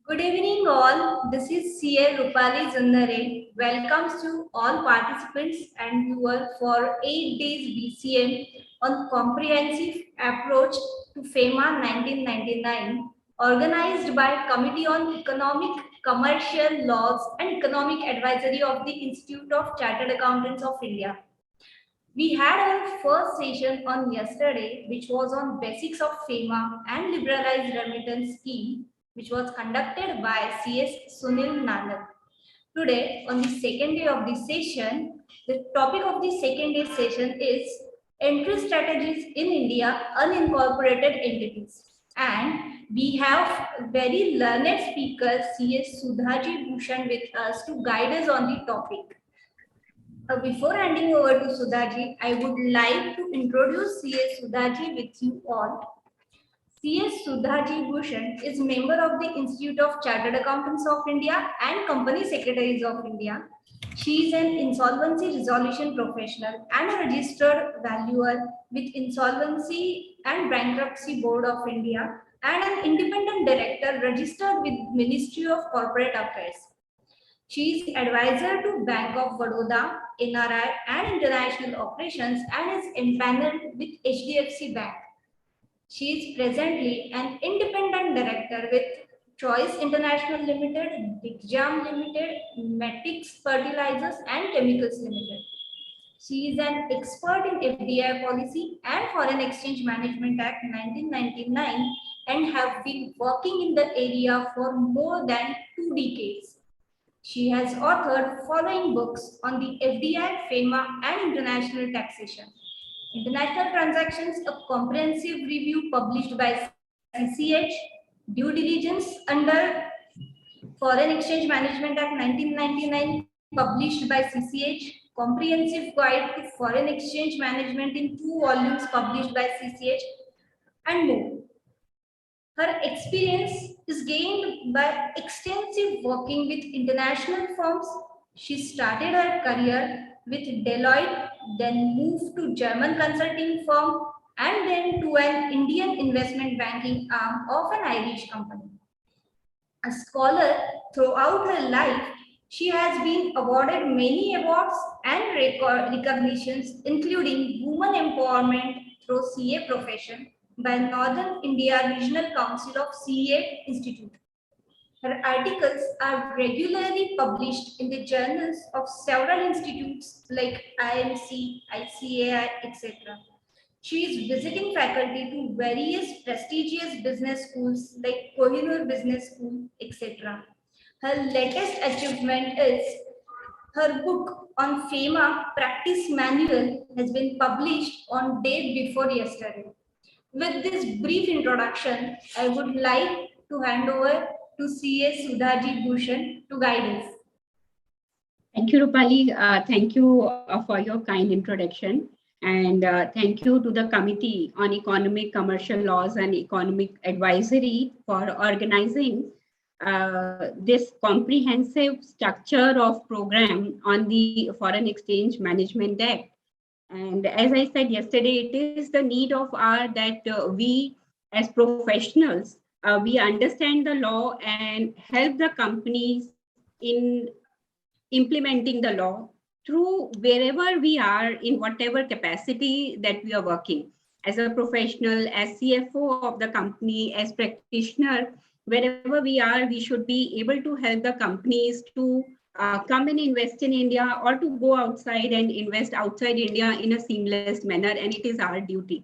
Good evening all. This is CA Rupali Zundare. Welcomes to all participants and viewers for 8 days VCM on Comprehensive Approach to Fema 1999, organized by Committee on Economic, Commercial Laws and Economic Advisory of the Institute of Chartered Accountants of India. We had our first session on yesterday, which was on basics of Fema and liberalized remittance scheme, which was conducted by CS Sunil Nanak. Today, on the second day of the session, the topic of the second day session is entry strategies in India, unincorporated entities. And we have very learned speaker CS Sudhaji Bhushan with us to guide us on the topic. Before handing over to Sudhaji, I would like to introduce C.S. Sudhaji with you all. C.S. Sudhaji Bhushan is member of the Institute of Chartered Accountants of India and Company Secretaries of India. She is an insolvency resolution professional and a registered valuer with Insolvency and Bankruptcy Board of India and an independent director registered with Ministry of Corporate Affairs. She is advisor to Bank of Baroda, NRI and International Operations and is empaneled with HDFC Bank. She is presently an independent director with Choice International Limited, Digjam Limited, Matix Fertilizers and Chemicals Limited. She is an expert in FDI policy and Foreign Exchange Management Act 1999 and have been working in the area for more than 2 decades. She has authored following books on the FDI, Fema, and international taxation. International Transactions, a comprehensive review published by CCH, Due Diligence under Foreign Exchange Management Act 1999, published by CCH, Comprehensive Guide to Foreign Exchange Management in 2 volumes, published by CCH, and more. Her experience is gained by extensive working with international firms. She started her career with Deloitte, then moved to German consulting firm, and then to an Indian investment banking arm of an Irish company. A scholar throughout her life, she has been awarded many awards and recognitions, including Women Empowerment through CA Profession by Northern India Regional Council of CA Institute. Her articles are regularly published in the journals of several institutes like IMC, ICAI, etc. She is visiting faculty to various prestigious business schools like Kohinoor Business School, etc. Her latest achievement is her book on Fema Practice Manual has been published on day before yesterday. With this brief introduction, I would like to hand over to C.A. Sudhaji Bhushan to guide us. Thank you, Rupali. Thank you for your kind introduction. And thank you to the Committee on Economic, Commercial Laws and Economic Advisory for organizing this comprehensive structure of program on the Foreign Exchange Management Act. And as I said yesterday, it is the need of our that we as professionals, we understand the law and help the companies in implementing the law through wherever we are in whatever capacity that we are working. As a professional, as CFO of the company, as practitioner, wherever we are, we should be able to help the companies to come and invest in India or to go outside and invest outside India in a seamless manner, and it is our duty.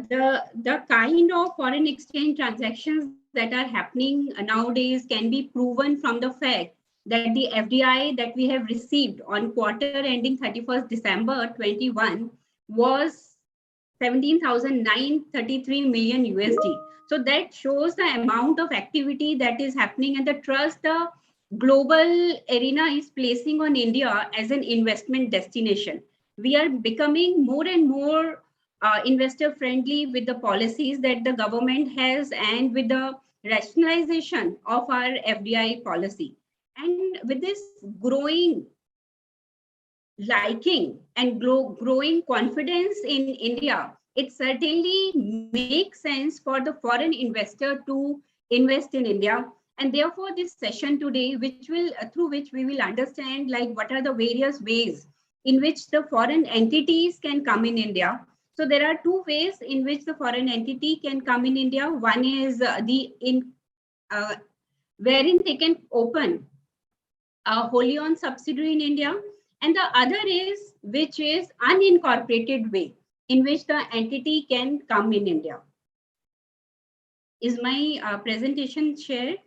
The kind of foreign exchange transactions that are happening nowadays can be proven from the fact that the FDI that we have received on quarter ending 31st December 21 was 17,933 million USD. So that shows the amount of activity that is happening and the trust the global arena is placing on India as an investment destination. We are becoming more and more investor friendly with the policies that the government has and with the rationalization of our FDI policy. And with this growing liking and growing confidence in India, it certainly makes sense for the foreign investor to invest in India. And therefore, this session today, which will through which we will understand like what are the various ways in which the foreign entities can come in India. So there are two ways in which the foreign entity can come in India. One is wherein they can open a wholly owned subsidiary in India, and the other is which is unincorporated way in which the entity can come in India. Is my presentation shared?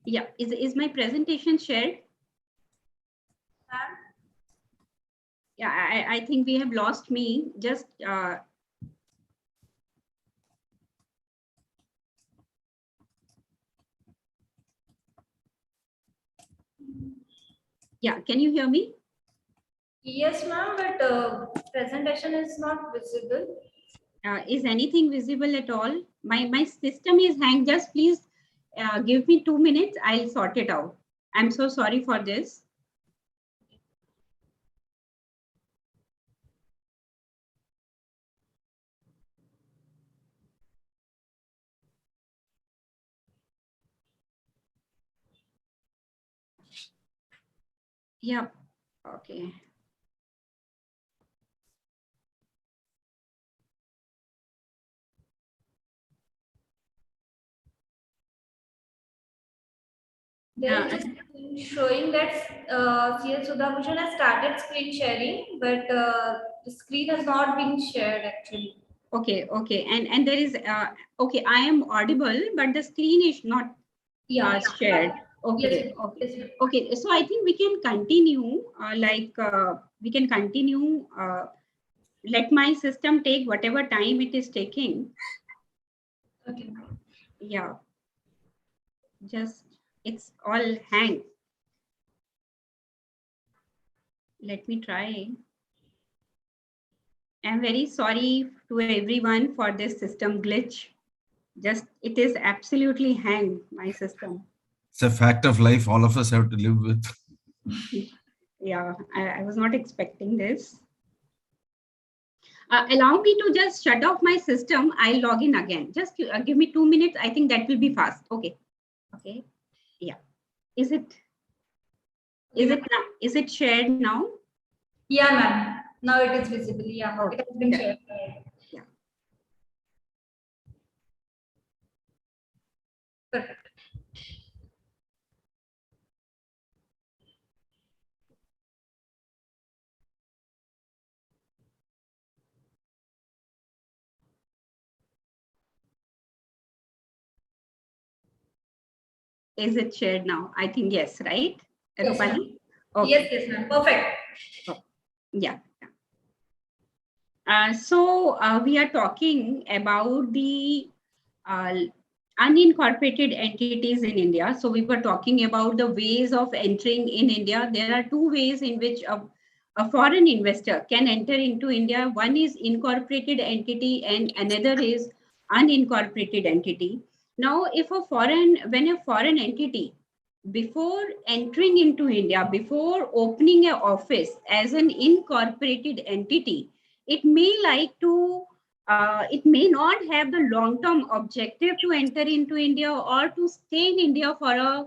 Yeah, is my presentation shared? Yeah, I think we have lost me. Just yeah, can you hear me? Yes, ma'am, but presentation is not visible. Is anything visible at all? My system is hanged. Just please give me 2 minutes. I'll sort it out. I'm so sorry for this. Yeah. Okay. There is just showing that CS Sudhabhushan has started screen sharing, but the screen has not been shared actually. Okay. Okay. And there is okay. I am audible, but the screen is not Yeah. shared. Yes. Okay. Okay. Yes. Okay. So I think we can continue. We can continue. Let my system take whatever time it is taking. Okay. Yeah. Just it's all hang. Let me try. I'm very sorry to everyone for this system glitch. Just it is absolutely hang my system. It's a fact of life all of us have to live with. Yeah, I was not expecting this. Allow me to just shut off my system. I'll log in again. Just give me 2 minutes. I think that will be fast. Okay. Okay. Yeah. Is it is it shared now? Yeah, ma'am. Now it is visible. Yeah, Oh, it has been yeah. shared. Yeah. Perfect. Is it shared now? I think yes, right? Yes, ma'am. Rupali? Okay. Yes, yes, ma'am. Perfect. Oh, yeah. We are talking about the uh, unincorporated entities in India. So we were talking about the ways of entering in India. There are two ways in which a foreign investor can enter into India. One is incorporated entity and another is unincorporated entity. Now, when a foreign entity, before entering into India, before opening an office as an incorporated entity, it may like to it may not have the long-term objective to enter into India or to stay in India for a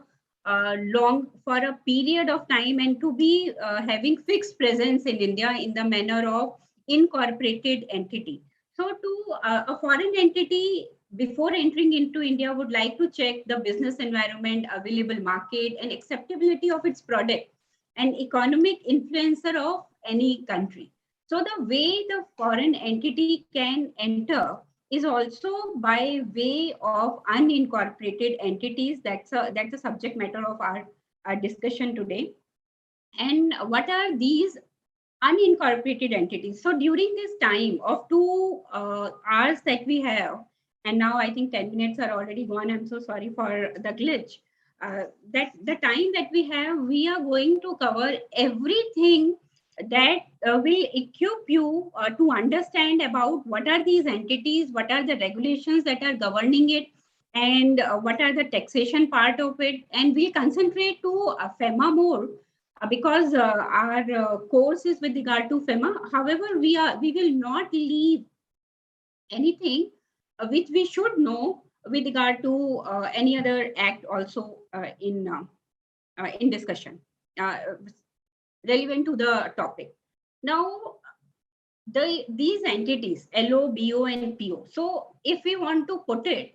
for a period of time and to be having fixed presence in India in the manner of incorporated entity. So, to a foreign entity before entering into India would like to check the business environment, available market, and acceptability of its product and economic influencer of any country. So the way the foreign entity can enter is also by way of unincorporated entities. That's the subject matter of our discussion today. And what are these unincorporated entities? So during this time of 2 hours that we have, and now I think 10 minutes are already gone. I'm so sorry for the glitch. That the time that we have, we are going to cover everything that will equip you to understand about what are these entities, what are the regulations that are governing it, and what are the taxation part of it. And we concentrate to FEMA more because our course is with regard to FEMA. However, we will not leave anything which we should know with regard to any other act also in discussion uh, relevant to the topic. Now, these entities LO, BO, and PO. So, if we want to put it,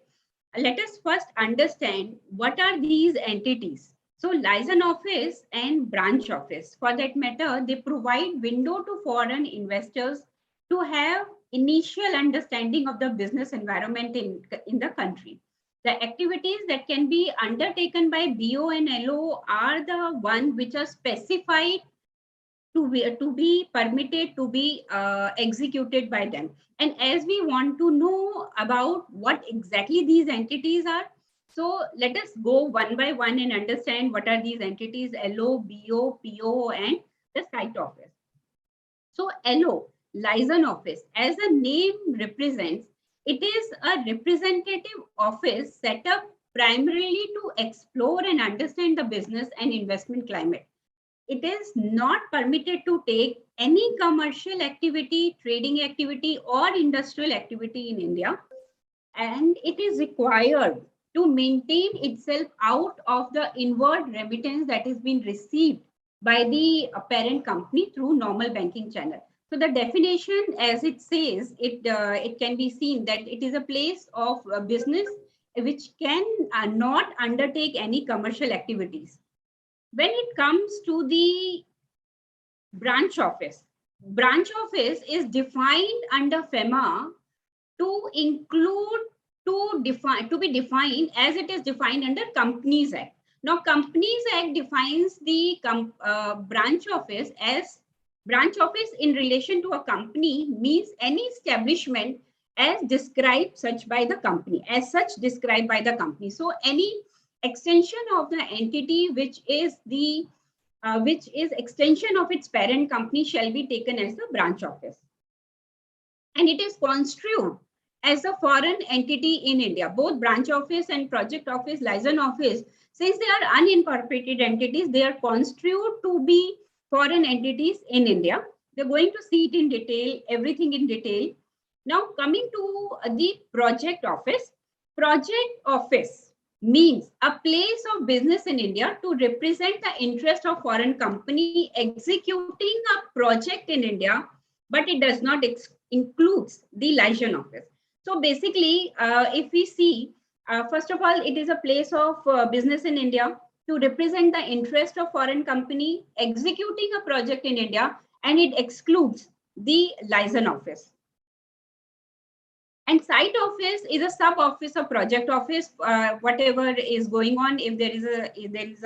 let us first understand what are these entities. So liaison office and branch office, for that matter, they provide window to foreign investors to have initial understanding of the business environment in the country. The activities that can be undertaken by BO and LO are the ones which are specified to be permitted to be executed by them. And as we want to know about what exactly these entities are, so let us go one by one and understand what are these entities: LO, BO, PO, and the site office. So LO, liaison office, as the name represents, it is a representative office set up primarily to explore and understand the business and investment climate. It is not permitted to take any commercial activity, trading activity, or industrial activity in India. And it is required to maintain itself out of the inward remittance that is being received by the parent company through normal banking channel. So the definition, as it says, it can be seen that it is a place of business which can not undertake any commercial activities. When it comes to the branch office is defined under FEMA to include to be defined as it is defined under Companies Act. Now, Companies Act defines the branch office as branch office in relation to a company means any establishment as described such by the company, as such described by the company. So any extension of the entity which is extension of its parent company shall be taken as the branch office. And it is construed as a foreign entity in India. Both branch office and project office, liaison office, since they are unincorporated entities, they are construed to be foreign entities in India. We're going to see it in detail, everything in detail. Now, coming to the project office means a place of business in India to represent the interest of foreign company executing a project in India, but it does not includes the liaison office. So basically, if we see, first of all, it is a place of business in India to represent the interest of foreign company executing a project in India, and it excludes the liaison office. And site office is a sub office of project office. Whatever is going on, if there is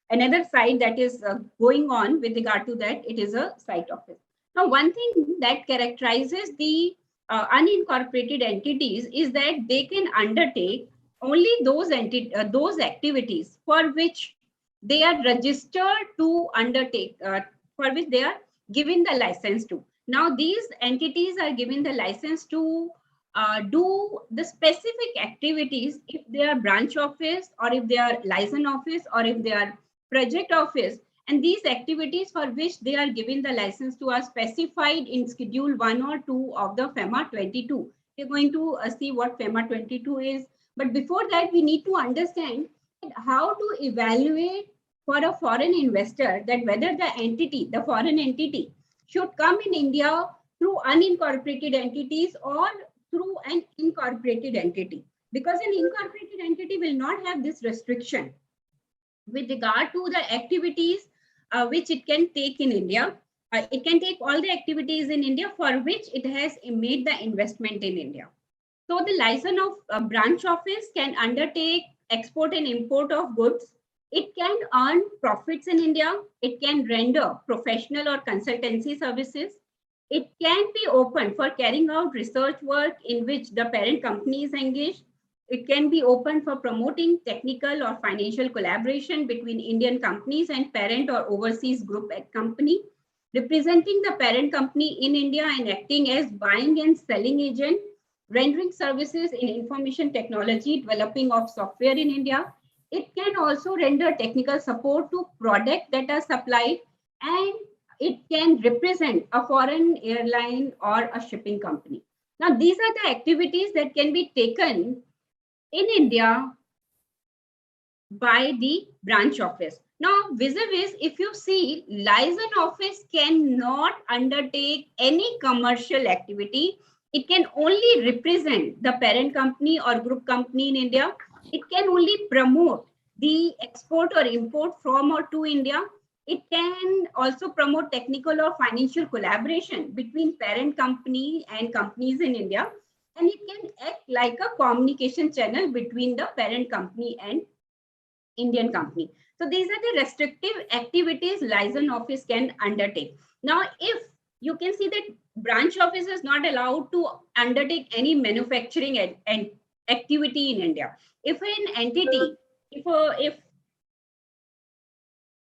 another site that is going on with regard to that, it is a site office. Now, one thing that characterizes the unincorporated entities is that they can undertake only those activities for which they are registered to undertake, for which they are given the license to. Now, these entities are given the license to do the specific activities if they are branch office or if they are liaison office or if they are project office. And these activities for which they are given the license to are specified in Schedule 1 or 2 of the FEMA 22. We're going to see what FEMA 22 is. But before that, we need to understand how to evaluate for a foreign investor that whether the foreign entity should come in India through unincorporated entities or through an incorporated entity, because an incorporated entity will not have this restriction with regard to the activities which it can take in India. It can take all the activities in India for which it has made the investment in India. So the license of branch office can undertake export and import of goods, It can earn profits in India. It can render professional or consultancy services. It can be open for carrying out research work in which the parent company is engaged. It can be open for promoting technical or financial collaboration between Indian companies and parent or overseas group company, representing the parent company in India and acting as buying and selling agent, rendering services in information technology, developing of software in India. It can also render technical support to products that are supplied, and it can represent a foreign airline or a shipping company. Now, these are the activities that can be taken in India by the branch office. Now, vis-a-vis, if you see, liaison office cannot undertake any commercial activity. It can only represent the parent company or group company in India. It can only promote the export or import from or to India. It can also promote technical or financial collaboration between parent company and companies in India. And it can act like a communication channel between the parent company and Indian company. So these are the restrictive activities liaison office can undertake. Now, if you can see that branch office is not allowed to undertake any manufacturing and activity in India. If an entity,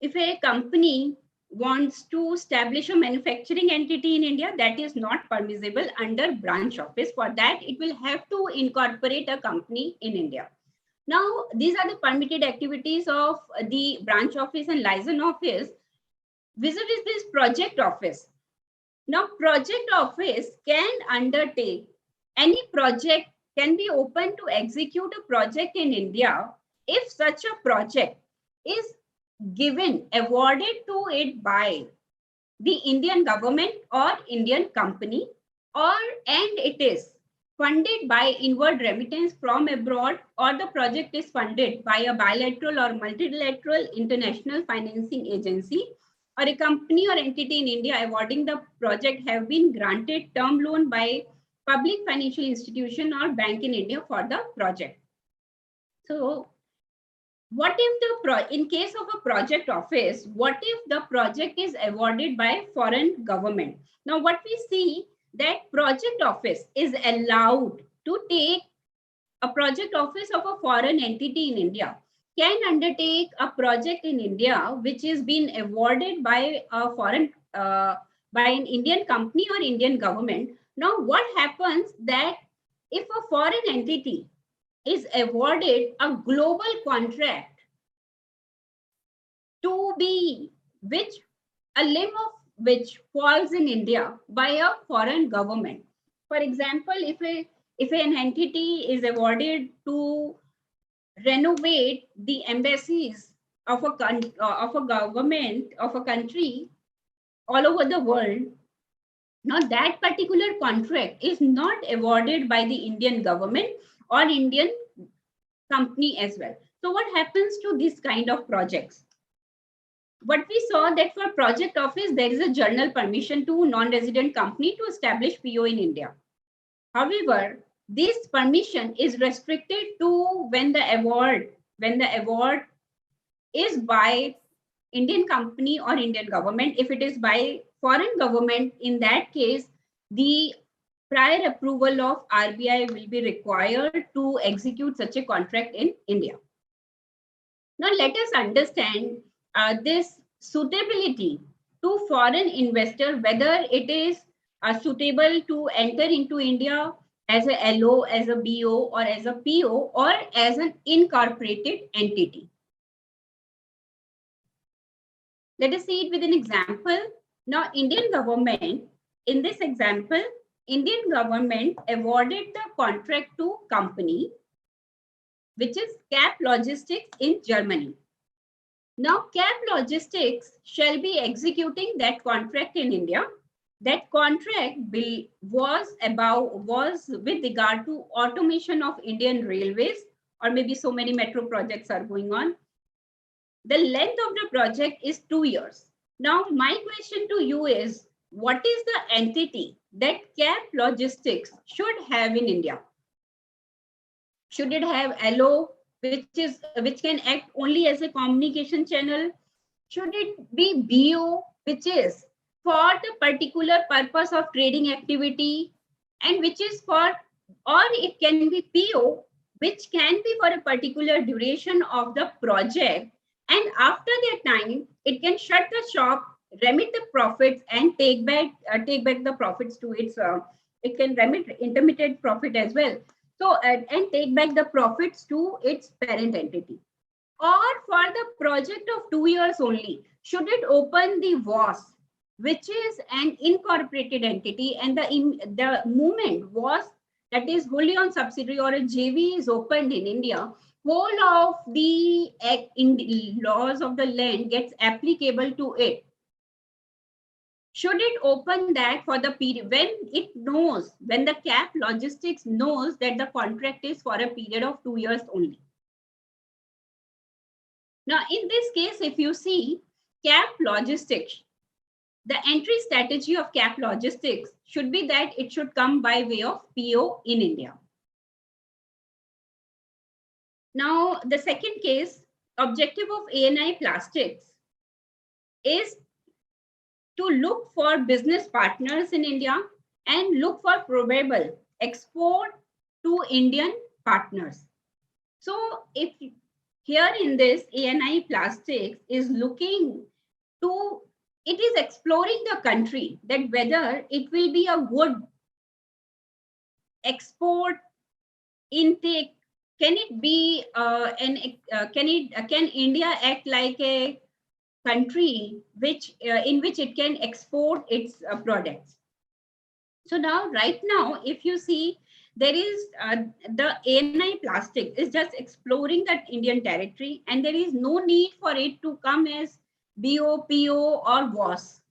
if a company wants to establish a manufacturing entity in India, that is not permissible under branch office. For that, it will have to incorporate a company in India. Now, these are the permitted activities of the branch office and liaison office. Vis-a-vis this project office. Now, project office can undertake any project, can be open to execute a project in India if such a project is given, awarded to it by the Indian government or Indian company, and it is funded by inward remittance from abroad, or the project is funded by a bilateral or multilateral international financing agency, or a company or entity in India awarding the project have been granted term loan by public financial institution or bank in India for the project. So what if in case of a project office, what if the project is awarded by foreign government? Now what we see that project office is allowed to take a project office of a foreign entity in India can undertake a project in India which is being awarded by a foreign by an Indian company or Indian government. Now what happens that if a foreign entity is awarded a global contract to be which a limb of which falls in India by a foreign government. For example, if an entity is awarded to renovate the embassies of a government of a country all over the world, now that particular contract is not awarded by the Indian government or Indian company as well. So what happens to this kind of projects? What we saw that for project office, there is a journal permission to non-resident company to establish PO in India. However, this permission is restricted to when the award is by Indian company or Indian government. If it is by foreign government, in that case, the prior approval of RBI will be required to execute such a contract in India. Now let us understand this suitability to foreign investor, whether it is suitable to enter into India as a LO, as a BO, or as a PO, or as an incorporated entity. Let us see it with an example. Now, Indian government, in this example, Indian government awarded the contract to company, which is CAP Logistics in Germany. Now, CAP Logistics shall be executing that contract in India. That contract was with regard to automation of Indian railways, or maybe so many metro projects are going on. The length of the project is 2 years. Now, my question to you is, what is the entity that CAP Logistics should have in India? Should it have LO, which can act only as a communication channel? Should it be BO, which is for the particular purpose of trading activity, and which is for, or it can be PO, which can be for a particular duration of the project, and after that time, it can shut the shop, remit the profits, and take back the profits to its. It can remit intermittent profit as well. So and take back the profits to its parent entity. Or for the project of 2 years only, should it open the VOS, which is an incorporated entity, and the moment VOS, that is wholly owned subsidiary or a JV, is opened in India, whole of the laws of the land gets applicable to it. Should it open that for the period when it knows, when the CAP Logistics knows that the contract is for a period of 2 years only? Now, in this case, if you see CAP Logistics, the entry strategy of CAP Logistics should be that it should come by way of PO in India. Now, the second case, objective of ANI Plastics is to look for business partners in India and look for probable export to Indian partners. So if here in this, ANI Plastics is looking to, it is exploring the country that whether it will be a good export intake. Can it be can India act like a country which in which it can export its products? So now, right now, if you see, there is the ANI Plastic is just exploring that Indian territory, and there is no need for it to come as BO, PO, or WOS.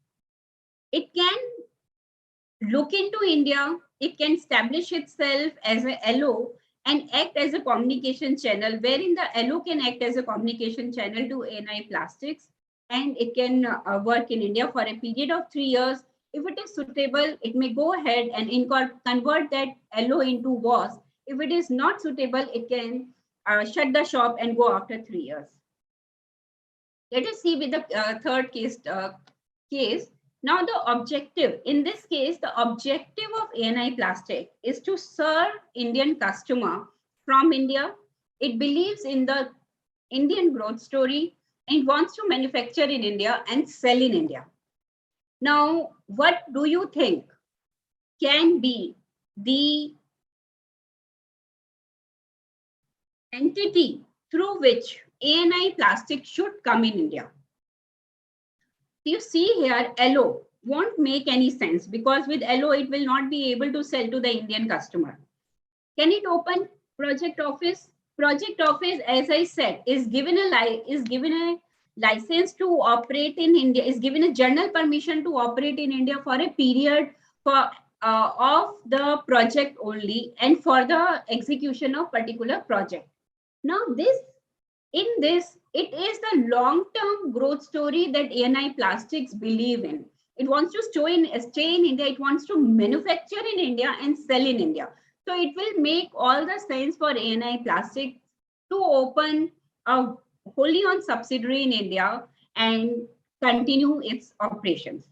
It can look into India, it can establish itself as a LO and act as a communication channel, wherein the LO can act as a communication channel to ANI Plastics, and it can work in India for a period of 3 years. If it is suitable, it may go ahead and convert that LO into WOS. If it is not suitable, it can shut the shop and go after 3 years. Let us see with the third case. Now the objective, in this case, the objective of ANI Plastic is to serve Indian customer from India. It believes in the Indian growth story and wants to manufacture in India and sell in India. Now, what do you think can be the entity through which ANI Plastic should come in India? You see here, LO won't make any sense because with LO, it will not be able to sell to the Indian customer. Can it open project office? Project office, as I said, is given a license to operate in India, is given a general permission to operate in India for a period of the project only and for the execution of particular project. Now it is the long-term growth story that ANI Plastics believe in. It wants to stay in India, it wants to manufacture in India and sell in India. So it will make all the sense for ANI Plastics to open a wholly owned subsidiary in India and continue its operations.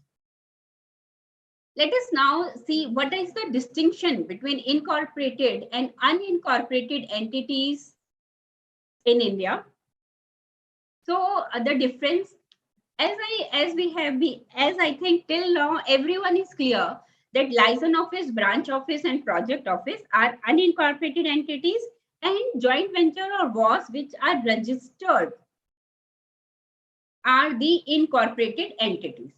Let us now see what is the distinction between incorporated and unincorporated entities in India. So the difference, as I think till now, everyone is clear that license office, branch office, and project office are unincorporated entities, and joint venture or WOS, which are registered, are the incorporated entities.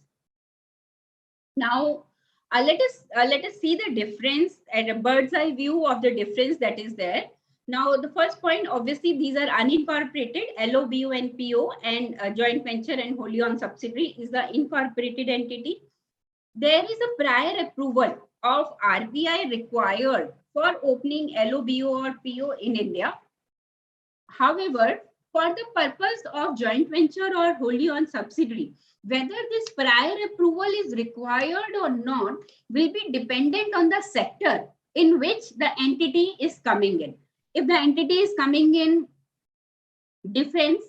Now, let us see the difference at a bird's eye view of the difference that is there. Now, the first point, obviously, these are unincorporated, LO, BO, and PO, and joint venture and wholly owned subsidiary is the incorporated entity. There is a prior approval of RBI required for opening LO, BO, or PO in India. However, for the purpose of joint venture or wholly owned subsidiary, whether this prior approval is required or not will be dependent on the sector in which the entity is coming in. If the entity is coming in Defense,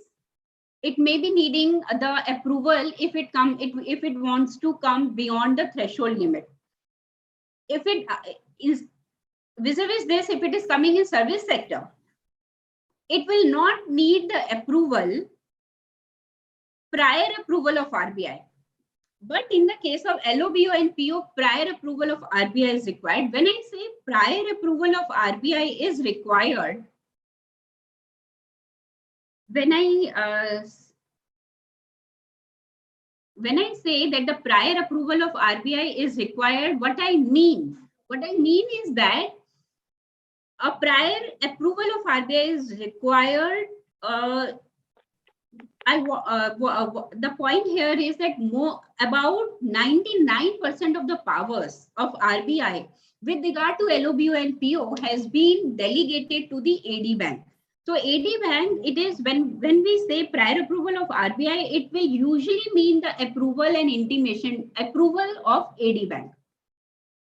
it may be needing the approval if it wants to come beyond the threshold limit. If it is vis-a-vis this, if it is coming in service sector, it will not need the approval, prior approval of RBI. But in the case of LOBO and PO, prior approval of RBI is required. When I say prior approval of RBI is required, when I say that the prior approval of RBI is required, what I mean is that a prior approval of RBI is required. The point here is that about 99% of the powers of RBI with regard to LOBO and PO has been delegated to the AD Bank. So AD Bank, it is when we say prior approval of RBI, it will usually mean the approval and intimation approval of AD Bank.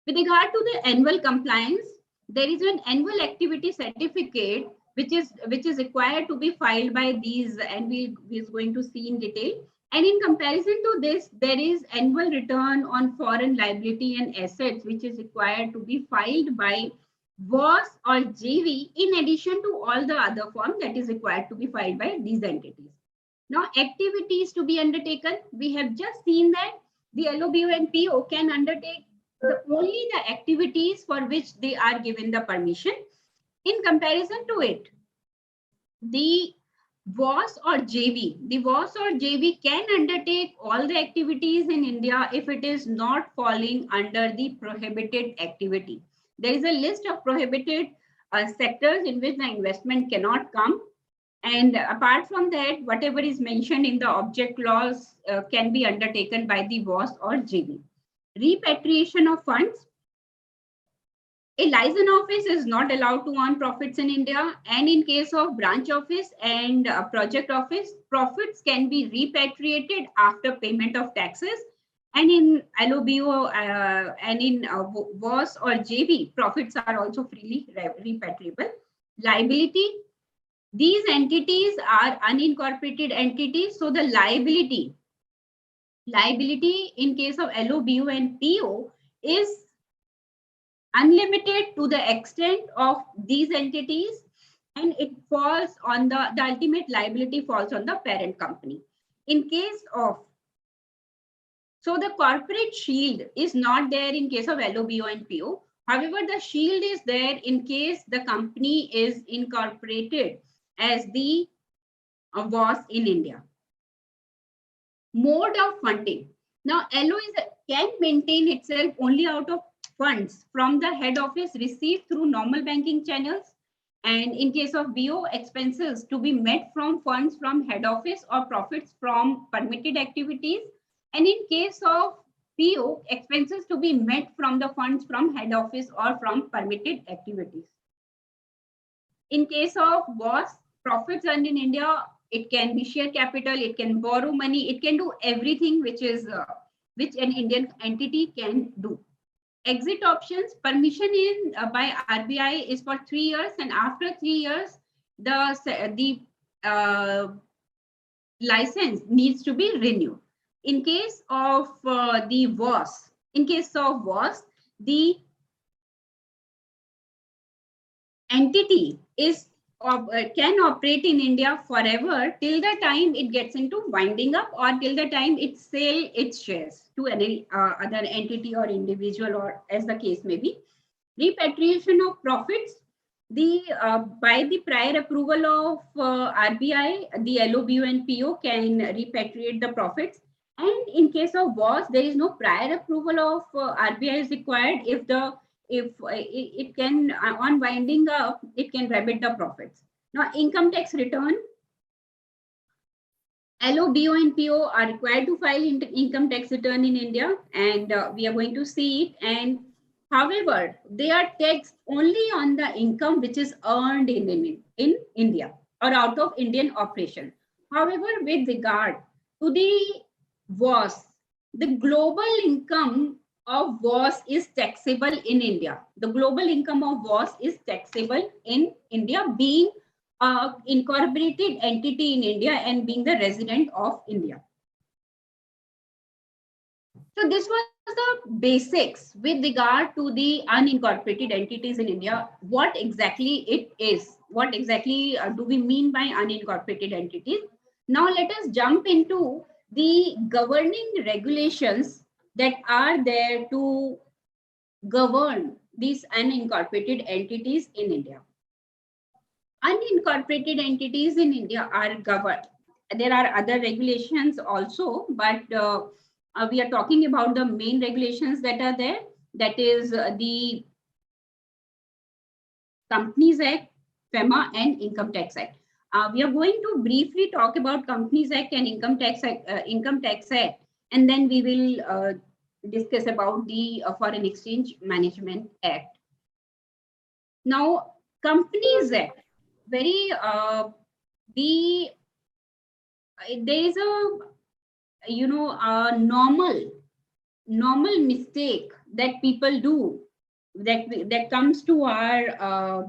With regard to the annual compliance, there is an annual activity certificate which is required to be filed by these, and we're going to see in detail. And in comparison to this, there is annual return on foreign liability and assets, which is required to be filed by VOS or JV, in addition to all the other forms that is required to be filed by these entities. Now, activities to be undertaken, we have just seen that the LOBO and PO can undertake only the activities for which they are given the permission. In comparison to it, the VOS or JV can undertake all the activities in India if it is not falling under the prohibited activity. There is a list of prohibited sectors in which the investment cannot come. And apart from that, whatever is mentioned in the object laws can be undertaken by the VOS or JV. Repatriation of funds. A license office is not allowed to earn profits in India, and in case of branch office and project office, profits can be repatriated after payment of taxes. And in LOBO and in VOS or JV, profits are also freely repatriable. Liability. These entities are unincorporated entities, so the liability in case of LOBO and PO is unlimited to the extent of these entities, and it falls on the ultimate liability falls on the parent company. In case of, so the corporate shield is not there in case of LOBO and PO. However, the shield is there in case the company is incorporated as the VOS in India. Mode of funding. Now, LO can maintain itself only out of funds from the head office received through normal banking channels. And in case of BO, expenses to be met from funds from head office or profits from permitted activities. And in case of PO, expenses to be met from the funds from head office or from permitted activities. In case of VOS, profits earned in India, it can be share capital, it can borrow money, it can do everything which an Indian entity can do. Exit options, permission in by RBI is for 3 years, and after 3 years, the license needs to be renewed. In case of the VOS, the entity can operate in India forever till the time it gets into winding up or till the time it sells its shares to any other entity or individual, or as the case may be. Repatriation of profits. By the prior approval of RBI, the LOBO and PO can repatriate the profits. And in case of VOS, there is no prior approval of RBI is required. If it can, on winding up, it can remit the profits. Now, income tax return. LOBO and PO are required to file income tax return in India, and we are going to see it. And however, they are taxed only on the income which is earned in India or out of Indian operation. However, with regard to the VOS, the global income of VOS is taxable in India. The global income of VOS is taxable in India, being incorporated entity in India and being the resident of India. So this was the basics with regard to the unincorporated entities in India, what exactly it is, what exactly do we mean by unincorporated entities. Now let us jump into the governing regulations that are there to govern these unincorporated entities in India. Unincorporated entities in India are governed. There are other regulations also, but we are talking about the main regulations that are there. That is the Companies Act, Fema, and Income Tax Act. We are going to briefly talk about Companies Act and Income Tax Act, and then we will discuss about the Foreign Exchange Management Act. Now, Companies Act, very there is a normal mistake that people do that comes to our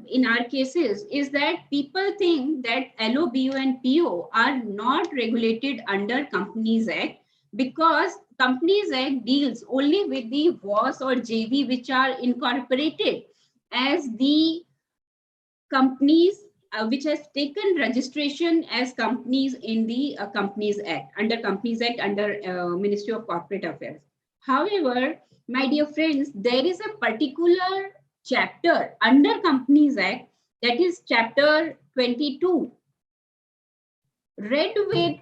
in our cases is that people think that LOBO and PO are not regulated under Companies Act because Companies Act deals only with the WOS or JV which are incorporated as the companies which has taken registration as companies in the Companies Act, under Ministry of Corporate Affairs. However, my dear friends, there is a particular chapter under Companies Act, that is chapter 22, read with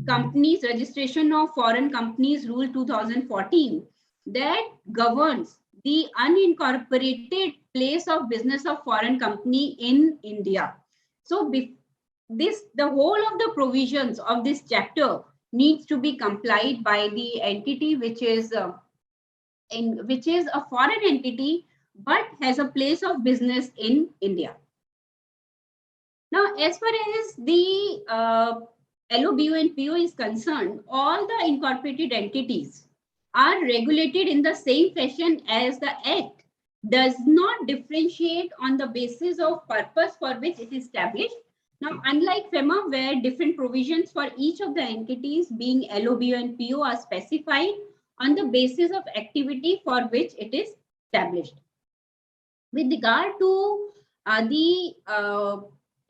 Companies Registration of Foreign Companies Rule 2014, that governs the unincorporated place of business of foreign company in India. So the whole of the provisions of this chapter needs to be complied by the entity which is a foreign entity but has a place of business in India. Now, as far as the LOBO and PO is concerned, all the incorporated entities are regulated in the same fashion as the Act, does not differentiate on the basis of purpose for which it is established. Now, unlike Fema, where different provisions for each of the entities being LOBO and PO are specified on the basis of activity for which it is established. With regard to the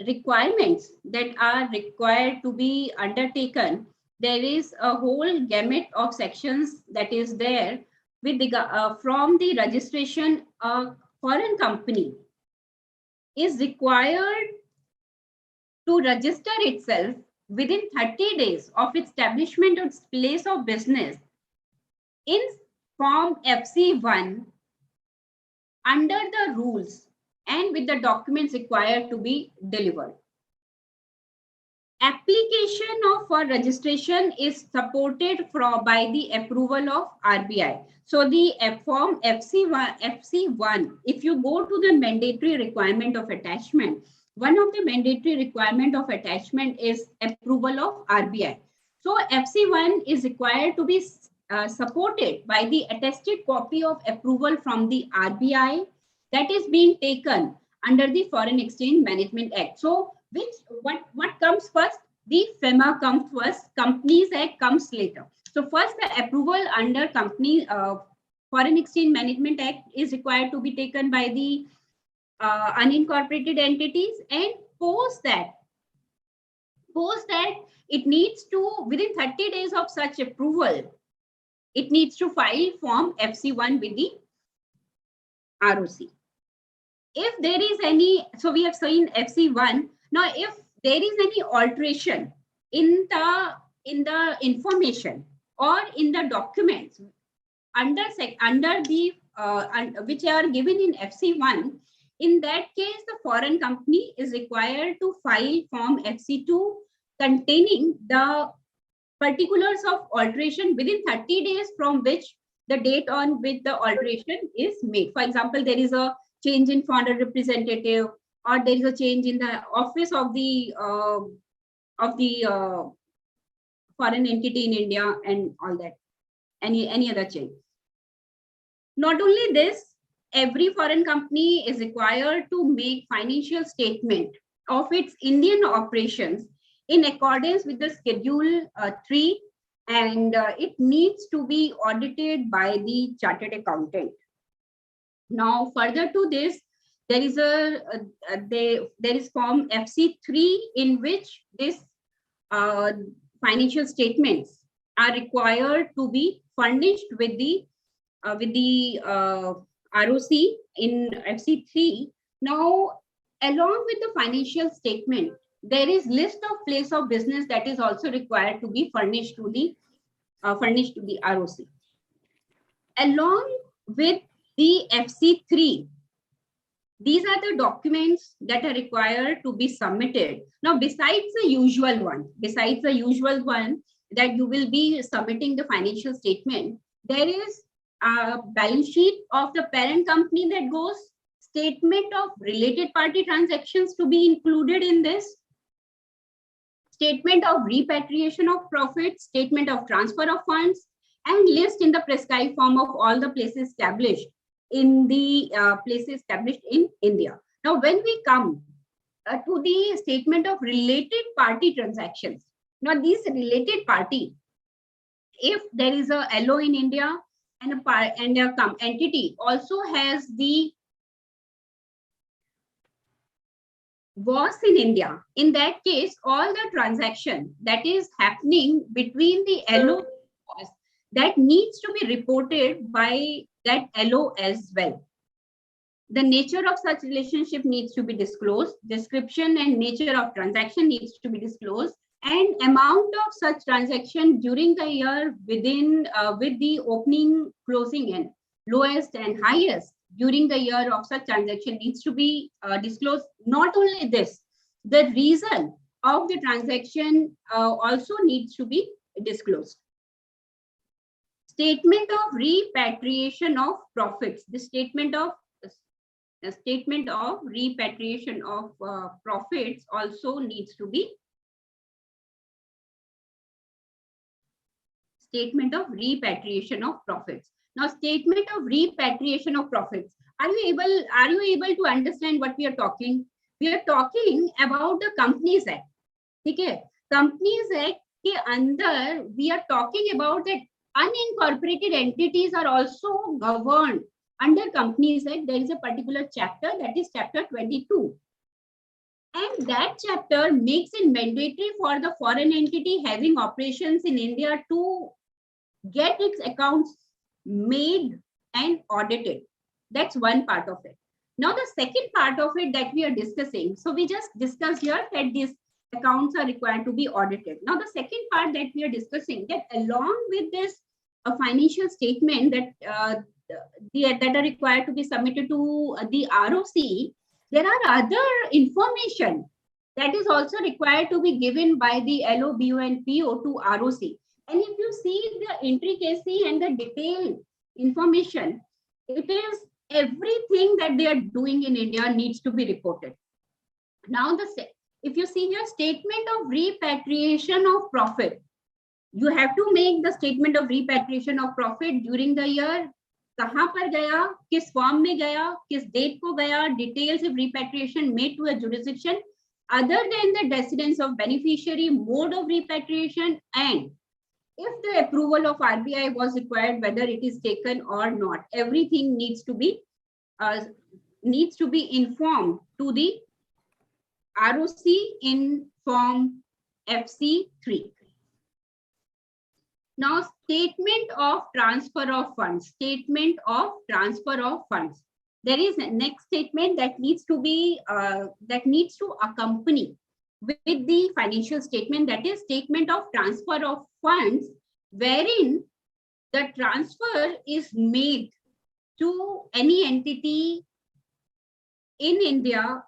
requirements that are required to be undertaken, there is a whole gamut of sections that is there with the from the registration. A foreign company is required to register itself within 30 days of establishment of its place of business in Form FC1 under the rules and with the documents required to be delivered. Application for registration is supported by the approval of RBI. So the Form FC1, if you go to the mandatory requirement of attachment, one of the mandatory requirement of attachment is approval of RBI. So FC1 is required to be supported by the attested copy of approval from the RBI that is being taken under the Foreign Exchange Management Act. So what comes first? The Fema comes first, Companies Act comes later. So first the approval under Foreign Exchange Management Act is required to be taken by the unincorporated entities, and post that it needs to, within 30 days of such approval, it needs to file Form FC1 with the ROC. If there is any, so we have seen FC1. Now, if there is any alteration in the information or in the documents under the which are given in FC1, in that case, the foreign company is required to file Form FC2 containing the particulars of alteration within 30 days from which the date on which the alteration is made. For example, there is a change in foreign representative, or there is a change in the office of the foreign entity in India, and all that, any other change. Not only this, every foreign company is required to make financial statement of its Indian operations in accordance with the Schedule 3, and it needs to be audited by the chartered accountant. Now, further to this, there is there is Form FC3 in which this financial statements are required to be furnished with the ROC in FC3. Now, along with the financial statement, there is list of place of business that is also required to be furnished to the ROC. Along with the FC3, these are the documents that are required to be submitted. Now, besides the usual one that you will be submitting the financial statement, there is a balance sheet of the parent company that goes, statement of related party transactions to be included in this, statement of repatriation of profits, statement of transfer of funds, and list in the prescribed form of all the places established in the places established in India. Now, when we come to the statement of related party transactions, now these related party, if there is a LO in India and a entity also has the was in India, in that case, all the transaction that is happening between the LO that needs to be reported by that LO as well. The nature of such relationship needs to be disclosed. Description and nature of transaction needs to be disclosed, and amount of such transaction during the year within with the opening, closing, and lowest and highest during the year of such transaction needs to be disclosed. Not only this, the reason of the transaction also needs to be disclosed. Statement of repatriation of profits. The statement of repatriation of profits also needs to be statement of repatriation of profits. Now, statement of repatriation of profits. Are you able to understand what we are talking? We are talking about the Companies Act. Okay, Companies Act के अंदर we are talking about that unincorporated entities are also governed under Companies Act. There is a particular chapter, that is chapter 22. And that chapter makes it mandatory for the foreign entity having operations in India to get its accounts made and audited. That's one part of it. Now, the second part of it that we are discussing, so we just discussed here that these accounts are required to be audited. Now, the second part that we are discussing, that along with this financial statement that that are required to be submitted to the ROC, there are other information that is also required to be given by the LO, BO, and PO to ROC. And if you see the intricacy and the detailed information, it is everything that they are doing in India needs to be reported. Now, if you see your statement of repatriation of profit, you have to make the statement of repatriation of profit during the year. कहाँ पर गया, किस form में गया, किस date को गया, details of repatriation made to a jurisdiction other than the residence of beneficiary, mode of repatriation, and if the approval of RBI was required, whether it is taken or not. Everything needs to be informed to the ROC in Form FC3. Now, statement of transfer of funds. Statement of transfer of funds. There is a next statement that needs to be accompany with the financial statement, that is statement of transfer of funds, wherein the transfer is made to any entity in India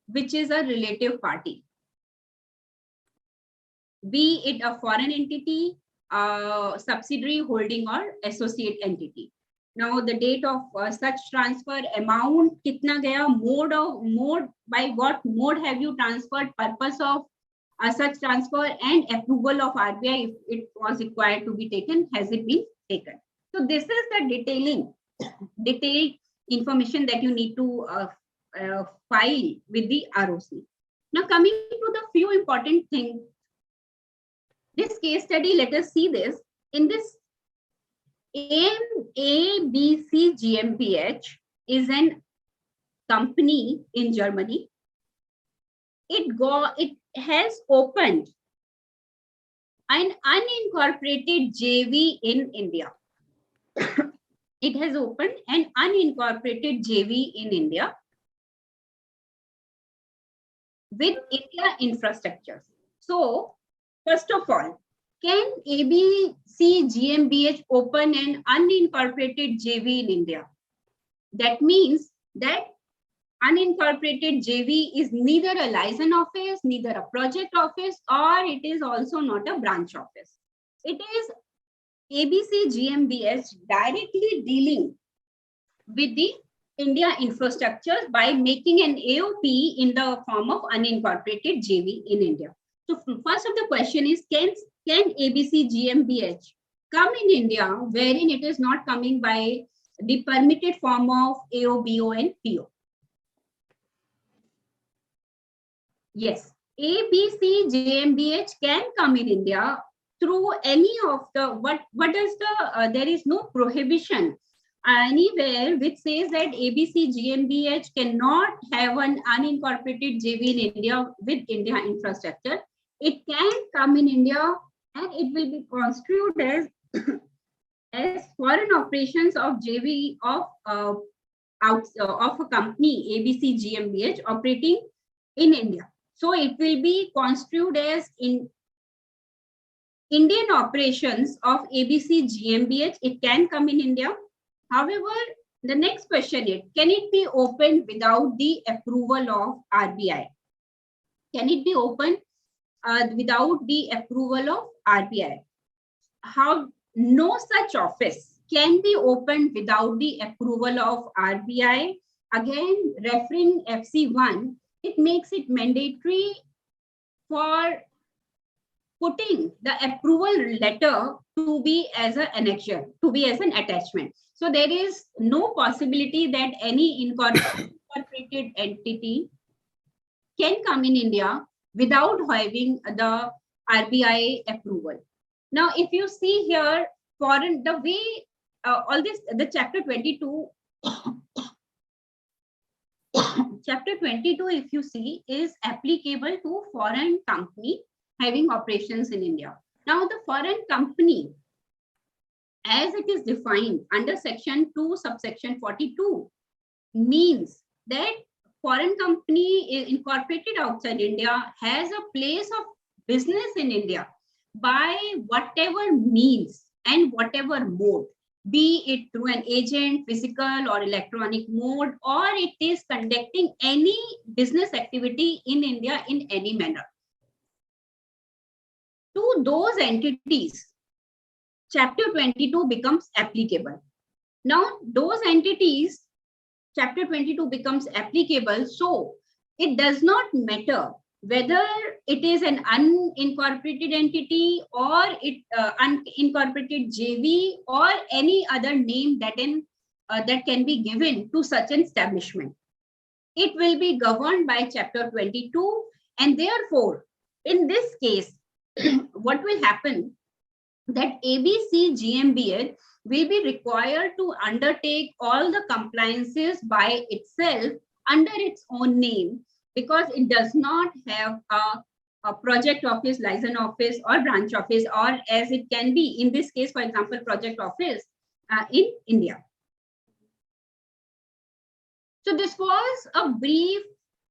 which is a relative party, be it a foreign entity, subsidiary, holding, or associate entity. Now, the date of such transfer, amount kitna gaya, mode by what mode have you transferred, purpose of such transfer, and approval of RBI if it was required to be taken, has it been taken. So this is the detailed information that you need to file with the ROC. Now, coming to the few important things, this case study, let us see this. In this ABC GmbH is an company in Germany. It has opened an unincorporated JV in India. It has opened an unincorporated JV in India with India infrastructure. So, first of all, can ABC GmbH open an unincorporated JV in India? That means that unincorporated JV is neither a license office, neither a project office, or it is also not a branch office. It is ABC GmbH directly dealing with the India infrastructure by making an AOP in the form of unincorporated JV in India. So first of the question is, can ABC GmbH come in India wherein it is not coming by the permitted form of AO, BO and PO? Yes, ABC GmbH can come in India through any of the, what does the, there is no prohibition anywhere which says that ABC GmbH cannot have an unincorporated JV in India with India infrastructure. It can come in India and it will be construed as as foreign operations of JV of a company ABC GmbH operating in India. So it will be construed as in Indian operations of ABC GmbH. It can come in India. However, the next question is, can it be opened without the approval of RBI? Can it be opened without the approval of RBI? How? No such office can be opened without the approval of RBI. Again, referring FC1, it makes it mandatory for putting the approval letter to be as an annexure, to be as an attachment. So there is no possibility that any incorporated entity can come in India without having the RBI approval. Now, if you see here, foreign, the way all this, the chapter 22, chapter 22, if you see, is applicable to foreign company having operations in India. Now, the foreign company, as it is defined under section 2, subsection 42, means that foreign company incorporated outside India has a place of business in India by whatever means and whatever mode, be it through an agent, physical or electronic mode, or it is conducting any business activity in India in any manner. To those entities, chapter 22 becomes applicable. Now, those entities, chapter 22 becomes applicable, so it does not matter whether it is an unincorporated entity or it unincorporated JV or any other name that can be given to such an establishment. It will be governed by chapter 22, and therefore, in this case, what will happen that ABC GmbH will be required to undertake all the compliances by itself under its own name, because it does not have a project office, license office or branch office, or as it can be in this case, for example, project office in India. So this was a brief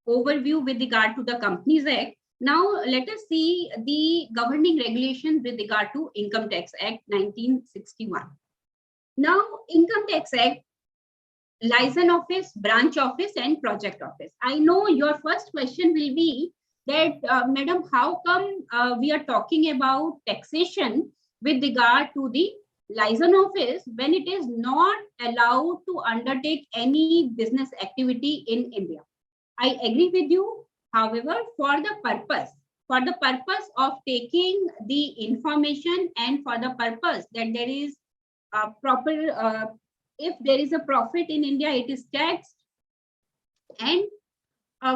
overview with regard to the Companies Act. Now let us see the governing regulations with regard to Income Tax Act 1961. Now, Income Tax Act, license office, branch office and project office. I know your first question will be that, Madam, how come we are talking about taxation with regard to the license office when it is not allowed to undertake any business activity in India? I agree with you. However, for the purpose of taking the information and for the purpose that there is a proper If there is a profit in India, it is taxed. And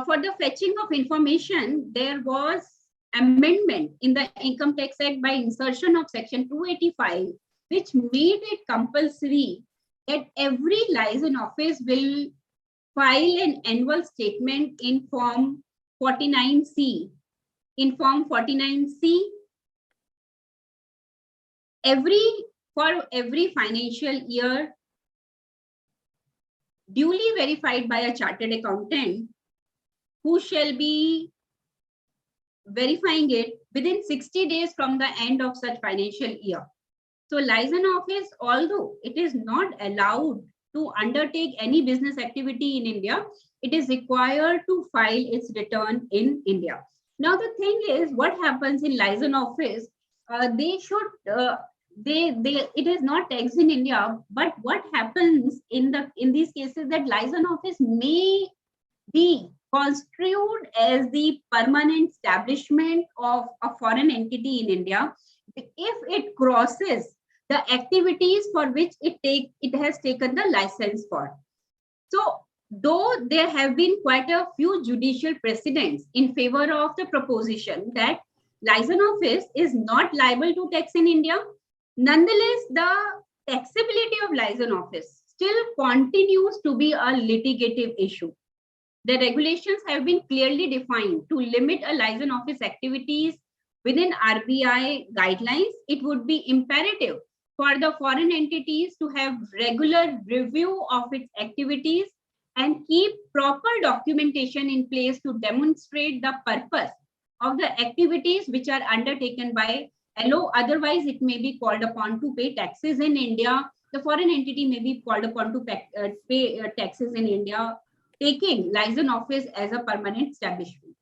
for the fetching of information, there was amendment in the Income Tax Act by insertion of Section 285, which made it compulsory that every license office will file an annual statement in Form 49C. In Form 49C, for every financial year, duly verified by a chartered accountant, who shall be verifying it within 60 days from the end of such financial year. So license office, although it is not allowed to undertake any business activity in India, it is required to file its return in India. Now the thing is, what happens in license office? They should it is not taxed in India, but what happens in these cases that license office may be construed as the permanent establishment of a foreign entity in India if it crosses the activities for which it has taken the license for. So, though there have been quite a few judicial precedents in favor of the proposition that license office is not liable to tax in India, nonetheless, the taxability of license office still continues to be a litigative issue. The regulations have been clearly defined to limit a license office activities within RBI guidelines. It would be imperative for the foreign entities to have regular review of its activities and keep proper documentation in place to demonstrate the purpose of the activities which are undertaken by LO. Otherwise, it may be called upon to pay taxes in India. The foreign entity may be called upon to pay taxes in India, taking license office as a permanent establishment.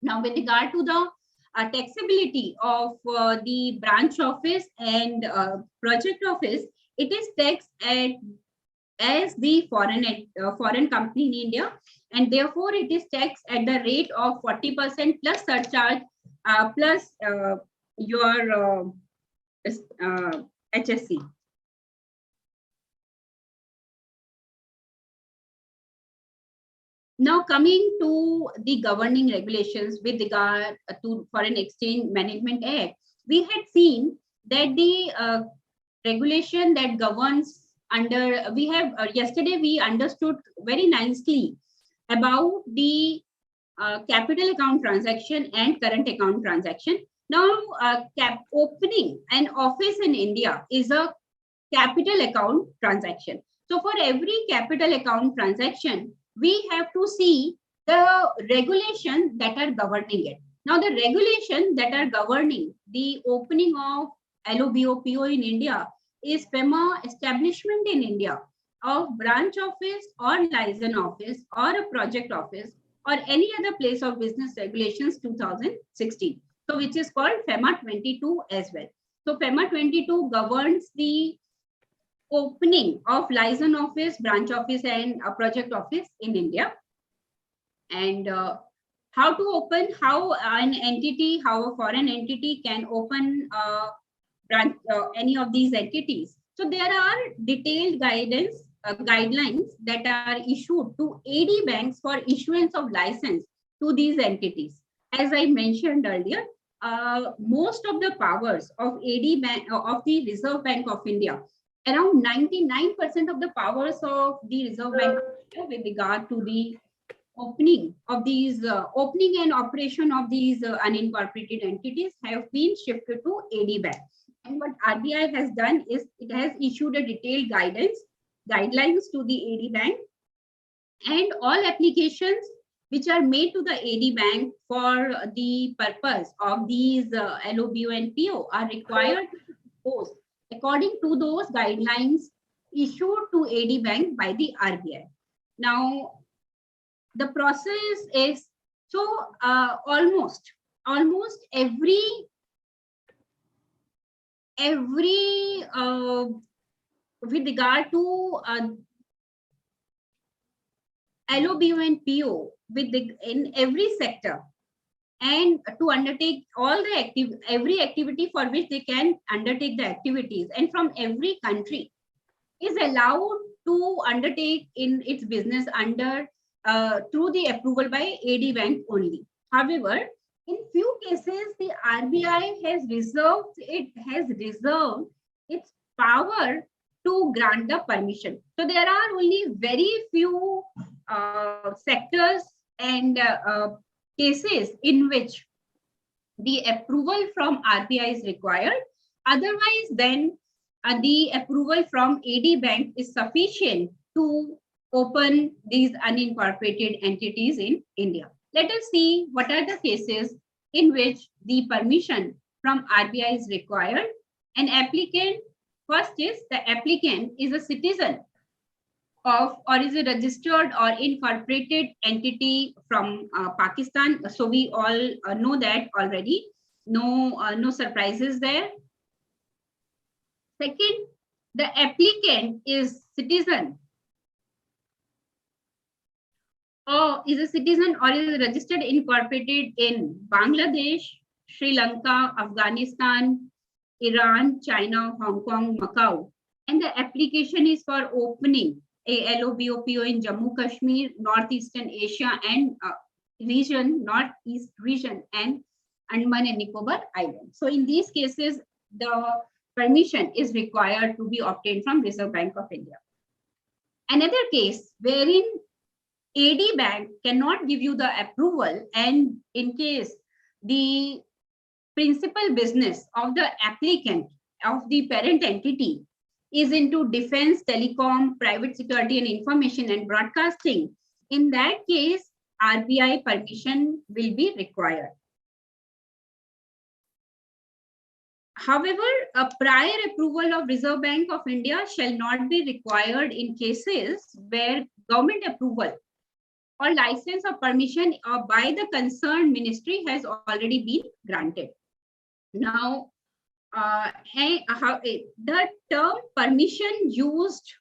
Now, with regard to the taxability of the branch office and project office, it is taxed as the foreign company in India, and therefore it is taxed at the rate of 40% plus surcharge plus your HSC. Now, coming to the governing regulations with regard to Foreign Exchange Management Act, we had seen that the regulation that governs under, yesterday we understood very nicely about the capital account transaction and current account transaction. Now, opening an office in India is a capital account transaction. So for every capital account transaction, we have to see the regulations that are governing it. Now, the regulations that are governing the opening of LOBOPO in India is Fema establishment in India of branch office or license office or a project office or any other place of business regulations 2016. So which is called Fema 22 as well. So Fema 22 governs the opening of license office, branch office, and a project office in India. And how to open, how a foreign entity can open branch, any of these entities. So there are detailed guidelines that are issued to AD banks for issuance of license to these entities. As I mentioned earlier, most of the powers of AD bank of the Reserve Bank of India, around 99% of the powers of the Reserve Bank with regard to the opening of these opening and operation of these unincorporated entities have been shifted to AD bank. And what RBI has done is it has issued a detailed guidelines to the AD bank, and all applications which are made to the AD bank for the purpose of these LOBO and PO are required to post according to those guidelines issued to AD bank by the RBI. Now, the process is so almost every with regard to LOBO and PO in every sector, and to undertake all the every activity for which they can undertake the activities, and from every country, is allowed to undertake in its business under through the approval by AD Bank only. However, in few cases, the RBI has reserved its power to grant the permission. So there are only very few sectors and cases in which the approval from RBI is required. Otherwise, then the approval from AD Bank is sufficient to open these unincorporated entities in India. Let us see what are the cases in which the permission from RBI is required. An applicant, first is the applicant is a citizen of or is a registered or incorporated entity from Pakistan. So we all know that already. No surprises there. Second, the applicant is citizen or is a citizen or is registered incorporated in Bangladesh, Sri Lanka, Afghanistan, Iran, China, Hong Kong, Macau, and the application is for opening a LOBOPO in Jammu Kashmir, Northeastern Asia and Northeast region and Andaman and Nicobar Islands. So in these cases, the permission is required to be obtained from Reserve Bank of India. Another case wherein AD Bank cannot give you the approval, and in case the principal business of the applicant of the parent entity is into defense, telecom, private security and information and broadcasting, in that case, RBI permission will be required. However, a prior approval of Reserve Bank of India shall not be required in cases where government approval or license or permission by the concerned ministry has already been granted. Now, the term permission used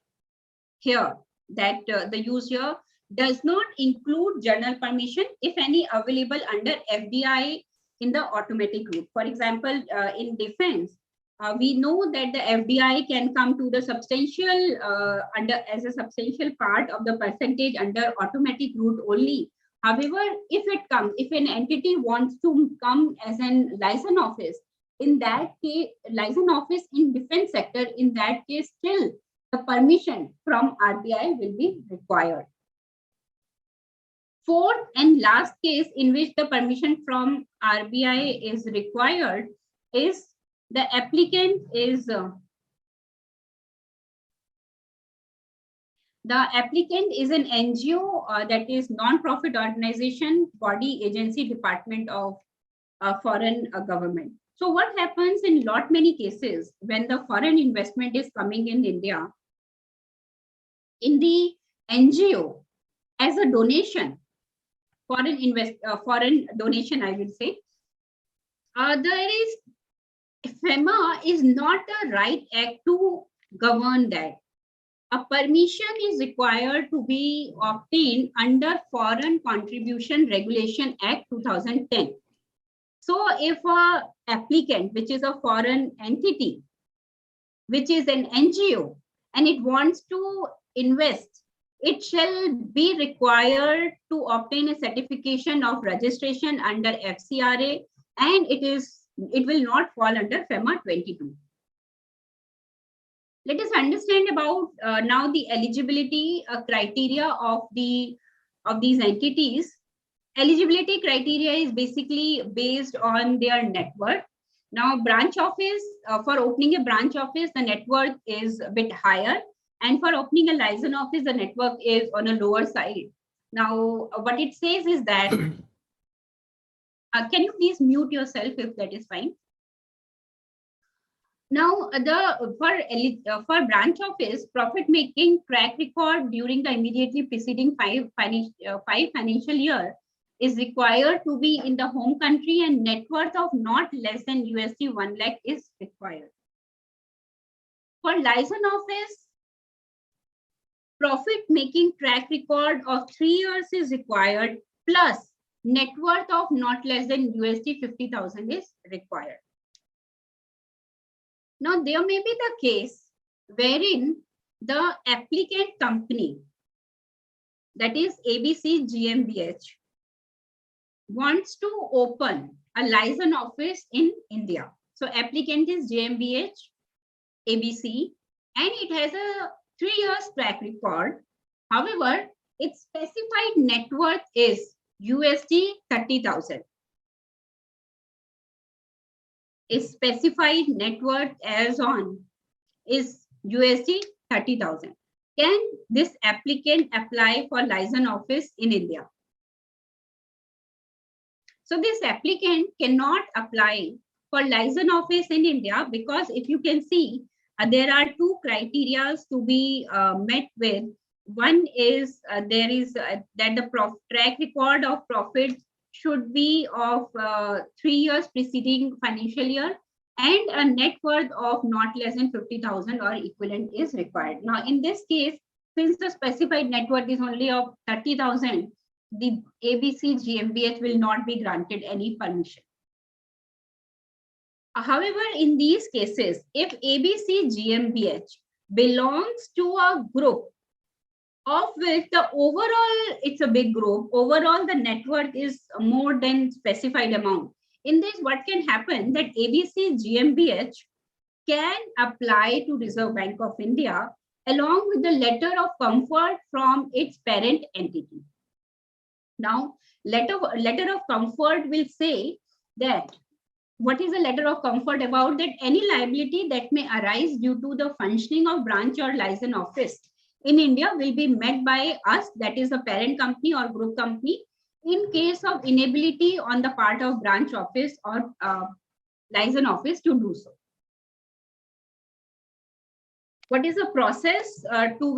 here, that the use here does not include general permission, if any, available under FDI in the automatic route. For example, in defense, we know that the FDI can come to the substantial as a substantial part of the percentage under automatic route only. However, if an entity wants to come as an license office, in that case, license office in defense sector, in that case, still the permission from RBI will be required. Fourth and last case in which the permission from RBI is required is the applicant is an NGO that is non-profit organization, body, agency, department of foreign government. So what happens in many cases when the foreign investment is coming in India, in the NGO as a donation, foreign donation, I will say, there is Fema is not a right act to govern that. A permission is required to be obtained under Foreign Contribution Regulation Act 2010. So if a applicant, which is a foreign entity, which is an NGO, and it wants to invest, it shall be required to obtain a certification of registration under FCRA, and it will not fall under FEMA 22. Let us understand about now the eligibility criteria of these entities. Eligibility criteria is basically based on their net worth. Now, branch office, for opening a branch office, the net worth is a bit higher. And for opening a license office, the net worth is on a lower side. Now, what it says is that, can you please mute yourself if that is fine? Now, for branch office, profit making track record during the immediately preceding five financial year is required to be in the home country, and net worth of not less than USD 1 lakh is required. For license office, profit making track record of 3 years is required, plus net worth of not less than USD 50,000 is required. Now, there may be the case wherein the applicant company, that is ABC GmbH, wants to open a license office in India. So applicant is GmbH ABC, and it has a 3 years track record. However, its specified net worth is USD 30,000. Its specified net worth as on is USD 30,000. Can this applicant apply for license office in India? So this applicant cannot apply for license office in India because if you can see, there are two criteria to be met with. One is there is that the track record of profit should be of 3 years preceding financial year, and a net worth of not less than 50,000 or equivalent is required. Now, in this case, since the specified net worth is only of 30,000, the ABC GmbH will not be granted any permission. However, in these cases, if ABC GmbH belongs to a group of which the overall, it's a big group, overall the net worth is more than specified amount. In this, what can happen that ABC GmbH can apply to Reserve Bank of India along with the letter of comfort from its parent entity. Now, letter of comfort will say that what is a letter of comfort about? That any liability that may arise due to the functioning of branch or license office in India will be met by us, that is the parent company or group company, in case of inability on the part of branch office or license office to do so. What is the process through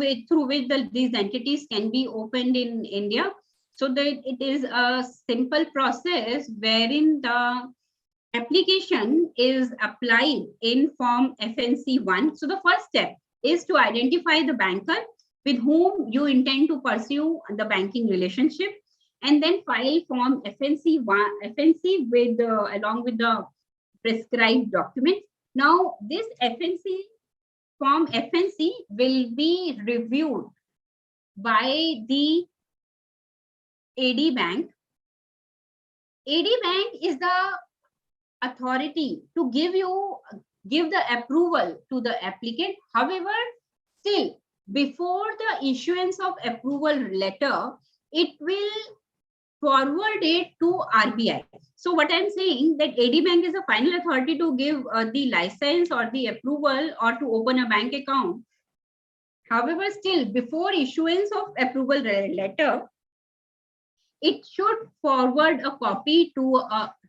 which these entities can be opened in India? So that it is a simple process wherein the application is applied in form FNC1. So the first step is to identify the banker with whom you intend to pursue the banking relationship, and then file form FNC with along with the prescribed documents. Now, this form FNC will be reviewed by the AD Bank. AD Bank is the authority to give the approval to the applicant. However, still before the issuance of approval letter, it will forward it to RBI. So what I'm saying that AD Bank is the final authority to give the license or the approval or to open a bank account. However, still before issuance of approval letter, it should forward a copy to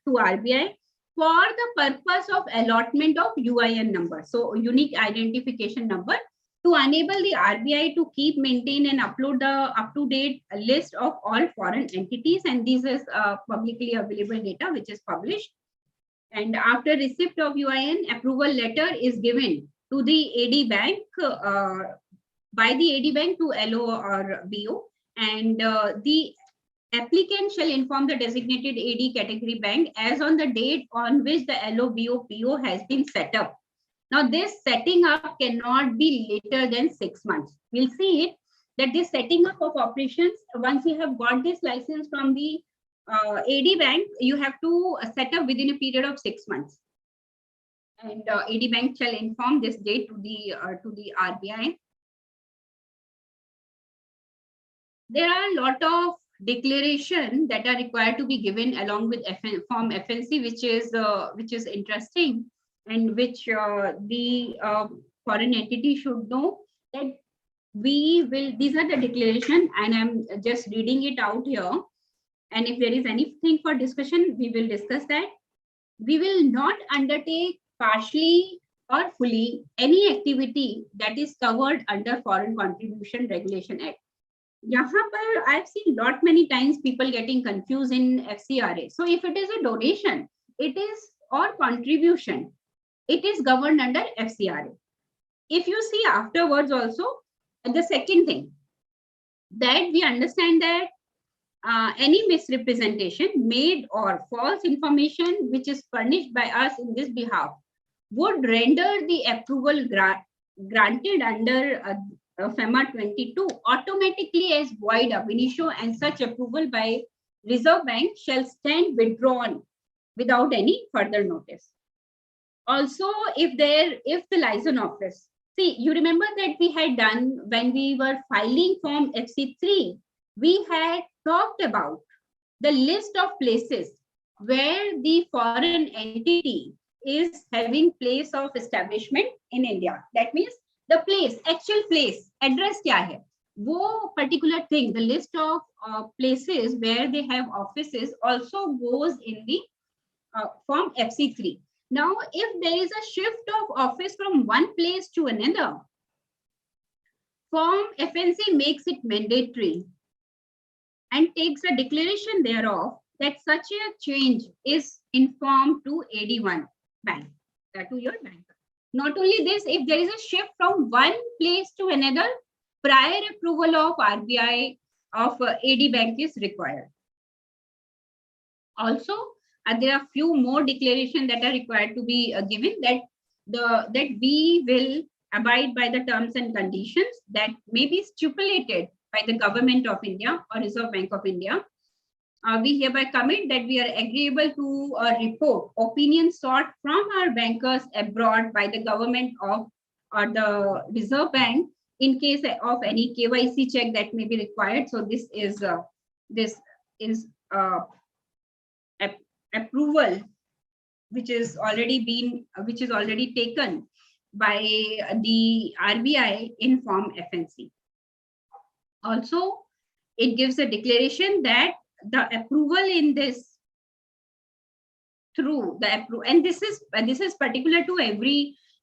RBI for the purpose of allotment of UIN number, so unique identification number, to enable the RBI to maintain and upload the up-to-date list of all foreign entities, and this is publicly available data which is published. And after receipt of UIN, approval letter is given to the AD Bank by the AD Bank to LO or BO, and the applicant shall inform the designated AD category bank as on the date on which the LO, BO, PO has been set up. Now, this setting up cannot be later than 6 months. We'll see it that this setting up of operations, once you have got this license from the AD Bank, you have to set up within a period of 6 months. And AD Bank shall inform this date to the RBI. There are a lot of declaration that are required to be given along with form FNC, which is interesting, and which the foreign entity should know that these are the declaration, and I'm just reading it out here. And if there is anything for discussion, we will discuss that. We will not undertake partially or fully any activity that is covered under Foreign Contribution Regulation Act. I've seen many times people getting confused in FCRA. So if it is a donation, or contribution, it is governed under FCRA. If you see afterwards also, the second thing that we understand that any misrepresentation made or false information which is furnished by us in this behalf would render the approval granted under Fema 22 automatically as void ab initio, and such approval by Reserve Bank shall stand withdrawn without any further notice. Also, if the license office, see, you remember that we had done when we were filing form FC3, we had talked about the list of places where the foreign entity is having place of establishment in India. That means the place, actual place, address kya hai? Wo particular thing, the list of places where they have offices also goes in the form FC3. Now, if there is a shift of office from one place to another, form FNC makes it mandatory and takes a declaration thereof that such a change is informed to AD1 bank, to your bank. Not only this, if there is a shift from one place to another, prior approval of RBI of AD bank is required. Also, there are few more declarations that are required to be given, that we will abide by the terms and conditions that may be stipulated by the Government of India or Reserve Bank of India. We hereby commit that we are agreeable to report opinions sought from our bankers abroad by the government of or the Reserve Bank in case of any KYC check that may be required. So this is approval which is already taken by the RBI in form FNC. Also, it gives a declaration that the approval in this through the approval, and this is particular to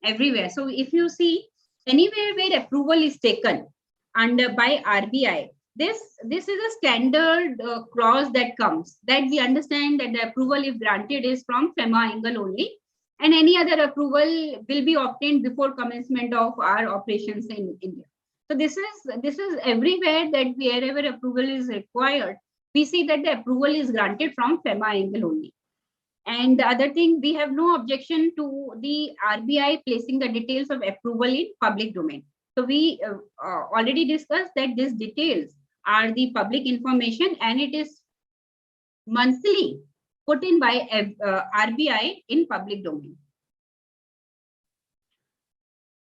everywhere. So if you see anywhere where approval is taken under by RBI, this is a standard clause that comes, that we understand that the approval, if granted, is from Fema angle only, and any other approval will be obtained before commencement of our operations in India. So this is everywhere, that wherever approval is required, we see that the approval is granted from Fema angle only. And the other thing, we have no objection to the RBI placing the details of approval in public domain. So we already discussed that these details are the public information, and it is monthly put in by RBI in public domain.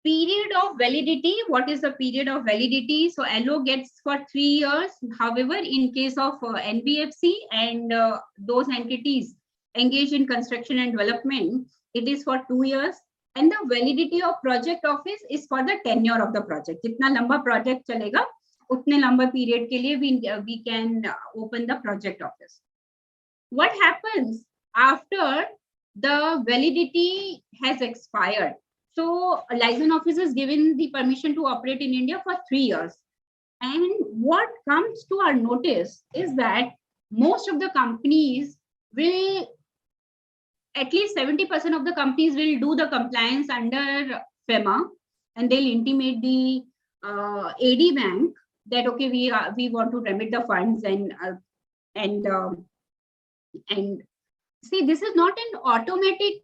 Period of validity. What is the period of validity? So LO gets for 3 years. However, in case of NBFC and those entities engaged in construction and development, it is for 2 years. And the validity of project office is for the tenure of the project. Jitna lamba project chalega, utne lamba period ke liye we can open the project office. What happens after the validity has expired? So a license office is given the permission to operate in India for 3 years. And what comes to our notice is that most of the companies will, at least 70% of the companies will do the compliance under Fema, and they'll intimate the AD bank that, okay, we want to remit the funds, and see, this is not an automatic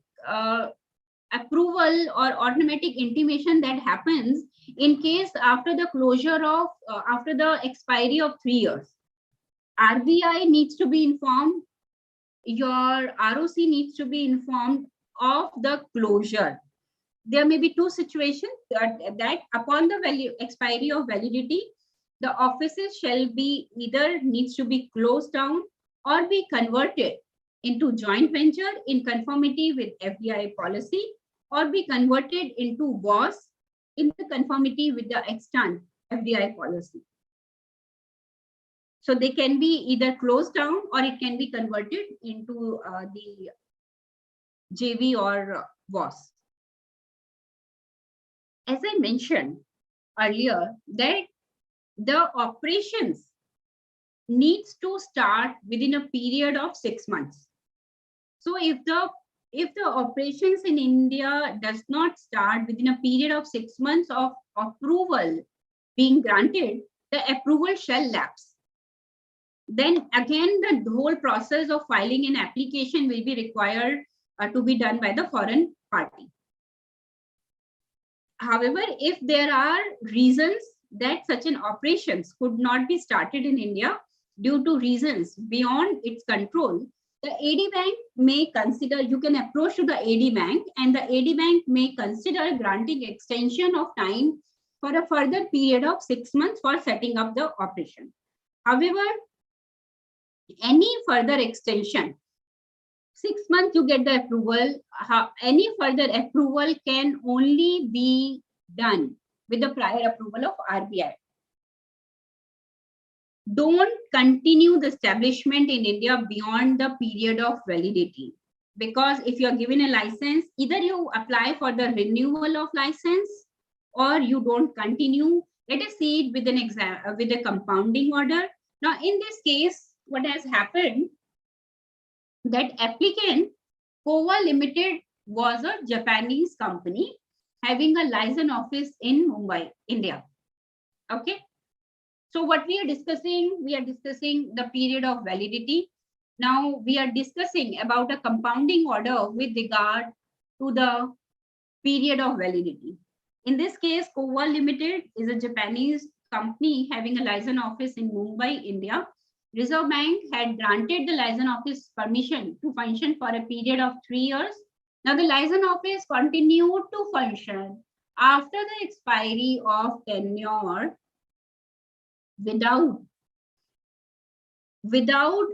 approval or automatic intimation that happens in case after the closure of after the expiry of 3 years. RBI needs to be informed, your ROC needs to be informed of the closure. There may be two situations that upon the expiry of validity, the offices shall be either needs to be closed down or be converted into joint venture in conformity with FDI policy, or be converted into WAS in the conformity with the extant FDI policy. So they can be either closed down or it can be converted into the JV or WAS. As I mentioned earlier, that the operations needs to start within a period of 6 months. So if the operations in India does not start within a period of 6 months of approval being granted, the approval shall lapse. Then again, the whole process of filing an application will be required to be done by the foreign party. However, if there are reasons that such an operations could not be started in India due to reasons beyond its control, the AD bank may consider, you can approach to the AD bank, and the AD bank may consider granting extension of time for a further period of 6 months for setting up the operation. However, any further extension, 6 months you get the approval, any further approval can only be done with the prior approval of RBI. Don't continue the establishment in India beyond the period of validity, because if you are given a license, either you apply for the renewal of license or you don't continue. Let us see it with an exam, with a compounding order. Now, in this case, what has happened, that applicant Kowa Limited was a Japanese company having a license office in Mumbai, India. Okay. So what we are discussing the period of validity. Now we are discussing about a compounding order with regard to the period of validity. In this case, Kowa Limited is a Japanese company having a license office in Mumbai, India. Reserve Bank had granted the license office permission to function for a period of 3 years. Now the license office continued to function after the expiry of tenure without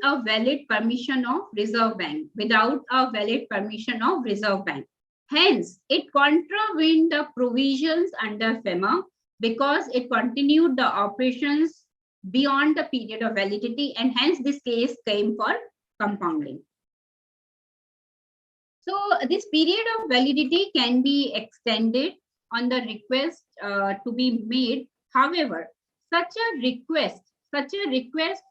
a valid permission of Reserve Bank, Hence, it contravened the provisions under Fema because it continued the operations beyond the period of validity, and hence this case came for compounding. So this period of validity can be extended on the request to be made. However, such a request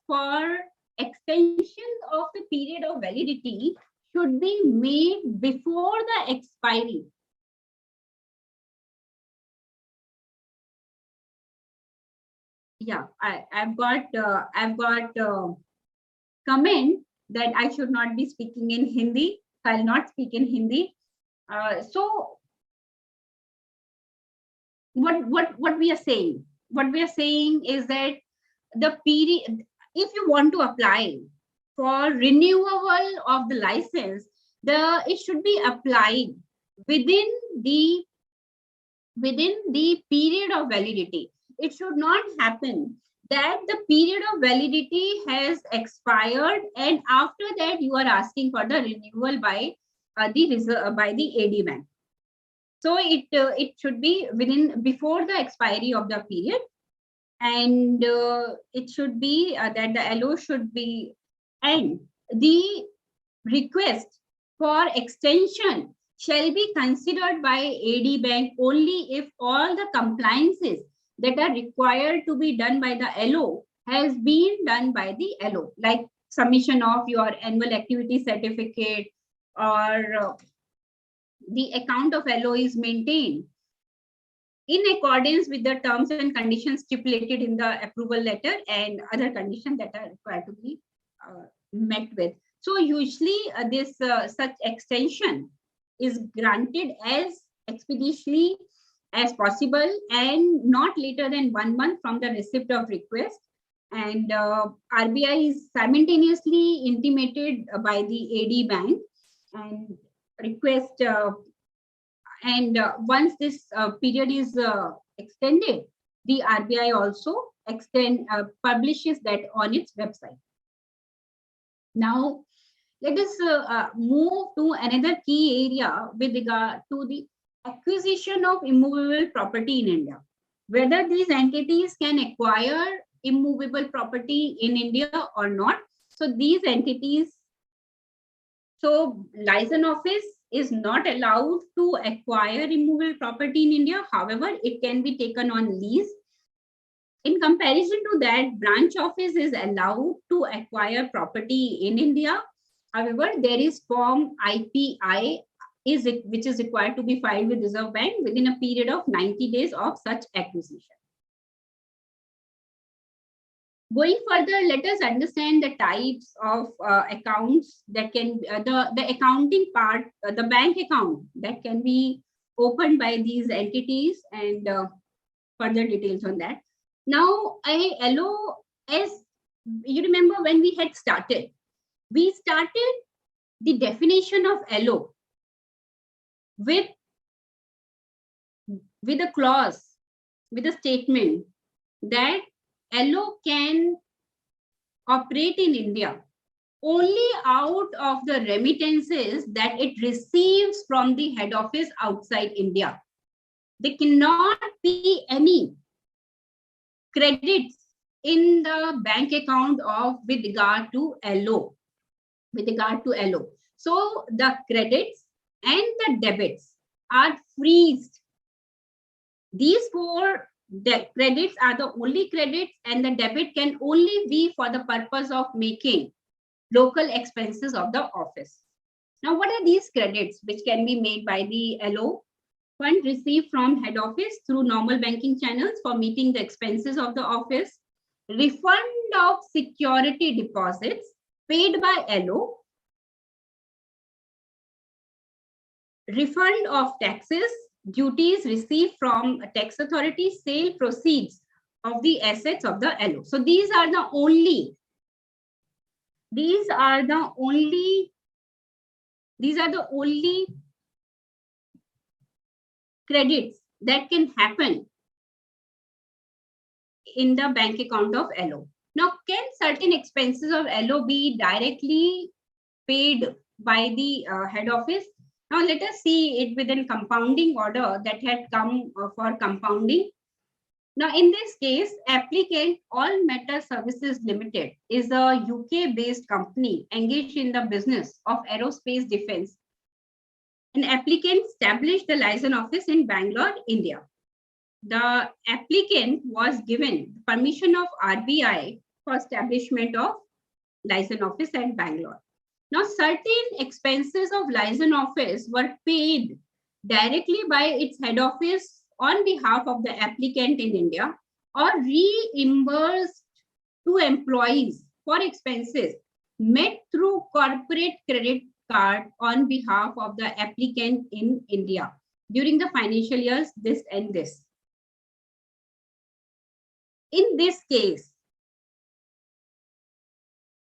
for extension of the period of validity should be made before the expiry. Yeah, I've got comment that I should not be speaking in Hindi. I'll not speak in Hindi. So what we are saying? What we are saying is that the period, if you want to apply for renewal of the license, it should be applied within the period of validity. It should not happen that the period of validity has expired and after that you are asking for the renewal by the AD bank. So it should be before the expiry of the period, and it should be that the LO should be, and the request for extension shall be considered by AD bank only if all the compliances that are required to be done by the LO has been done by the LO, like submission of your annual activity certificate, or the account of LO is maintained in accordance with the terms and conditions stipulated in the approval letter and other conditions that are required to be met with. So usually this such extension is granted as expeditiously as possible and not later than 1 month from the receipt of request. And RBI is simultaneously intimated by the AD bank and request, and once this period is extended, the RBI also publishes that on its website. Now, let us move to another key area with regard to the acquisition of immovable property in India. Whether these entities can acquire immovable property in India or not. So these entities, so license office is not allowed to acquire immovable property in India. However, it can be taken on lease. In comparison to that, branch office is allowed to acquire property in India. However, there is form IPI which is required to be filed with Reserve Bank within a period of 90 days of such acquisition. Going further, let us understand the types of accounts that can, the accounting part, the bank account that can be opened by these entities, and further details on that. Now, a LO, as you remember when we had started, we started the definition of LO with a clause, with a statement that LO can operate in India only out of the remittances that it receives from the head office outside India. There cannot be any credits in the bank account of with regard to LO. So the credits and the debits are freezed. These four credits are the only credits, and the debit can only be for the purpose of making local expenses of the office. Now, what are these credits which can be made by the LO? Fund received from head office through normal banking channels for meeting the expenses of the office, refund of security deposits paid by LO, refund of taxes, duties received from a tax authority, sale proceeds of the assets of the LO. So these are the only credits that can happen in the bank account of LO. Now, can certain expenses of LO be directly paid by the head office? Now, let us see it within compounding order that had come for compounding. Now, in this case, applicant All Matter Services Limited is a UK-based company engaged in the business of aerospace defense. An applicant established the license office in Bangalore, India. The applicant was given permission of RBI for establishment of license office at Bangalore. Now, certain expenses of license office were paid directly by its head office on behalf of the applicant in India, or reimbursed to employees for expenses met through corporate credit card on behalf of the applicant in India during the financial years this and this. In this case,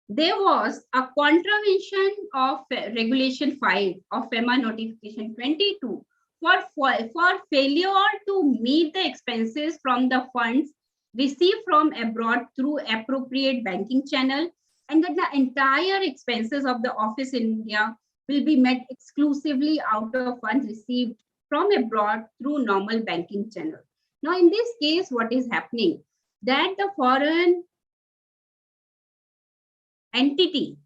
there was a contravention of Regulation 5 of Fema Notification 22 for failure to meet the expenses from the funds received from abroad through appropriate banking channel, and that the entire expenses of the office in India will be met exclusively out of funds received from abroad through normal banking channel. Now, in this case, what is happening? That the foreign entity,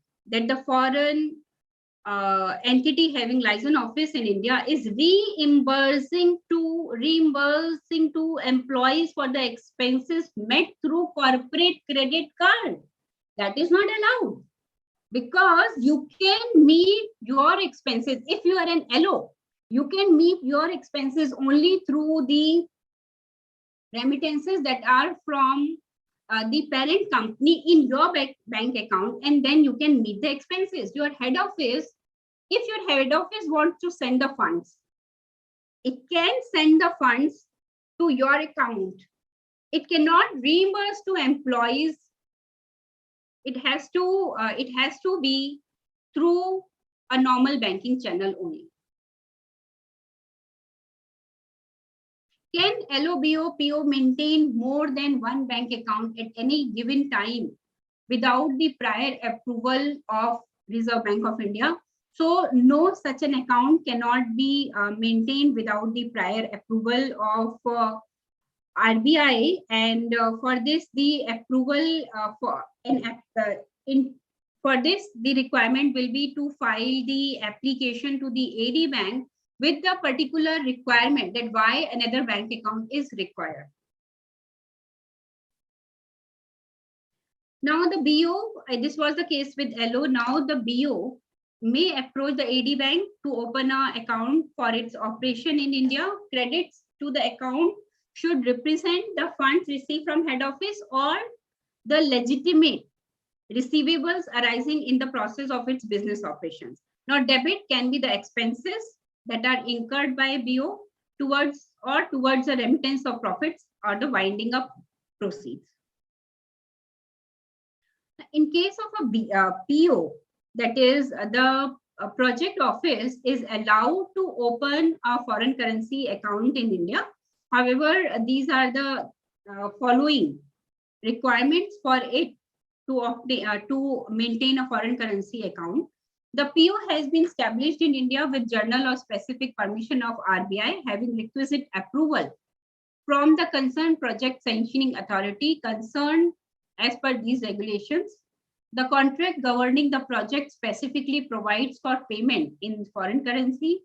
entity having license office in India is reimbursing to employees for the expenses met through corporate credit card. That is not allowed, because you can meet your expenses. If you are an LO, you can meet your expenses only through the remittances that are from the parent company in your bank account, and then you can meet the expenses. Your head office, if your head office wants to send the funds, it can send the funds to your account. It cannot reimburse to employees. It has to be through a normal banking channel only. Can LO, PO maintain more than one bank account at any given time without the prior approval of Reserve Bank of India? So no, such an account cannot be maintained without the prior approval of RBI, and for this the approval for this the requirement will be to file the application to the AD bank with the particular requirement that why another bank account is required. Now the BO, this was the case with LO. Now the BO may approach the AD bank to open an account for its operation in India. Credits to the account should represent the funds received from head office or the legitimate receivables arising in the process of its business operations. Now debit can be the expenses that are incurred by BO towards the remittance of profits or the winding up proceeds. In case of a PO, that is the project office is allowed to open a foreign currency account in India. However, these are the following requirements for it to maintain a foreign currency account. The PO has been established in India with journal or specific permission of RBI, having requisite approval from the concerned project sanctioning authority concerned as per these regulations. The contract governing the project specifically provides for payment in foreign currency.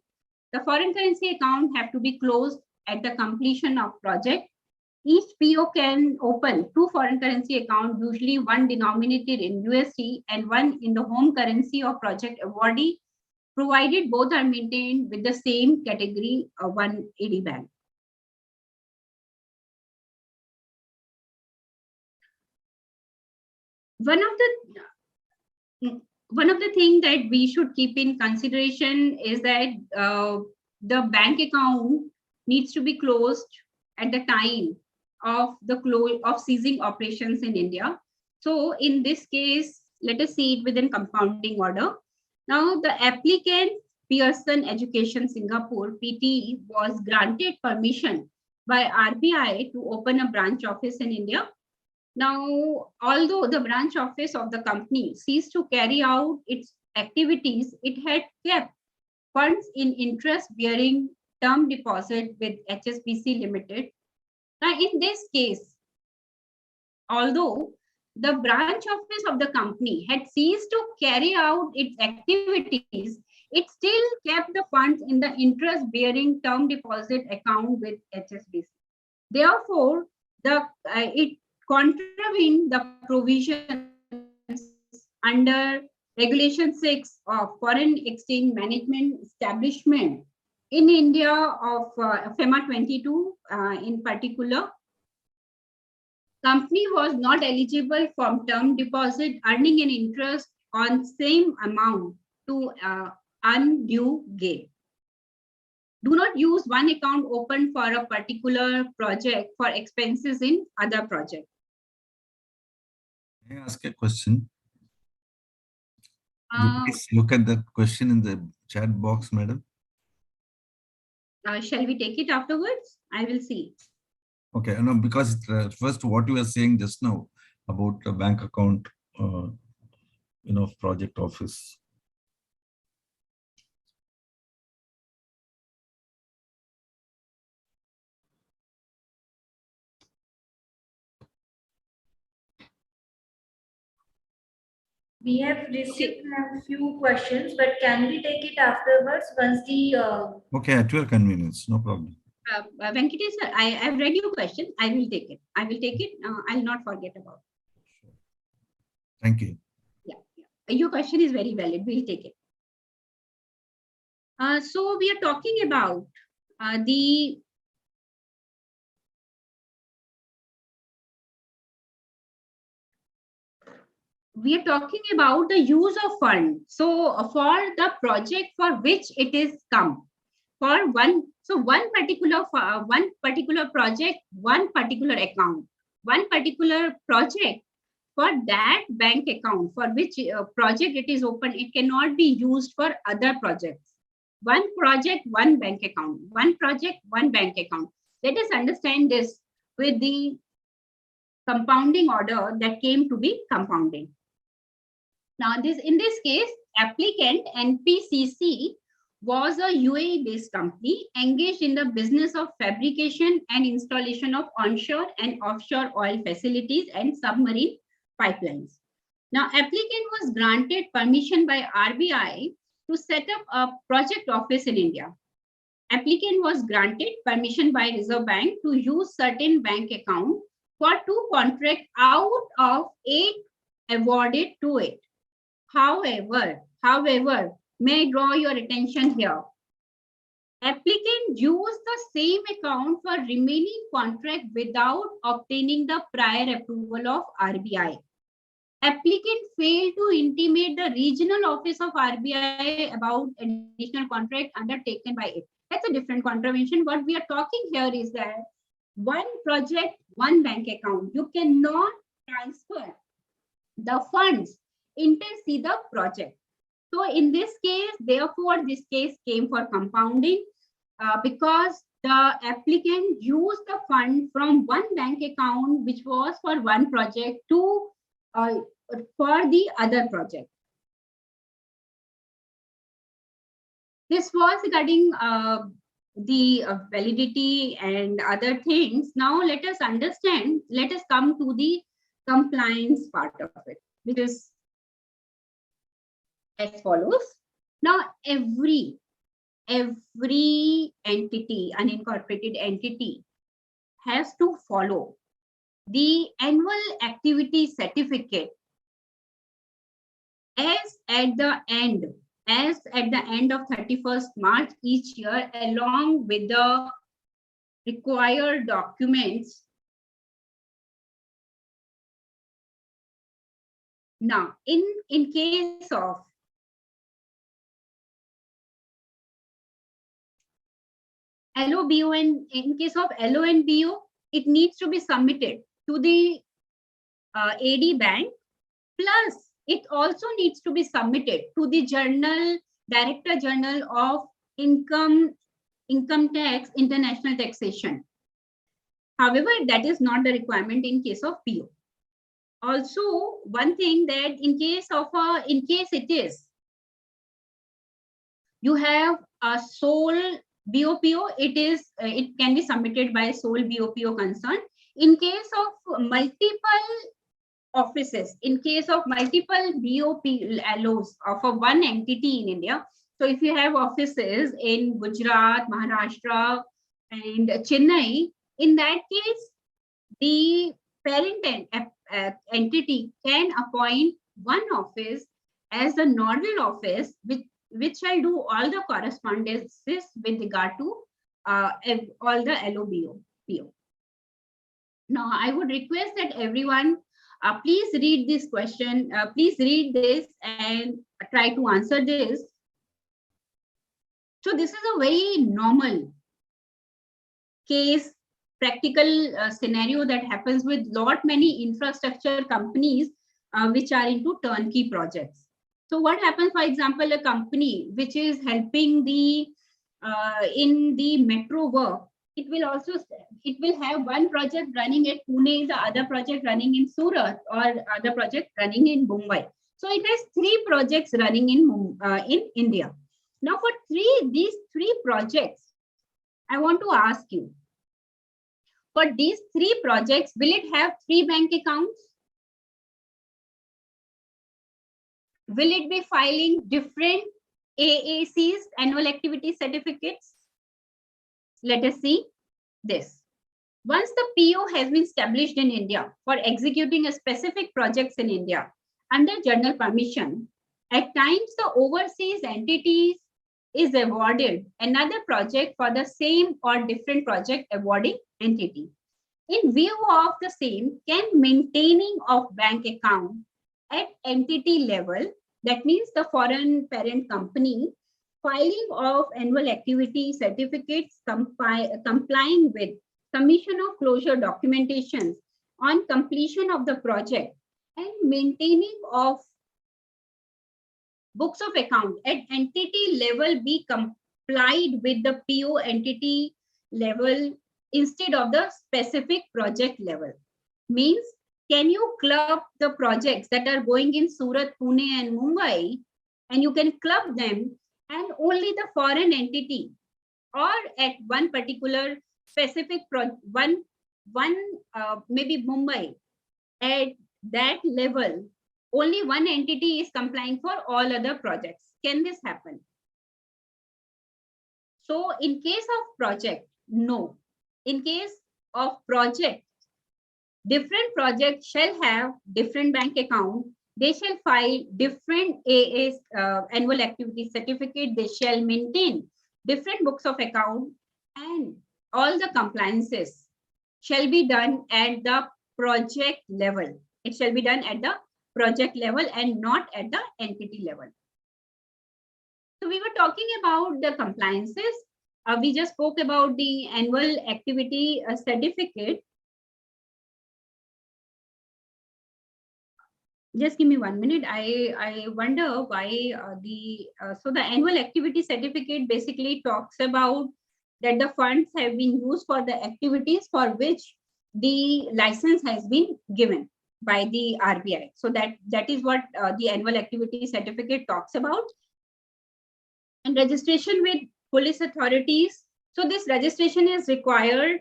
The foreign currency account have to be closed at the completion of project. Each PO can open 2 foreign currency accounts, usually one denominated in USD and one in the home currency of project awardee, provided both are maintained with the same category of 180 bank. One of the things that we should keep in consideration is that the bank account needs to be closed at the time of ceasing operations in India. So in this case, let us see it within compounding order. Now the applicant Pearson Education Singapore PT was granted permission by RBI to open a branch office in India. Now, although the branch office of the company ceased to carry out its activities, it had kept funds in interest-bearing term deposit with HSBC Limited. Now, in this case, although the branch office of the company had ceased to carry out its activities, it still kept the funds in the interest-bearing term deposit account with HSBC. Therefore, it contravened the provisions under Regulation 6 of Foreign Exchange Management Establishment in India of Fema 22 in particular. Company was not eligible for term deposit earning an interest on same amount to undue gain. Do not use one account open for a particular project for expenses in other projects. May I ask a question? Please look at that question in the chat box, madam. Shall we take it afterwards? I will see. Okay, no, because first what you were saying just now about the bank account, project office. We have received a few questions, but can we take it afterwards once the... Okay, at your convenience, no problem. Venkatesh sir, I have read your question. I will take it. I'll not forget about it. Thank you. Yeah. Your question is very valid. We'll take it. So we are talking about the use of fund. So for the project for which it is come, for one particular project, one particular account, one particular project, for that bank account for which project it is open, it cannot be used for other projects. One project, one bank account, one project, one bank account. Let us understand this with the compounding order that came to be compounding. Now, in this case, applicant NPCC was a UAE-based company engaged in the business of fabrication and installation of onshore and offshore oil facilities and submarine pipelines. Now, applicant was granted permission by RBI to set up a project office in India. Applicant was granted permission by Reserve Bank to use certain bank account for 2 contracts out of 8 awarded to it. However, may I draw your attention here? Applicant used the same account for remaining contract without obtaining the prior approval of RBI. Applicant failed to intimate the regional office of RBI about additional contract undertaken by it. That's a different contravention. What we are talking here is that one project, one bank account. You cannot transfer the funds into the project. So in this case, therefore, this case came for compounding because the applicant used the fund from one bank account, which was for one project, to for the other project. This was regarding the validity and other things. Now let us understand, let us come to the compliance part of it, which is as follows. Now every entity, unincorporated entity, has to follow the annual activity certificate as at the end of 31st March each year, along with the required documents. Now, in case of LOBO and in case of LO and BO, it needs to be submitted to the AD bank, plus it also needs to be submitted to the Director General of Income Tax, International Taxation. However, that is not the requirement in case of PO. Also, one thing that in case it is, you have a sole BOPO, it can be submitted by sole BOPO concern. In case of multiple offices, in case of multiple BOP LOs of a one entity in India. So if you have offices in Gujarat, Maharashtra, and Chennai, in that case, the parent entity can appoint one office as the nodal office, which shall do all the correspondences with regard to all the LOBO. Now, I would request that everyone please read this question, please read this and try to answer this. So this is a very normal case, practical scenario that happens with many infrastructure companies which are into turnkey projects. So what happens, for example, a company which is helping the in the metro work, it will have one project running at Pune, the other project running in Surat, or other project running in Mumbai. So it has 3 projects running in India. Now for these three projects, I want to ask you, for these 3 projects, will it have 3 bank accounts? Will it be filing different AACs, annual activity certificates? Let us see this. Once the PO has been established in India for executing a specific projects in India under general permission, at times the overseas entities is awarded another project for the same or different project awarding entity. In view of the same, can maintaining of bank account at entity level, that means the foreign parent company, filing of annual activity certificates complying with submission of closure documentations on completion of the project, and maintaining of books of account at entity level be complied with the PO entity level instead of the specific project level. Means, can you club the projects that are going in Surat, Pune and Mumbai, and you can club them, and only the foreign entity or at one particular specific maybe Mumbai, at that level, only one entity is complying for all other projects. Can this happen? So in case of project, no. In case of project, different projects shall have different bank account. They shall file different AAs, annual activity certificate. They shall maintain different books of account, and all the compliances shall be done at the project level. It shall be done at the project level and not at the entity level. So we were talking about the compliances. We just spoke about the annual activity certificate. Just give me 1 minute. I wonder why so the annual activity certificate basically talks about that the funds have been used for the activities for which the license has been given by the RBI. So that is what the annual activity certificate talks about. And registration with police authorities. So this registration is required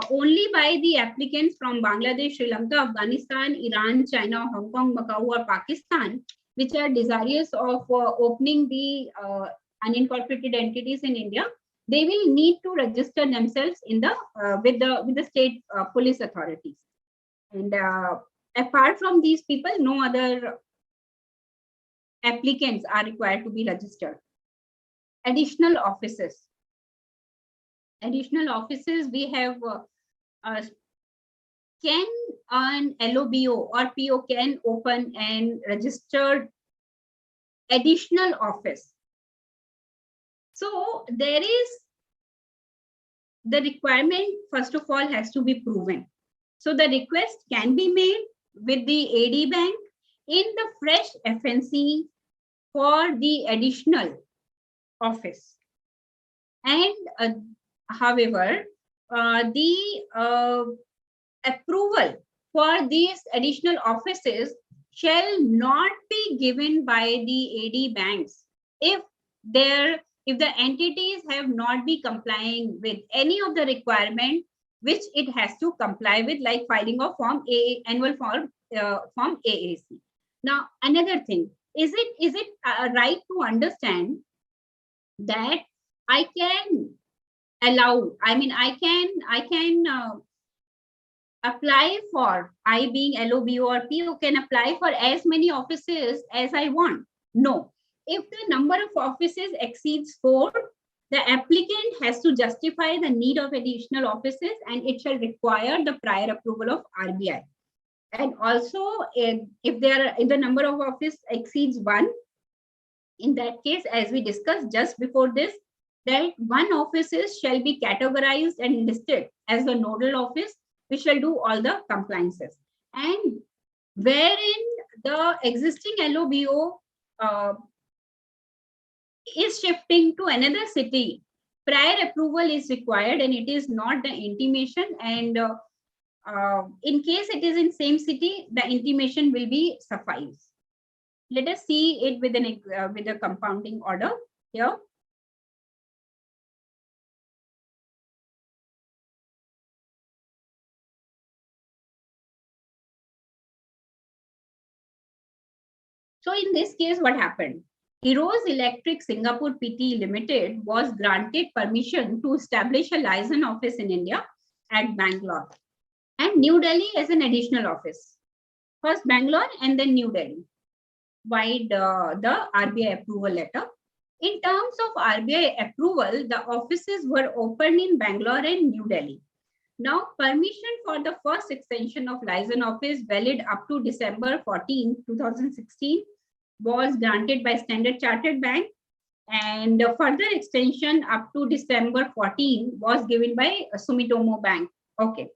only by the applicants from Bangladesh, Sri Lanka, Afghanistan, Iran, China, Hong Kong, Macau, or Pakistan, which are desirous of opening the unincorporated entities in India. They will need to register themselves in the with the state police authorities. And apart from these people, no other applicants are required to be registered. Additional offices. Additional offices, we have can an LOBO or PO can open and registered additional office. So there is the requirement, first of all, has to be proven. So the request can be made with the AD bank in the fresh FNC for the additional office. And however, the approval for these additional offices shall not be given by the AD banks if the entities have not been complying with any of the requirement which it has to comply with, like filing of annual form AAC. Now, another thing, is it right to understand that I can allow, I can apply for, I being LOBO or PO can apply for as many offices as I want? No. If the number of offices exceeds 4, the applicant has to justify the need of additional offices, and it shall require the prior approval of RBI. And also, if the number of offices exceeds 1, in that case, as we discussed just before this, that one offices shall be categorized and listed as the nodal office, which shall do all the compliances. And wherein the existing LOBO is shifting to another city, prior approval is required, and it is not the intimation. And in case it is in same city, the intimation will be suffice. Let us see it with a compounding order here. So in this case, what happened? Heroes Electric Singapore Pte Limited was granted permission to establish a license office in India at Bangalore and New Delhi as an additional office. First Bangalore and then New Delhi, by the RBI approval letter. In terms of RBI approval, the offices were opened in Bangalore and New Delhi. Now, permission for the first extension of license office valid up to December 14, 2016 was granted by Standard Chartered Bank, and a further extension up to December 14 was given by Sumitomo Bank. Okay.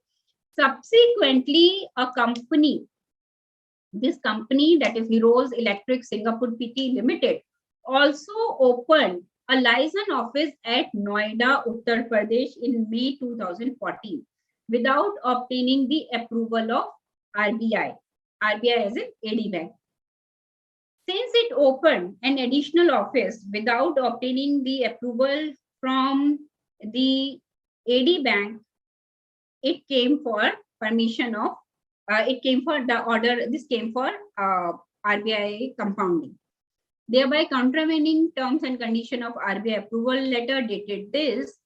Subsequently, this company, that is Heroes Electric Singapore Pte Limited, also opened a license office at Noida, Uttar Pradesh in May 2014 without obtaining the approval of RBI. RBI as an AD bank. Since it opened an additional office without obtaining the approval from the AD bank, it came for permission of, it came for the order, this came for RBI compounding, thereby contravening terms and condition of RBI approval letter dated this.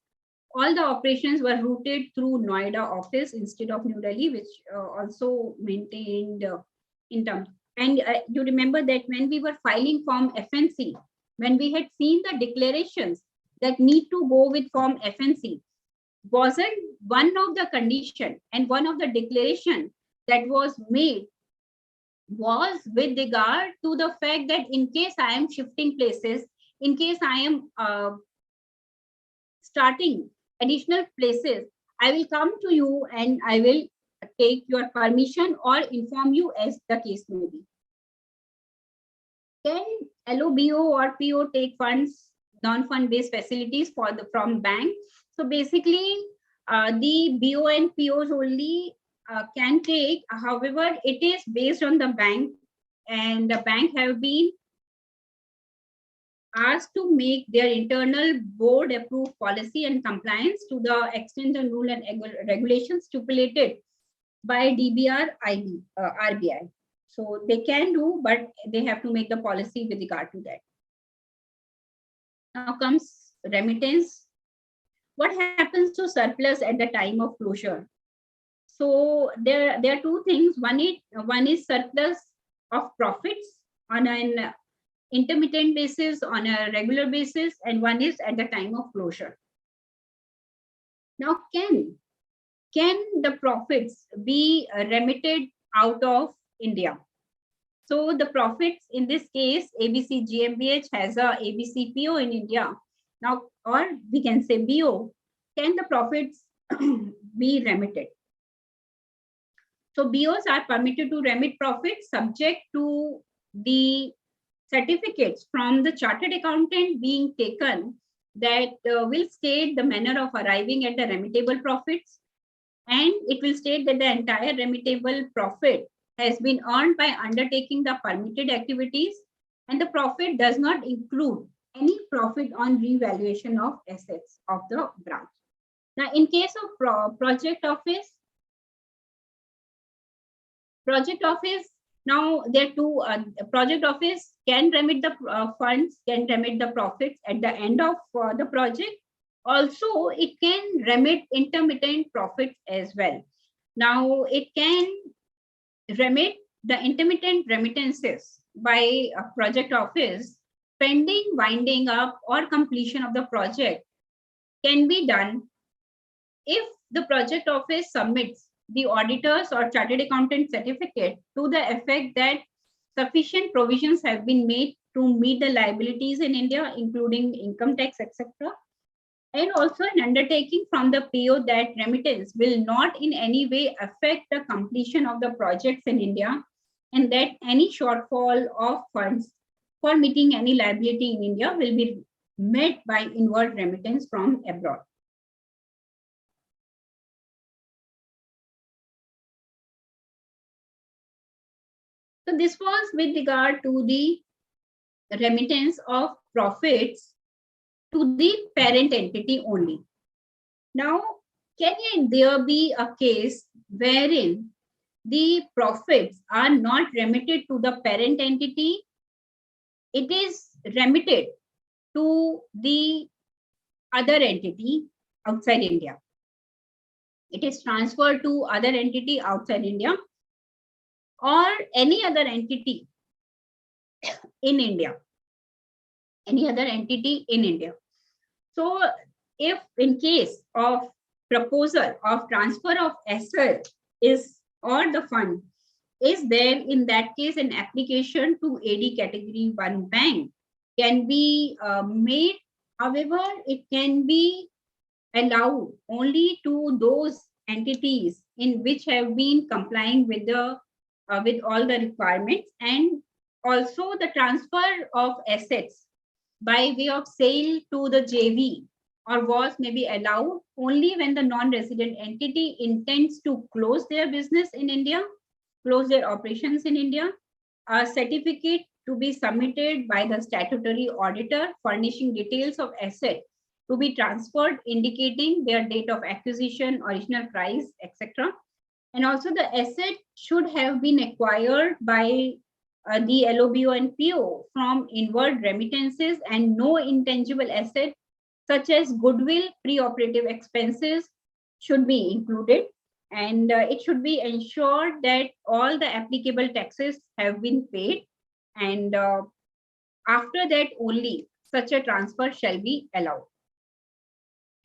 All the operations were routed through Noida office instead of New Delhi, which also maintained in terms. And you remember that when we were filing form FNC, when we had seen the declarations that need to go with form FNC, wasn't one of the condition and one of the declaration that was made was with regard to the fact that in case I am shifting places, in case I am starting additional places, I will come to you and I will take your permission or inform you as the case may be. Can LOBO or PO take funds, non-fund based facilities from bank? So basically, the BO and POs only can take. However, it is based on the bank, and the bank have been asked to make their internal board approved policy and compliance to the extent and rule and regulations stipulated by RBI. So they can do, but they have to make the policy with regard to that. Now comes remittance. What happens to surplus at the time of closure? So there are two things. One is surplus of profits on an intermittent basis, on a regular basis, and one is at the time of closure. Now, can the profits be remitted out of India? So the profits in this case, ABC GmbH has a ABC PO in India. Now, or we can say BO, can the profits be remitted? So BOs are permitted to remit profits subject to the certificates from the chartered accountant being taken that will state the manner of arriving at the remittable profits, and it will state that the entire remittable profit has been earned by undertaking the permitted activities, and the profit does not include any profit on revaluation of assets of the branch. Now, in case of project office, now there are two. Project office can remit the funds, can remit the profits at the end of the project. Also, it can remit intermittent profits as well. Now, it can remit the intermittent remittances by a project office pending winding up or completion of the project can be done if the project office submits the auditor's or chartered accountant certificate to the effect that sufficient provisions have been made to meet the liabilities in India, including income tax, etc. And also an undertaking from the PO that remittance will not in any way affect the completion of the projects in India, and that any shortfall of funds for meeting any liability in India will be met by inward remittance from abroad. So this was with regard to the remittance of profits to the parent entity only. Now, can there be a case wherein the profits are not remitted to the parent entity? It is remitted to the other entity outside India. It is transferred to other entity outside India or any other entity in India. Any other entity in India. So if in case of proposal of transfer of asset is or the fund is there, in that case an application to AD category 1 bank can be made. However, it can be allowed only to those entities in which have been complying with the with all the requirements, and also the transfer of assets by way of sale to the JV or was may be allowed only when the non-resident entity intends to close their business in India, close their operations in India. A certificate to be submitted by the statutory auditor furnishing details of asset to be transferred, indicating their date of acquisition, original price, etc. And also the asset should have been acquired by the LOBO and PO from inward remittances, and no intangible asset such as goodwill, pre-operative expenses should be included. And it should be ensured that all the applicable taxes have been paid, and after that only such a transfer shall be allowed.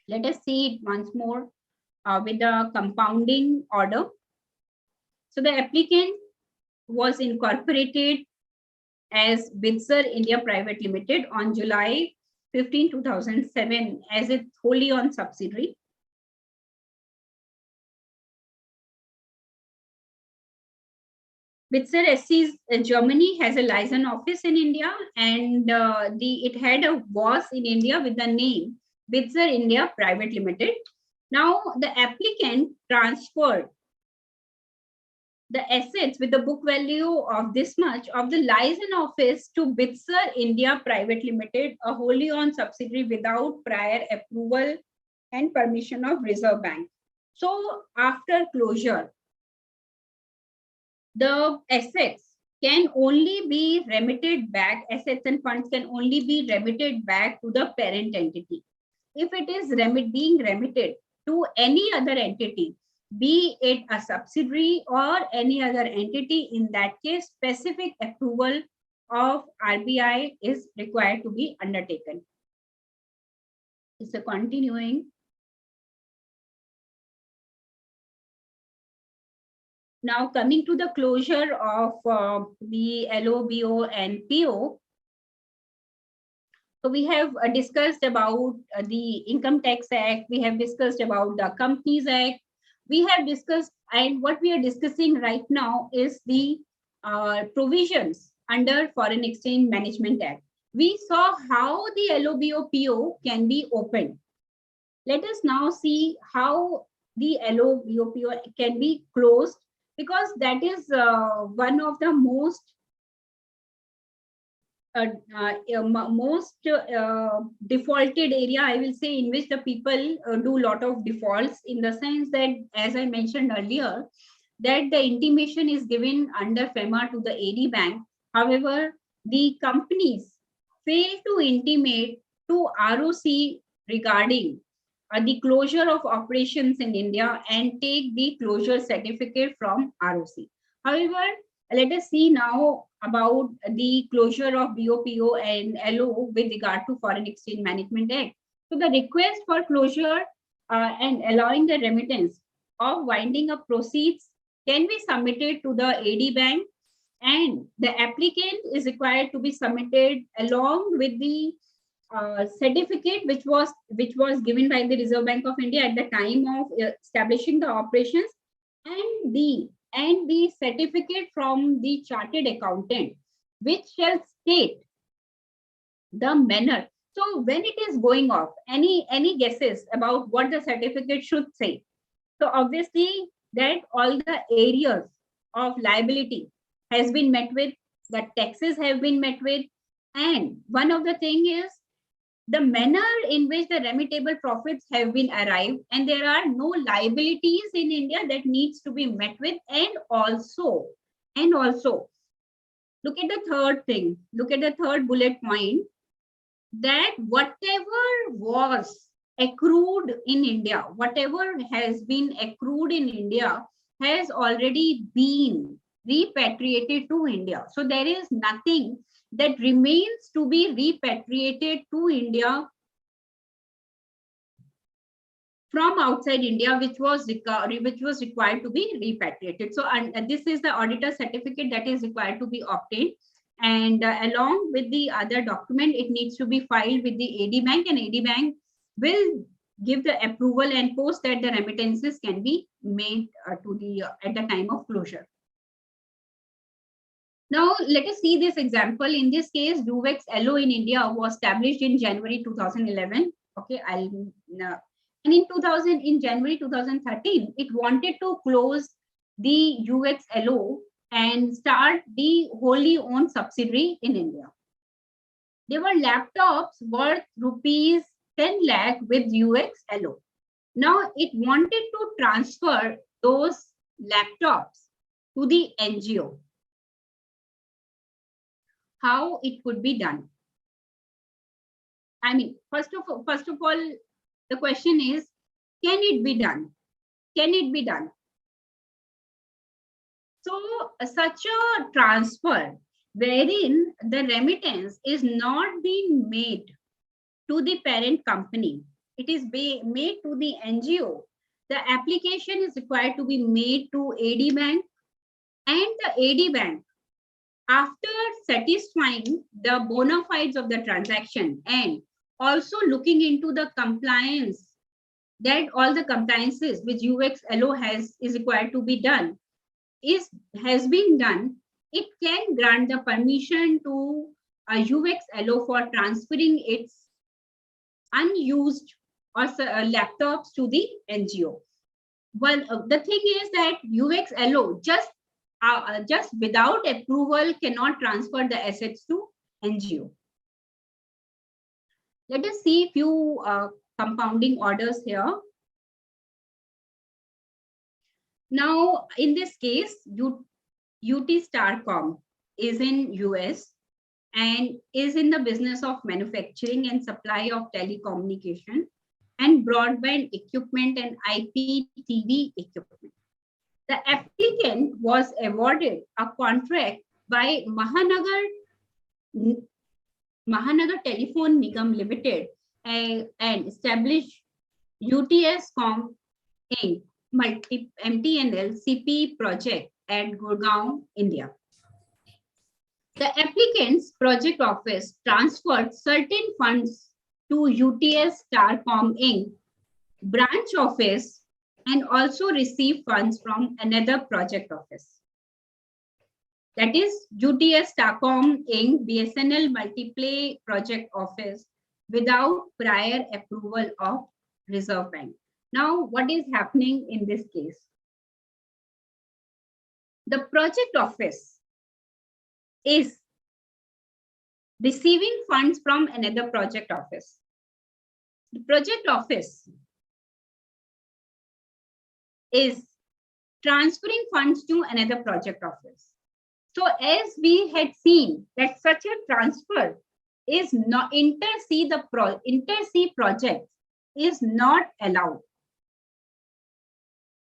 Let us see it once more with the compounding order. So the applicant was incorporated as Bidser India Private Limited on July 15, 2007 as its wholly owned subsidiary. Bitzer SC's Germany has a license office in India, and it had a was in India with the name Bitzer India Private Limited. Now the applicant transferred the assets with the book value of this much of the license office to Bitzer India Private Limited, a wholly owned subsidiary without prior approval and permission of Reserve Bank. So after closure, the assets can only be remitted back, assets and funds can only be remitted back to the parent entity. If it is being remitted to any other entity, be it a subsidiary or any other entity, in that case, specific approval of RBI is required to be undertaken. It's a continuing. Now coming to the closure of the LOBO and PO. So we have discussed about the Income Tax Act. We have discussed about the Companies Act. We have discussed, and what we are discussing right now is the provisions under Foreign Exchange Management Act. We saw how the LOBO PO can be opened. Let us now see how the LOBO PO can be closed, because that is one of the most defaulted area, I will say, in which the people do a lot of defaults, in the sense that, as I mentioned earlier, that the intimation is given under Fema to the AD bank. However, the companies fail to intimate to ROC regarding the closure of operations in India and take the closure certificate from ROC. However, let us see now about the closure of BOPO and LO with regard to Foreign Exchange Management Act. So the request for closure and allowing the remittance of winding up proceeds can be submitted to the AD bank, and the applicant is required to be submitted along with the certificate which was given by the Reserve Bank of India at the time of establishing the operations, and the certificate from the chartered accountant, which shall state the manner. So when it is going off, any guesses about what the certificate should say? So obviously that all the areas of liability has been met with, the taxes have been met with, and one of the thing is the manner in which the remittable profits have been arrived, and there are no liabilities in India that needs to be met with. And also look at the third thing, look at the third bullet point, that whatever was accrued in India, whatever has been accrued in India has already been repatriated to India. So there is nothing that remains to be repatriated to India from outside India, which was required to be repatriated. So this is the auditor certificate that is required to be obtained, and along with the other document, it needs to be filed with the AD bank, and AD bank will give the approval, and post that the remittances can be made to the at the time of closure. Now, let us see this example. In this case, UX LO in India was established in January 2011. Okay, and in January 2013, it wanted to close the UX LO and start the wholly owned subsidiary in India. There were laptops worth rupees 10 lakh with UX LO. Now, it wanted to transfer those laptops to the NGO. How it could be done? I mean, first of all, the question is, can it be done? Can it be done? So such a transfer wherein the remittance is not being made to the parent company, it is made to the NGO. The application is required to be made to AD bank, and the AD bank, after satisfying the bona fides of the transaction and also looking into the compliance, that all the compliances which UX LO is required to be done, has been done, it can grant the permission to a UXLO for transferring its unused or laptops to the NGO. Well, the thing is that UXLO just without approval cannot transfer the assets to NGO. Let us see few compounding orders here. Now, in this case, UT Starcom is in US and is in the business of manufacturing and supply of telecommunication and broadband equipment and IPTV equipment. The applicant was awarded a contract by Mahanagar Telephone Nigam Limited and established UTSCom Inc. MTNL CPE project at Gurgaon, India. The applicant's project office transferred certain funds to UTS Starcom Inc. branch office and also received funds from another project office. That is UTS Starcom Inc. BSNL Multiplay project office without prior approval of Reserve Bank. Now, what is happening in this case? The project office is receiving funds from another project office. The project office is transferring funds to another project office. So as we had seen that such a transfer is not inter-C project is not allowed.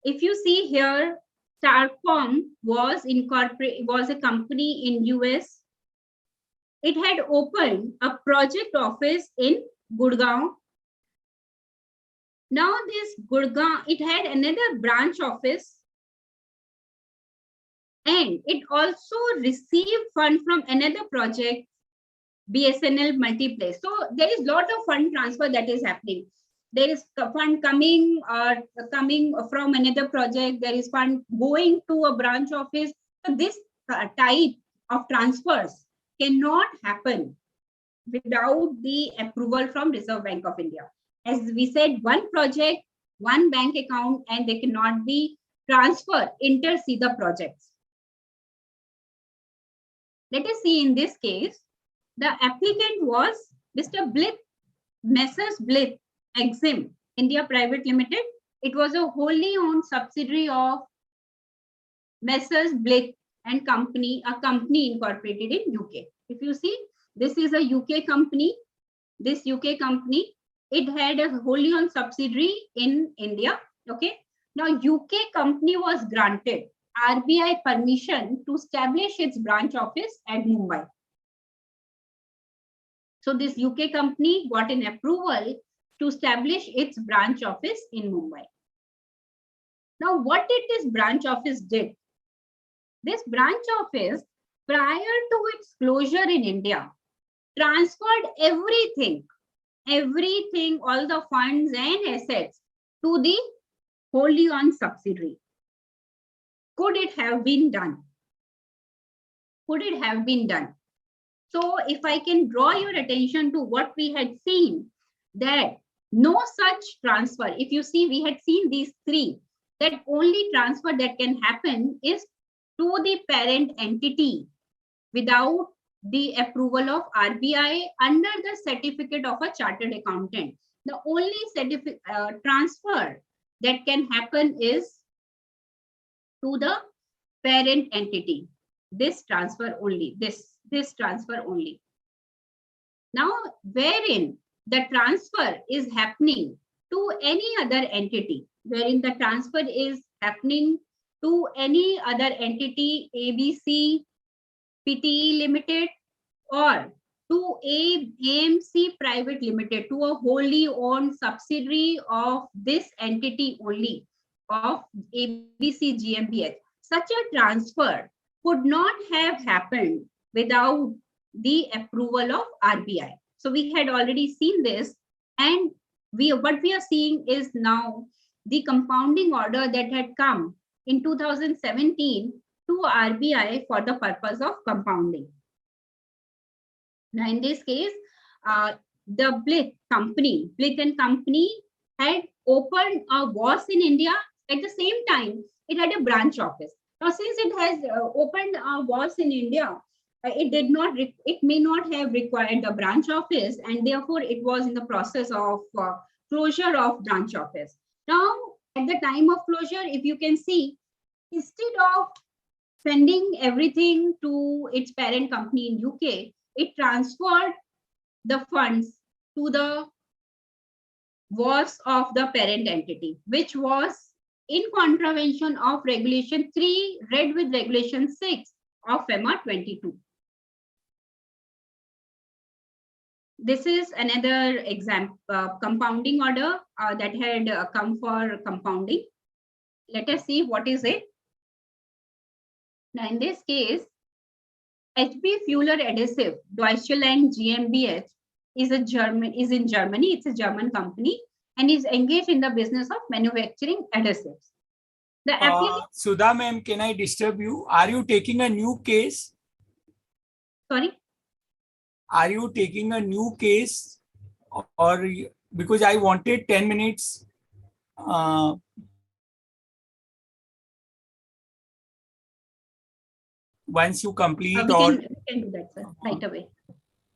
If you see here, Starcom was a company in US. It had opened a project office in Gurgaon. Now this Gurgaon, it had another branch office and it also received fund from another project, BSNL Multiplay. So there is lot of fund transfer that is happening. There is fund coming from another project. There is fund going to a branch office. So this type of transfers cannot happen without the approval from Reserve Bank of India. As we said, one project, one bank account, and they cannot be transferred inter-C the projects. Let us see in this case, the applicant was Mr. Blith, Messrs. Blith, Exim, India Private Limited. It was a wholly owned subsidiary of Messrs. Blith and Company, a company incorporated in UK. If you see, this is a UK company. This UK company, it had a wholly owned subsidiary in India. Okay. Now, UK company was granted RBI permission to establish its branch office at Mumbai. So this UK company got an approval to establish its branch office in Mumbai. Now, what did this branch office did? This branch office, prior to its closure in India, transferred everything, all the funds and assets to the wholly owned subsidiary. Could it have been done? Could it have been done? So if I can draw your attention to what we had seen, that no such transfer, if you see, we had seen these three, that only transfer that can happen is to the parent entity without the approval of RBI under the certificate of a chartered accountant. The only transfer that can happen is to the parent entity. This transfer only, this transfer only. Now, wherein the transfer is happening to any other entity, wherein the transfer is happening to any other entity, ABC, PTE Limited, or to AMC Private Limited, to a wholly owned subsidiary of this entity only, of ABC GmbH. Such a transfer could not have happened without the approval of RBI. So we had already seen this, and what we are seeing is now the compounding order that had come in 2017 to RBI for the purpose of compounding. Now, in this case, the Blith and Company had opened a WAS in India. At the same time, it had a branch office. Now, since it has opened a WAS in India, it may not have required the branch office, and therefore it was in the process of closure of branch office. Now, at the time of closure, if you can see, instead of sending everything to its parent company in UK, it transferred the funds to the WAS of the parent entity, which was in contravention of Regulation 3, read with Regulation 6 of Fema 22. This is another example, compounding order that had come for compounding. Let us see what is it. Now, in this case, HB Fuller Adhesive, Deutschland GmbH, is in Germany. It's a German company and is engaged in the business of manufacturing adhesives. The application. Sudha ma'am, can I disturb you? Are you taking a new case? Sorry. Are you taking a new case, or because I wanted 10 minutes? Once you complete, we can do that, sir, right away.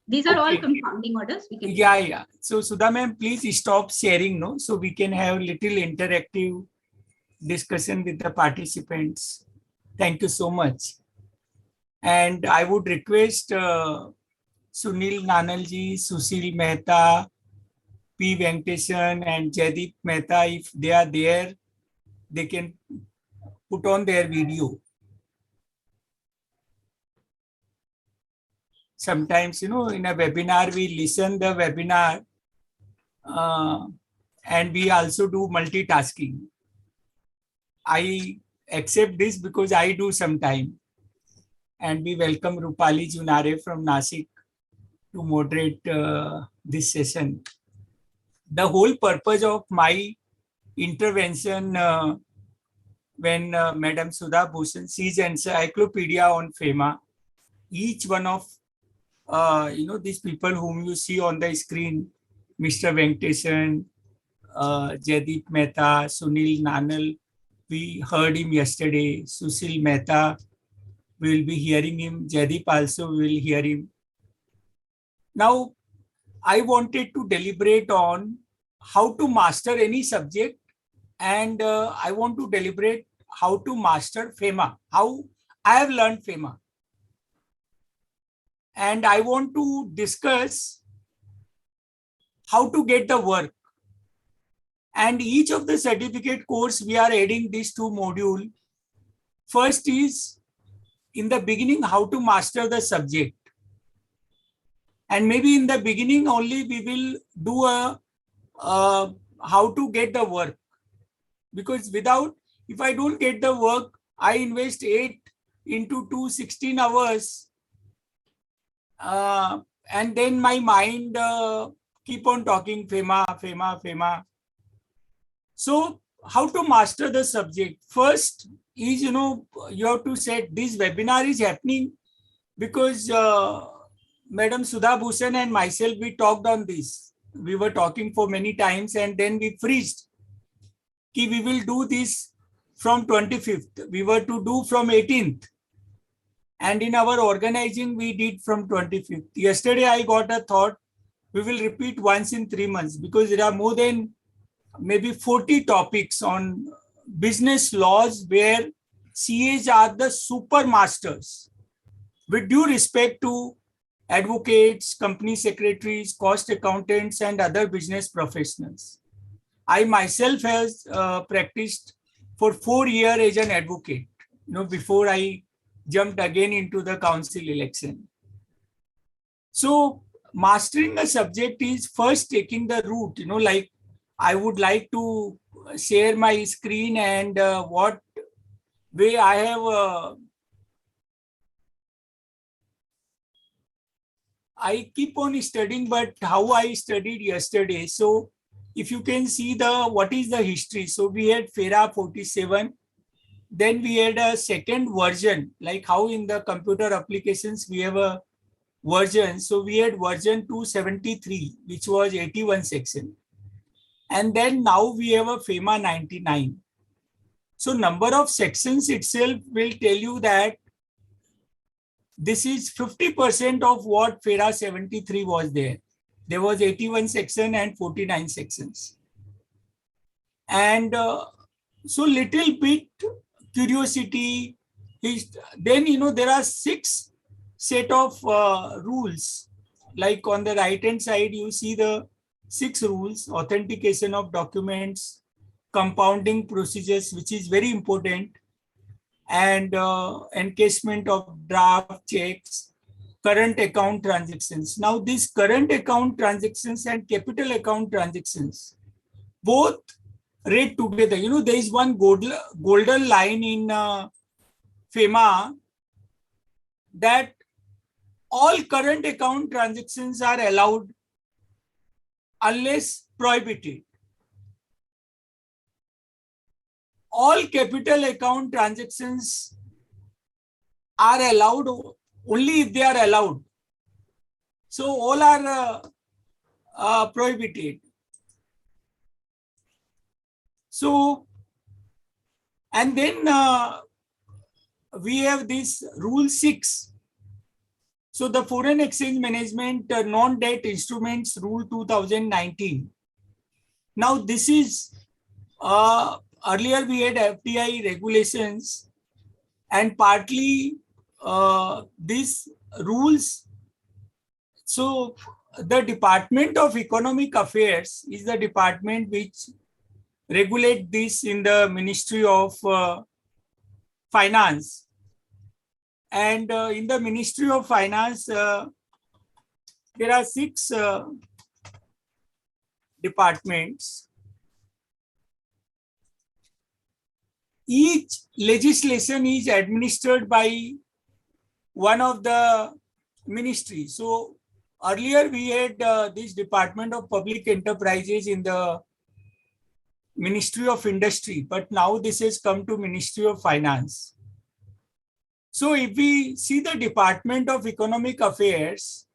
These are all compounding orders. We can. Yeah. So Sudha ma'am, please stop sharing, no, so we can have little interactive discussion with the participants. Thank you so much. And I would request Sunil Nanalji, Sushil Mehta, P. Venkatesan and Jaideep Mehta, if they are there, they can put on their video. Sometimes, in a webinar, we listen the webinar and we also do multitasking. I accept this because I do sometime. And we welcome Rupali Junare from Nasik to moderate this session. The whole purpose of my intervention when Madam Sudha Bhushan sees encyclopedia on Fema, each one of these people whom you see on the screen, Mr. Venkatesan, Jaideep Mehta, Sunil Nanal, we heard him yesterday. Sushil Mehta, we will be hearing him. Jaideep also will hear him. Now, I wanted to deliberate on how to master any subject, and I want to deliberate how to master Fema, how I have learned Fema. And I want to discuss how to get the work. And each of the certificate course, we are adding these two modules. First is, in the beginning, how to master the subject. And maybe in the beginning only, we will do how to get the work. Because if I don't get the work, I invest 8 into 2, 16 hours. And then my mind keep on talking Fema. So how to master the subject? First is, you have to set this webinar is happening because Madam Sudha Bhushan and myself, we talked on this. We were talking for many times and then we freezed. We will do this from 25th. We were to do from 18th. And in our organizing, we did from 25th. Yesterday, I got a thought, we will repeat once in 3 months because there are more than maybe 40 topics on business laws where CAs are the super masters. With due respect to advocates, company secretaries, cost accountants, and other business professionals. I myself has practiced for 4 years as an advocate, before I jumped again into the council election. So mastering a subject is first taking the route, like I would like to share my screen and what way I have, I keep on studying, but how I studied yesterday. So if you can see what is the history. So we had FERA 47, then we had a second version, like how in the computer applications we have a version. So we had version 273, which was 81 section. And then now we have a Fema 99. So number of sections itself will tell you that this is 50% of what FERA 73 was there. There was 81 section and 49 sections. And so little bit curiosity is, then, there are 6 set of rules. Like on the right hand side, you see the 6 rules: authentication of documents, compounding procedures, which is very important, and encashment of draft checks, current account transactions. Now, these current account transactions and capital account transactions, both read together. There is one golden line in Fema that all current account transactions are allowed unless prohibited. All capital account transactions are allowed only if they are allowed. So all are prohibited. So, and then we have this rule 6. So the foreign exchange management non-debt instruments rule 2019. Now this is, earlier we had FDI regulations, and partly these rules. So the Department of Economic Affairs is the department which regulate this in the Ministry of Finance. And in the Ministry of Finance, there are 6 departments. Each legislation is administered by one of the ministries. So earlier we had this Department of Public Enterprises in the Ministry of Industry, but now this has come to Ministry of Finance. So if we see the Department of Economic Affairs,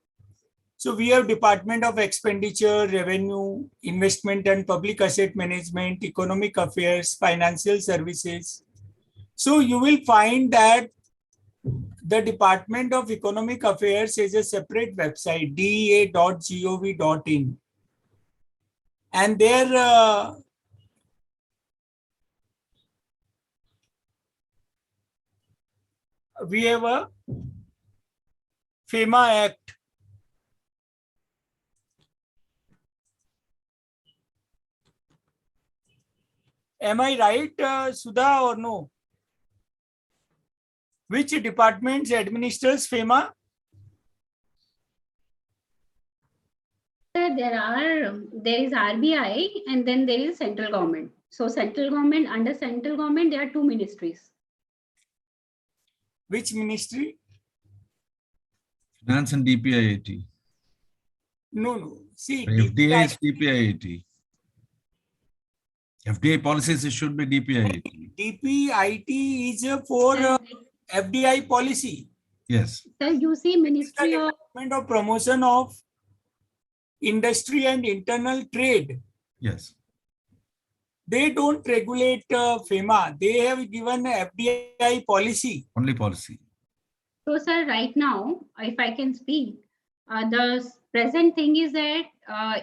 so we have Department of Expenditure, Revenue, Investment and Public Asset Management, Economic Affairs, Financial Services. So you will find that the Department of Economic Affairs has a separate website, dea.gov.in. And there we have a Fema Act. Am I right, Sudha, or no? Which department administers Fema? Sir, there is RBI and then there is central government. So central government, under central government, there are 2 ministries. Which ministry? Finance and DPIIT. No. See, FDI is DPIIT. FDI policies should be DPIIT. DPIIT is for FDI policy. Yes. Sir, you see Ministry of Department of Promotion of Industry and Internal Trade. Yes. They don't regulate Fema. They have given FDI policy. Only policy. So, sir, right now, if I can speak, the present thing is that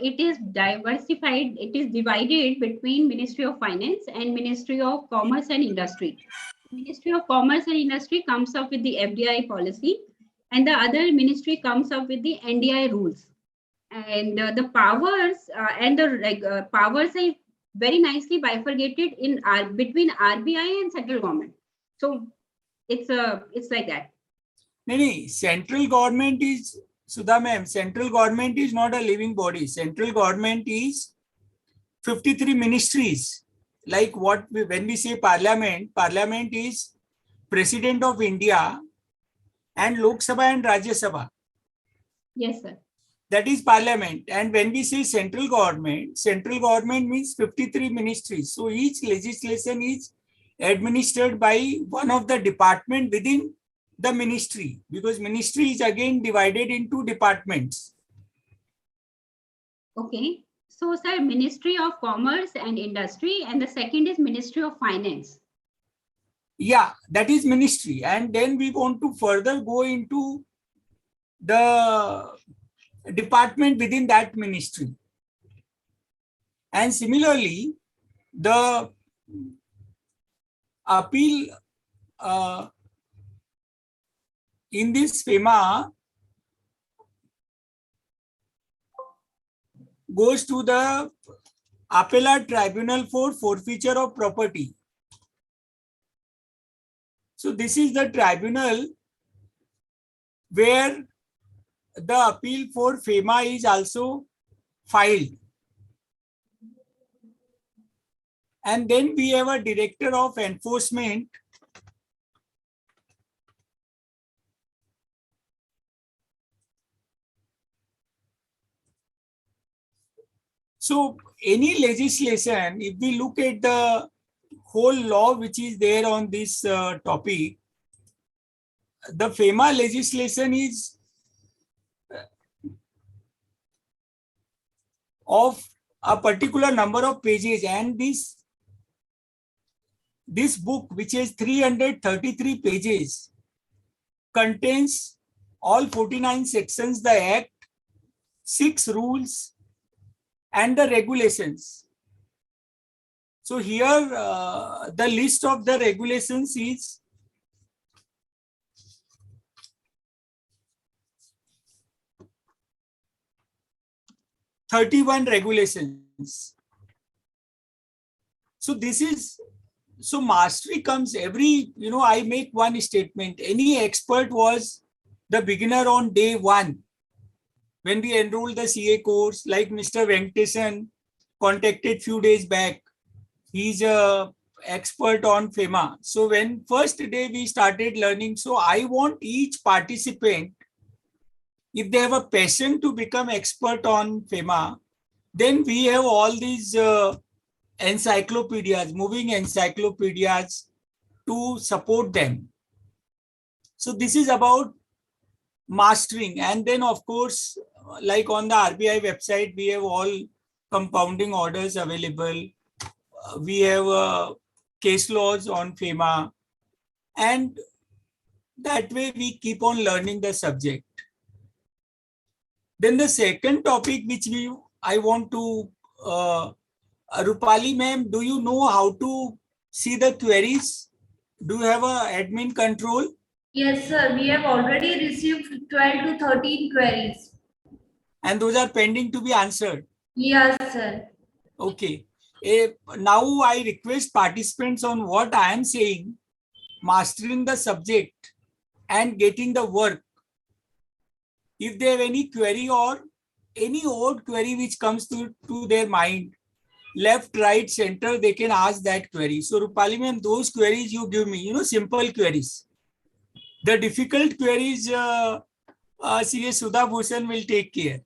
it is diversified, it is divided between Ministry of Finance and Ministry of Commerce and Industry. Ministry of Commerce and Industry comes up with the FDI policy, and the other ministry comes up with the NDI rules. And the powers and the powers are very nicely bifurcated in between RBI and central government. So it's like that. No, central government is, Sudha ma'am, central government is not a living body. Central government is 53 ministries. Like when we say parliament, parliament is President of India and Lok Sabha and Rajya Sabha. Yes, sir. That is parliament. And when we say central government means 53 ministries. So each legislation is administered by one of the department within the ministry, because ministry is again divided into departments. Okay. So, sir, Ministry of Commerce and Industry, and the second is Ministry of Finance. Yeah, that is ministry. And then we want to further go into the department within that ministry. And similarly, the appeal in this Fema goes to the Appellate Tribunal for Forfeiture of Property. So this is the tribunal where the appeal for Fema is also filed. And then we have a Director of Enforcement So any legislation, if we look at the whole law which is there on this topic, the Fema legislation is of a particular number of pages, and this book, which is 333 pages, contains all 49 sections, the Act, 6 rules, and the regulations. So here the list of the regulations is 31 regulations. So this is, so mastery comes every, I make one statement. Any expert was the beginner on day one. When we enrolled the CA course, like Mr. Venkatesan contacted few days back, he's a expert on Fema. So when first day we started learning, so I want each participant, if they have a passion to become expert on Fema, then we have all these encyclopedias, moving encyclopedias to support them. So this is about mastering. And then of course, like on the RBI website, we have all compounding orders available. We have case laws on Fema. And that way we keep on learning the subject. Then the second topic which I want to, Rupali ma'am, do you know how to see the queries? Do you have a admin control? Yes, sir. We have already received 12 to 13 queries. And those are pending to be answered? Yes, sir. Okay. Now I request participants on what I am saying, mastering the subject and getting the work. If they have any query or any odd query which comes to their mind, left, right, center, they can ask that query. So Rupali ma'am, those queries you give me, simple queries. The difficult queries, CA Sudha Bhushan will take care.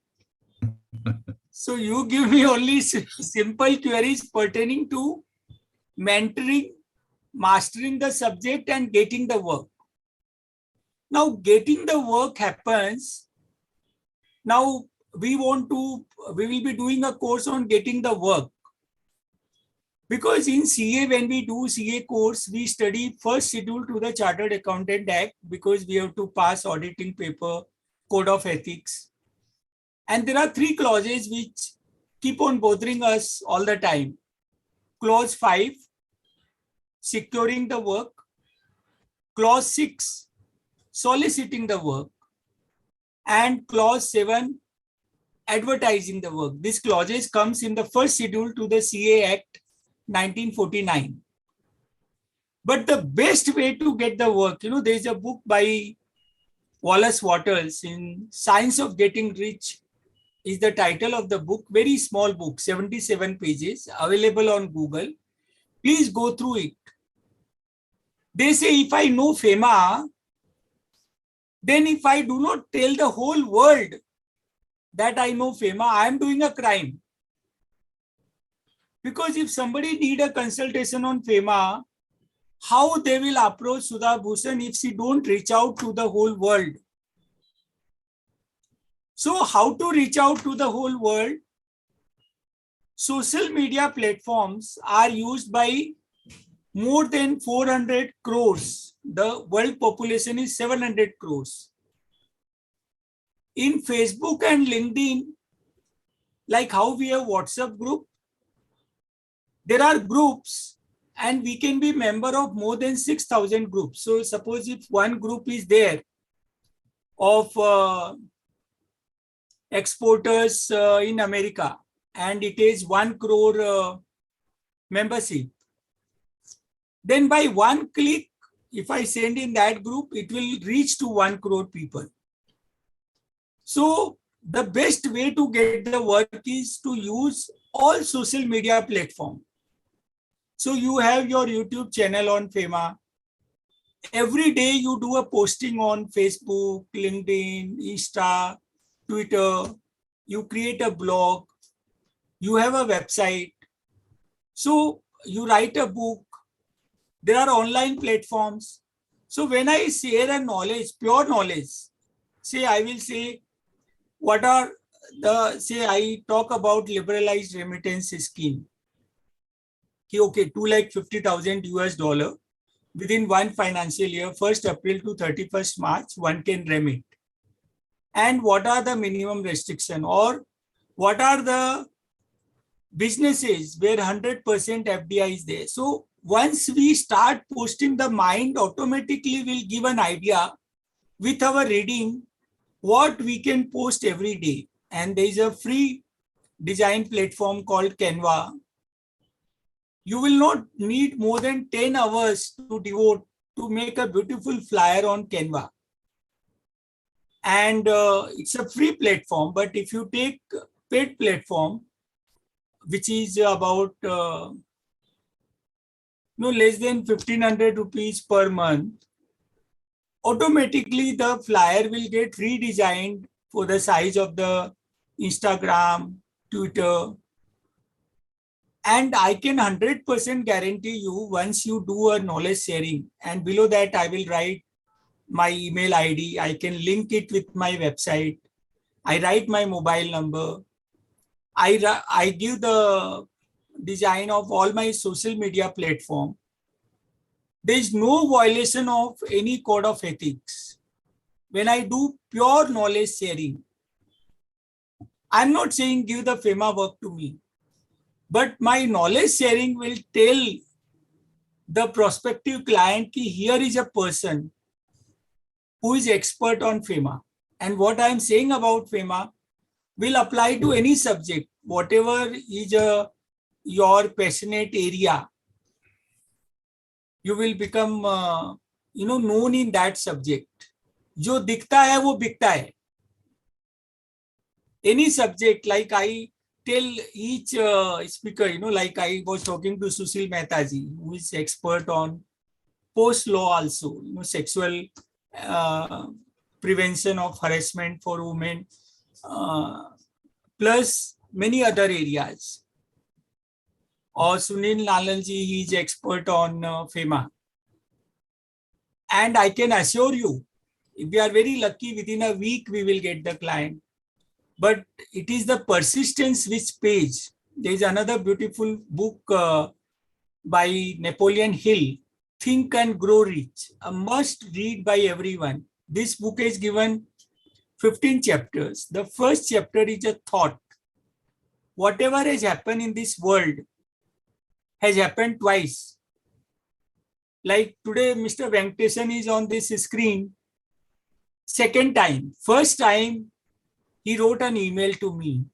So you give me only simple queries pertaining to mentoring, mastering the subject and getting the work. Now getting the work happens. Now we will be doing a course on getting the work. Because in CA, when we do CA course, we study first schedule to the Chartered Accountant Act, because we have to pass auditing paper, code of ethics. And there are 3 clauses which keep on bothering us all the time. Clause 5, securing the work. Clause 6, soliciting the work. And clause 7, advertising the work. These clauses comes in the first schedule to the CA Act 1949. But the best way to get the work, there is a book by Wallace Waters in Science of Getting Rich is the title of the book. Very small book, 77 pages, available on Google. Please go through it. They say if I know Fema, then if I do not tell the whole world that I know Fema, I am doing a crime. Because if somebody need a consultation on Fema, how they will approach Sudha Bhushan if she don't reach out to the whole world. So how to reach out to the whole world? Social media platforms are used by more than 400 crores. The world population is 700 crores. In Facebook and LinkedIn, like how we have WhatsApp group, there are groups and we can be member of more than 6,000 groups. So suppose if one group is there of exporters in America and it is 1 crore membership, then by one click, if I send in that group, it will reach to 1 crore people. So the best way to get the work is to use all social media platforms. So you have your YouTube channel on Fema. Every day you do a posting on Facebook, LinkedIn, Insta, Twitter. You create a blog. You have a website. So you write a book. There are online platforms. So when I share a knowledge, pure knowledge, say I will say, what are say I talk about liberalized remittance scheme. Okay, 250,000 US dollar within one financial year, 1st April to 31st March, one can remit. And what are the minimum restriction, or what are the businesses where 100% FDI is there? So once we start posting, the mind automatically will give an idea with our reading what we can post every day. And there is a free design platform called Canva. You will not need more than 10 hours to devote to make a beautiful flyer on Canva. And it's a free platform, but if you take paid platform, which is about less than 1,500 rupees per month, automatically the flyer will get redesigned for the size of the Instagram, Twitter. And I can 100% guarantee you, once you do a knowledge sharing, and below that I will write my email ID, I can link it with my website, I write my mobile number, I give the design of all my social media platform. There is no violation of any code of ethics. When I do pure knowledge sharing, I'm not saying give the Fema work to me, but my knowledge sharing will tell the prospective client that here is a person who is expert on Fema. And what I'm saying about Fema will apply to any subject, whatever is your passionate area. You will become known in that subject. जो दिखता है वो बिकता है. Any subject, like I tell each speaker, like I was talking to Sushil Mehtaji, who is expert on post law also, sexual prevention of harassment for women, plus many other areas. Or Sunil Nalalji, he is expert on Fema. And I can assure you, if we are very lucky, within a week we will get the client. But it is the persistence which pays. There is another beautiful book by Napoleon Hill, Think and Grow Rich, a must read by everyone. This book is given 15 chapters. The first chapter is a thought. Whatever has happened in this world has happened twice. Like today, Mr. Venkatesan is on this screen. Second time. First time, he wrote an email to me.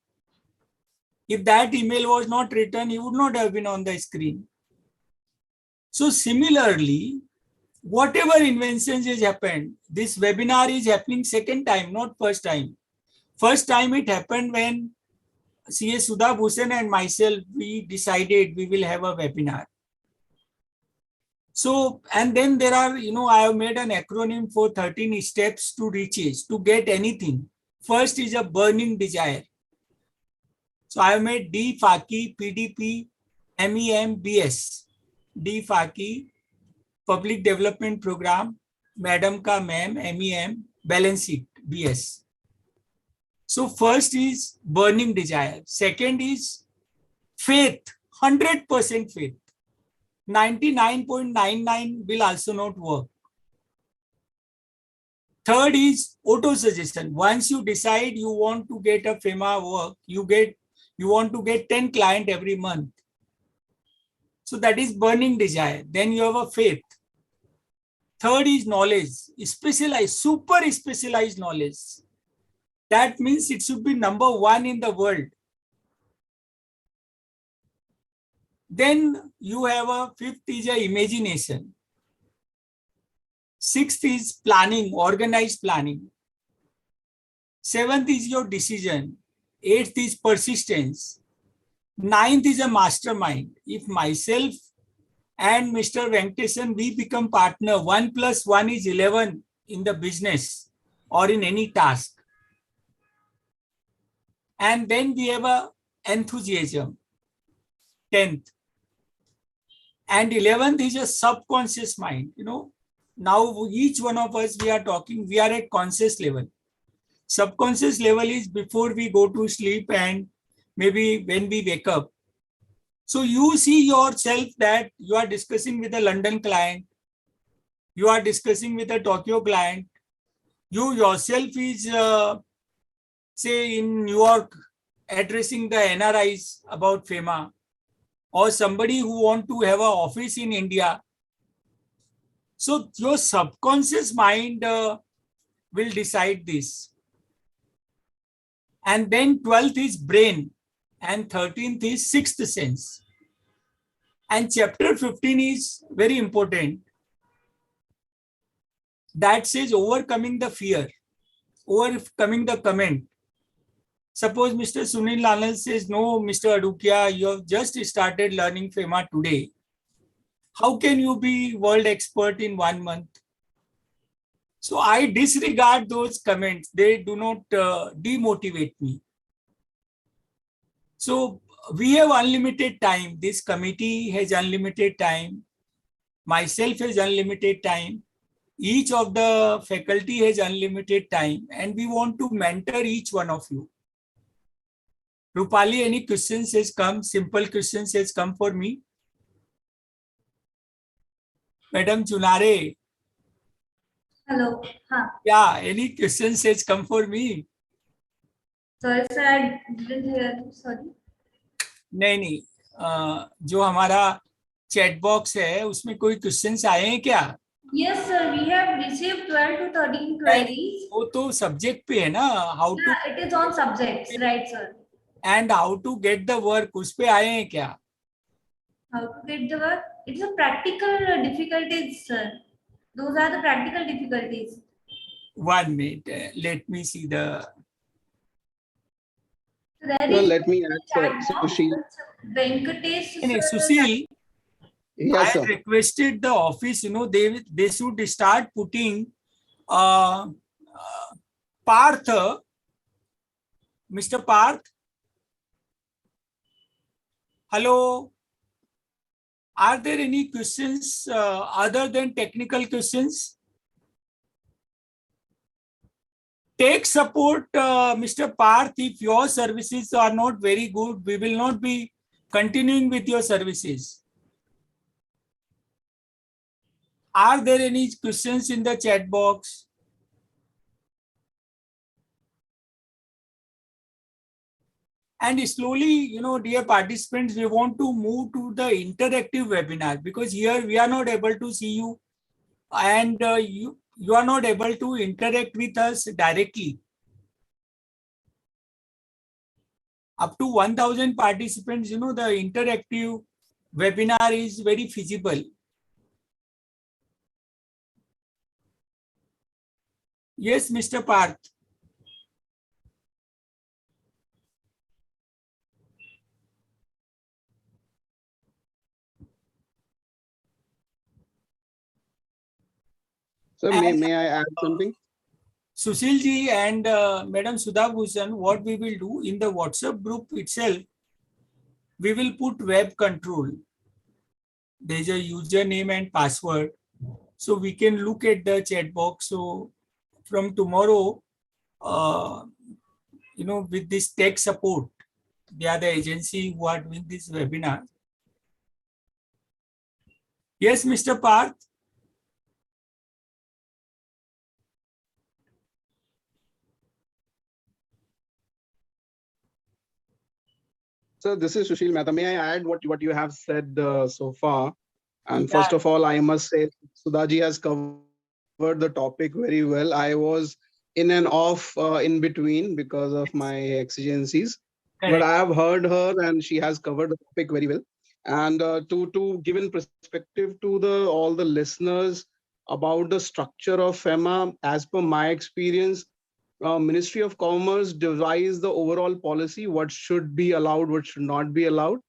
If that email was not written, he would not have been on the screen. So similarly, whatever inventions has happened, this webinar is happening second time, not first time. First time it happened when CA Sudha Bhushan and myself, we decided we will have a webinar. So, and then there are, I have made an acronym for 13 steps to riches, to get anything. First is a burning desire. So I have made D, FAKI, PDP, MEM, BS. D, FAKI, public development programme, madam का ma'am, MEM, balance sheet, BS. So first is burning desire. Second is faith, 100% faith. 99.99 will also not work. Third is auto-suggestion. Once you decide you want to get a Fema work, you want to get 10 clients every month. So that is burning desire. Then you have a faith. Third is knowledge, specialized, super specialized knowledge. That means it should be number one in the world. Then you have a fifth is a imagination. Sixth is planning, organized planning. Seventh is your decision. Eighth is persistence. Ninth is a mastermind. If myself and Mr. Venkatesan, we become partner, 1 + 1 is 11 in the business or in any task. And then we have a enthusiasm, 10th. And 11th is a subconscious mind. Now each one of us, we are talking, we are at conscious level. Subconscious level is before we go to sleep and maybe when we wake up. So you see yourself that you are discussing with a London client, you are discussing with a Tokyo client, you yourself is say in New York addressing the NRIs about Fema, or somebody who want to have an office in India. So your subconscious mind will decide this. And then 12th is brain and 13th is sixth sense. And chapter 15 is very important. That says overcoming the fear, overcoming the comment. Suppose Mr. Sunil Lalal says, no, Mr. Adukia, you have just started learning Fema today. How can you be world expert in 1 month? So I disregard those comments. They do not demotivate me. So we have unlimited time. This committee has unlimited time. Myself has unlimited time. Each of the faculty has unlimited time. And we want to mentor each one of you. Rupali, any questions has come? Simple questions has come for me. Madam Chunare. Hello. Yeah, any questions has come for me? Sorry, sir, I didn't hear you. Sorry. नहीं, जो हमारा chat box है उसमें कोई questions आए हैं क्या? Yes, sir. We have received 12 to 13 queries. वो तो सब्जेक्ट पे है ना, how to, Yeah, it is on subjects, right, sir? And how to get the work, उस पे आए हैं क्या? How to get the work? It's a practical difficulties, sir. Those are the practical difficulties. 1 minute, let me see the. There let me add, sir. Sushil. Venkatesh. Sushil, Yes, I sir. requested the office, they should start putting Parth, Mr. Parth. Hello. Are there any questions other than technical questions? Take support, Mr. Parth. If your services are not very good, we will not be continuing with your services. Are there any questions in the chat box? And slowly, dear participants, we want to move to the interactive webinar, because here we are not able to see you and you are not able to interact with us directly. Up to 1,000 participants, the interactive webinar is very feasible. Yes, Mr. Parth. So may I add something? Sushil ji and Madam Sudha Bhushan, what we will do in the WhatsApp group itself, we will put web control. There is a username and password. so we can look at the chat box. So from tomorrow, with this tech support, they are the agency who are doing this webinar. Yes, Mr. Parth. So this is Sushil Mehta. May I add what you have said so far? And Yeah. first of all, I must say Sudhaji has covered the topic very well. I was in and off in between because of my exigencies, but I Correct. have heard her and she has covered the topic very well. And to give in perspective to the all the listeners about the structure of FEMA, as per my experience, Ministry of Commerce devised the overall policy, what should be allowed, what should not be allowed.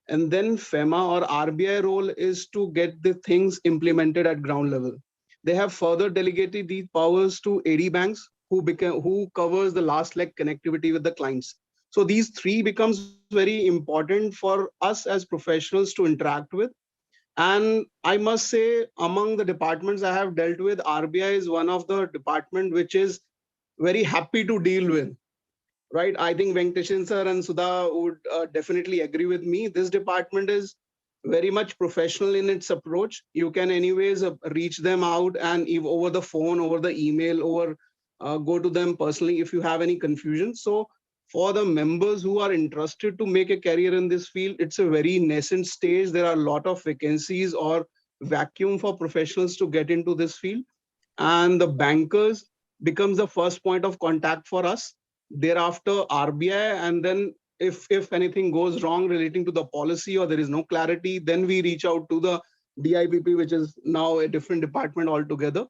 And then FEMA or RBI role is to get the things implemented at ground level. They have further delegated these powers to AD banks who covers the last leg connectivity with the clients. So these three becomes very important for us as professionals to interact with. And I must say, among the departments I have dealt with, RBI is one of the department which is very happy to deal with, right? I think Venkateshan sir and Sudha would definitely agree with me. This department is very much professional in its approach. You can anyways reach them out and over the phone, over the email, or go to them personally if you have any confusion. So for the members who are interested to make a career in this field, it's a very nascent stage. There are a lot of vacancies or vacuum for professionals to get into this field, and the bankers becomes the first point of contact for us. Thereafter RBI, and then if anything goes wrong relating to the policy or there is no clarity, then we reach out to the DIPP, which is now a different department altogether.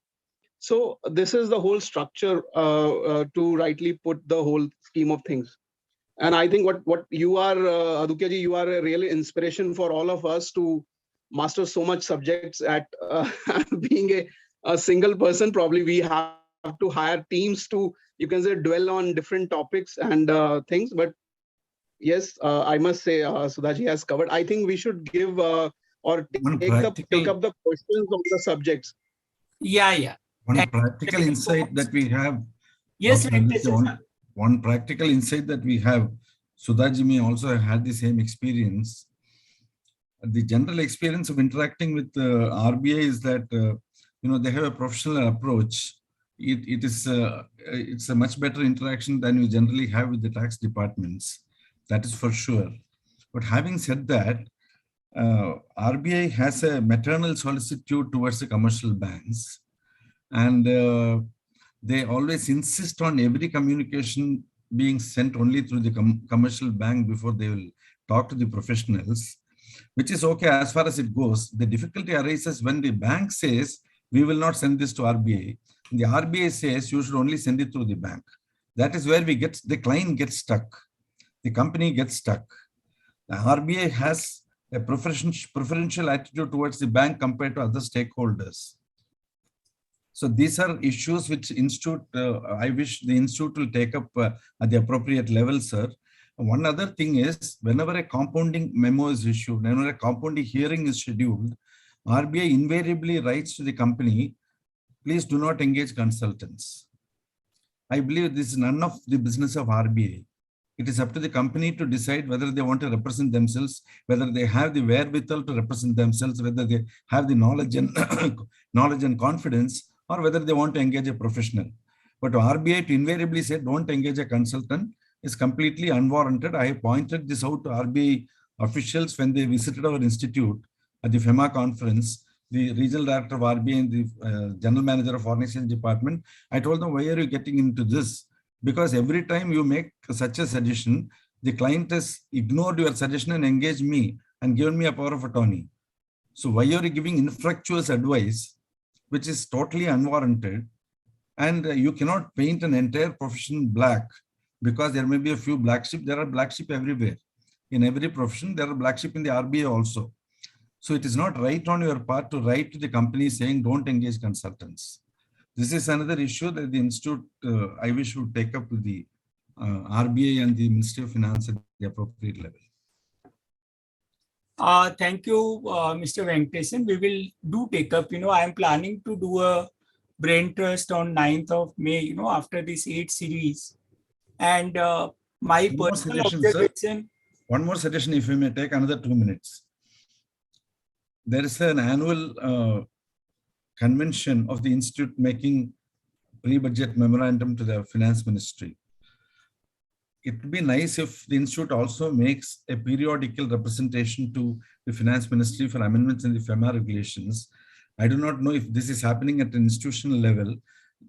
So this is the whole structure to rightly put the whole scheme of things. And I think what you are, Adukya ji, you are a real inspiration for all of us to master so much subjects at being a single person. Probably we have to hire teams to, you can say, dwell on different topics and things. But yes, I must say Sudhaji has covered. I think we should give or One take up practical, the questions on the subjects. Yeah. one practical insight that we have. Yes, Dr. Aditya, Venkateshan sir. one practical insight that we have, Sudhaji may also had the same experience. The general experience of interacting with RBI is that they have a professional approach. It's a much better interaction than you generally have with the tax departments. That is for sure. But having said that, RBI has a maternal solicitude towards the commercial banks, and they always insist on every communication being sent only through the commercial bank before they will talk to the professionals, which is okay as far as it goes. The difficulty arises when the bank says, we will not send this to RBI. The RBI says, you should only send it through the bank. That is where the client gets stuck. The company gets stuck. The RBI has a preferential attitude towards the bank compared to other stakeholders. So these are issues which I wish the institute will take up at the appropriate level, sir. One other thing is, whenever a compounding memo is issued, whenever a compounding hearing is scheduled, RBI invariably writes to the company, please do not engage consultants. I believe this is none of the business of RBI. It is up to the company to decide whether they want to represent themselves, whether they have the wherewithal to represent themselves, whether they have the knowledge and confidence, or whether they want to engage a professional. But to RBI to invariably say, don't engage a consultant is completely unwarranted. I pointed this out to RBI officials when they visited our institute at the Fema conference. The regional director of RBI and the general manager of foreign exchange department, I told them, why are you getting into this? Because every time you make such a suggestion, the client has ignored your suggestion and engaged me and given me a power of attorney. So why are you giving infructuous advice, which is totally unwarranted? And you cannot paint an entire profession black because there may be a few black sheep. There are black sheep everywhere. In every profession, there are black sheep in the RBI also. So it is not right on your part to write to the company saying, don't engage consultants. This is another issue that the institute, I wish, would take up with the RBI and the Ministry of Finance at the appropriate level. Thank you, Mr. Venkatesan. We will do take up, I am planning to do a brain trust on 9th of May, after this 8 series. And my One more personal suggestion, sir. observation. One more suggestion, if you may take another 2 minutes. There is an annual convention of the Institute making pre-budget memorandum to the Finance Ministry. It would be nice if the Institute also makes a periodical representation to the Finance Ministry for amendments in the Fema regulations. I do not know if this is happening at an institutional level.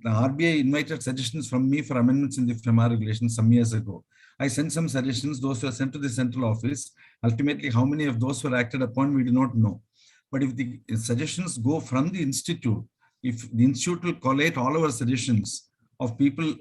The RBI invited suggestions from me for amendments in the Fema regulations some years ago. I sent some suggestions, those were sent to the central office. Ultimately, how many of those were acted upon, we do not know. But if the suggestions go from the Institute, if the Institute will collate all our suggestions of people,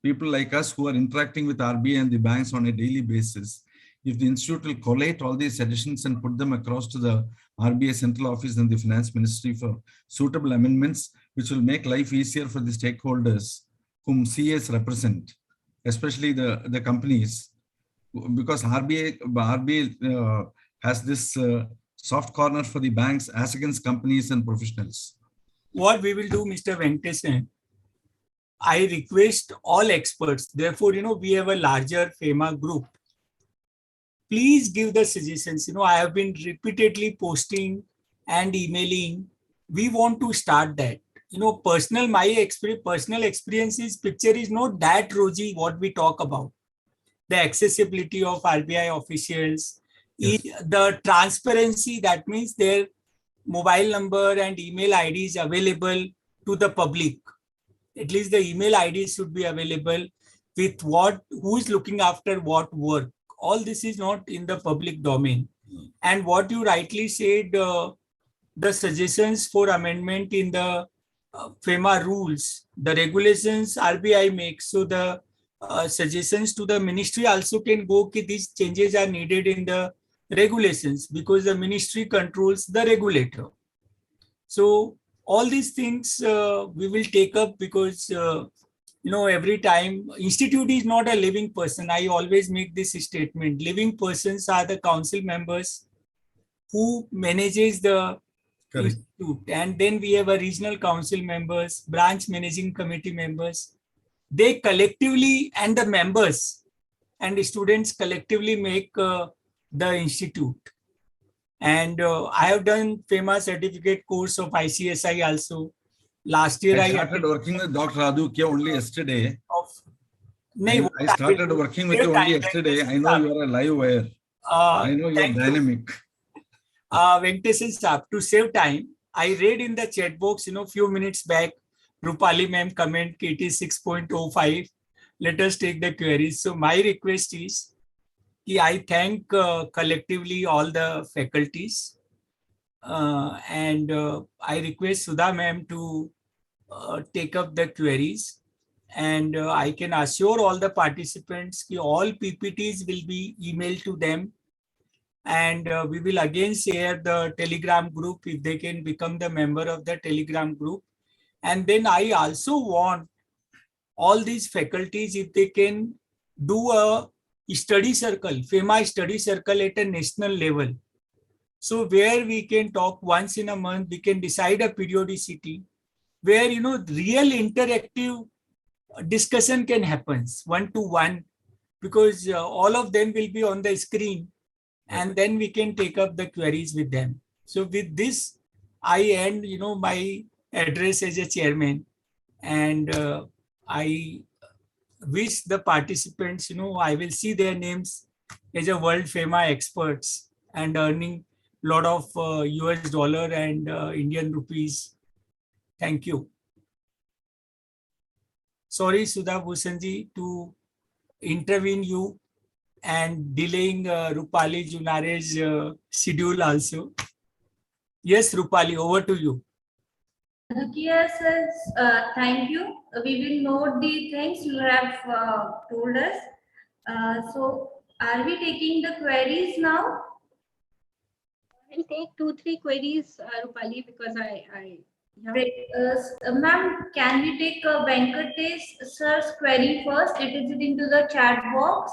people like us who are interacting with RBI and the banks on a daily basis, if the Institute will collate all these suggestions and put them across to the RBI Central Office and the Finance Ministry for suitable amendments, which will make life easier for the stakeholders whom CAs represent, especially the companies, because RBI has this soft corner for the banks as against companies and professionals. What we will do, Mr. Venkatesan, I request all experts, therefore, we have a larger Fema group. Please give the suggestions. I have been repeatedly posting and emailing. We want to start that. Personal experiences picture is not that rosy what we talk about. The accessibility of RBI officials, Yes. the transparency, that means their mobile number and email ID is available to the public. At least the email ID should be available with who is looking after what work. All this is not in the public domain. And what you rightly said, the suggestions for amendment in the FEMA rules, the regulations RBI makes. So the suggestions to the ministry also can go, okay, these changes are needed in the regulations because the ministry controls the regulator. So all these things we will take up because every time institute is not a living person. I always make this statement. Living persons are the council members who manages the Correct. institute, and then we have a regional council members, branch managing committee members. They collectively, and the members and the students collectively make the institute. And I have done FEMA certificate course of ICSI also. Last year I started working with Dr. Adukya only yesterday. I started working with you only yesterday. I know you are a live wire. I know you are dynamic. Venkatesan Saab, to save time, I read in the chat box, few minutes back, Rupali ma'am comment it is 6.05. Let us take the queries. So my request is, I thank collectively all the faculties and I request Sudha ma'am to take up the queries, and I can assure all the participants that all PPTs will be emailed to them, and we will again share the Telegram group if they can become the member of the Telegram group. And then I also want all these faculties, if they can do a study circle, FEMA study circle at a national level. So where we can talk once in a month, we can decide a periodicity where, real interactive discussion can happen one-to-one, because all of them will be on the screen, and then we can take up the queries with them. So with this, I end, my address as a chairman, and I wish the participants, I will see their names as a world FEMA experts and earning a lot of US dollar and Indian rupees. Thank you. Sorry, Sudha Bhushanji, to intervene you and delaying Rupali Junare's schedule also. Yes, Rupali, over to you. Adukya says, thank you. We will note the things you have told us. So, are we taking the queries now? I'll take 2-3 queries, Rupali, because yeah. Great. Ma'am, can we take Venkatesh sir's query first? It is into the chat box.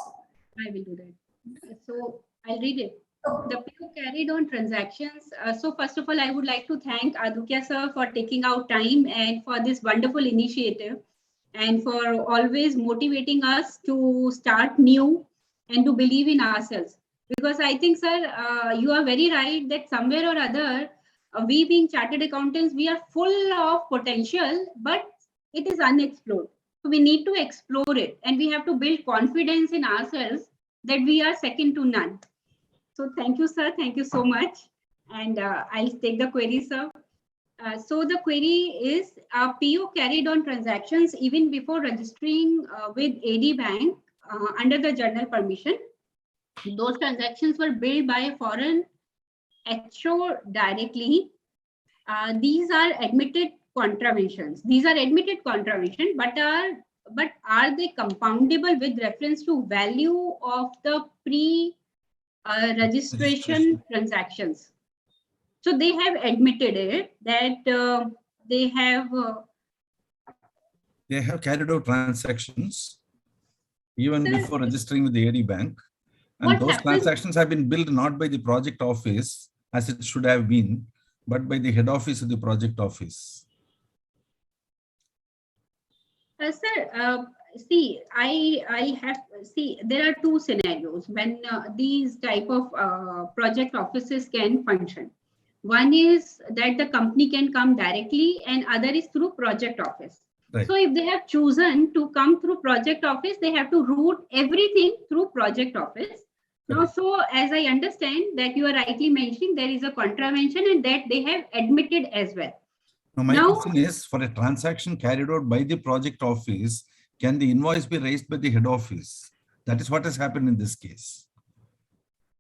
I will do that. So I'll read it. The PO carried on transactions. So first of all, I would like to thank Adukya sir for taking out time and for this wonderful initiative and for always motivating us to start new and to believe in ourselves. Because I think, sir, you are very right that somewhere or other, we being chartered accountants, we are full of potential, but it is unexplored. So we need to explore it and we have to build confidence in ourselves that we are second to none. So thank you, sir. Thank you so much. And I'll take the query, sir. So the query is PO carried on transactions even before registering with AD Bank under the journal permission. Those transactions were billed by a foreign HO directly. These are admitted contraventions. These are admitted contravention, but are they compoundable with reference to value of the registration transactions? So they have admitted it that they have carried out transactions even Sir, before registering with the AD Bank. And what those happens? transactions have been billed not by the project office as it should have been, but by the head office of the project office. Sir, see, there are two scenarios when these type of project offices can function. One is that the company can come directly and other is through project office. Right. So if they have chosen to come through project office, they have to route everything through project office. Now, so as I understand that you are rightly mentioning, there is a contravention and that they have admitted as well. Now, my question is, for a transaction carried out by the project office, can the invoice be raised by the head office? That is what has happened in this case.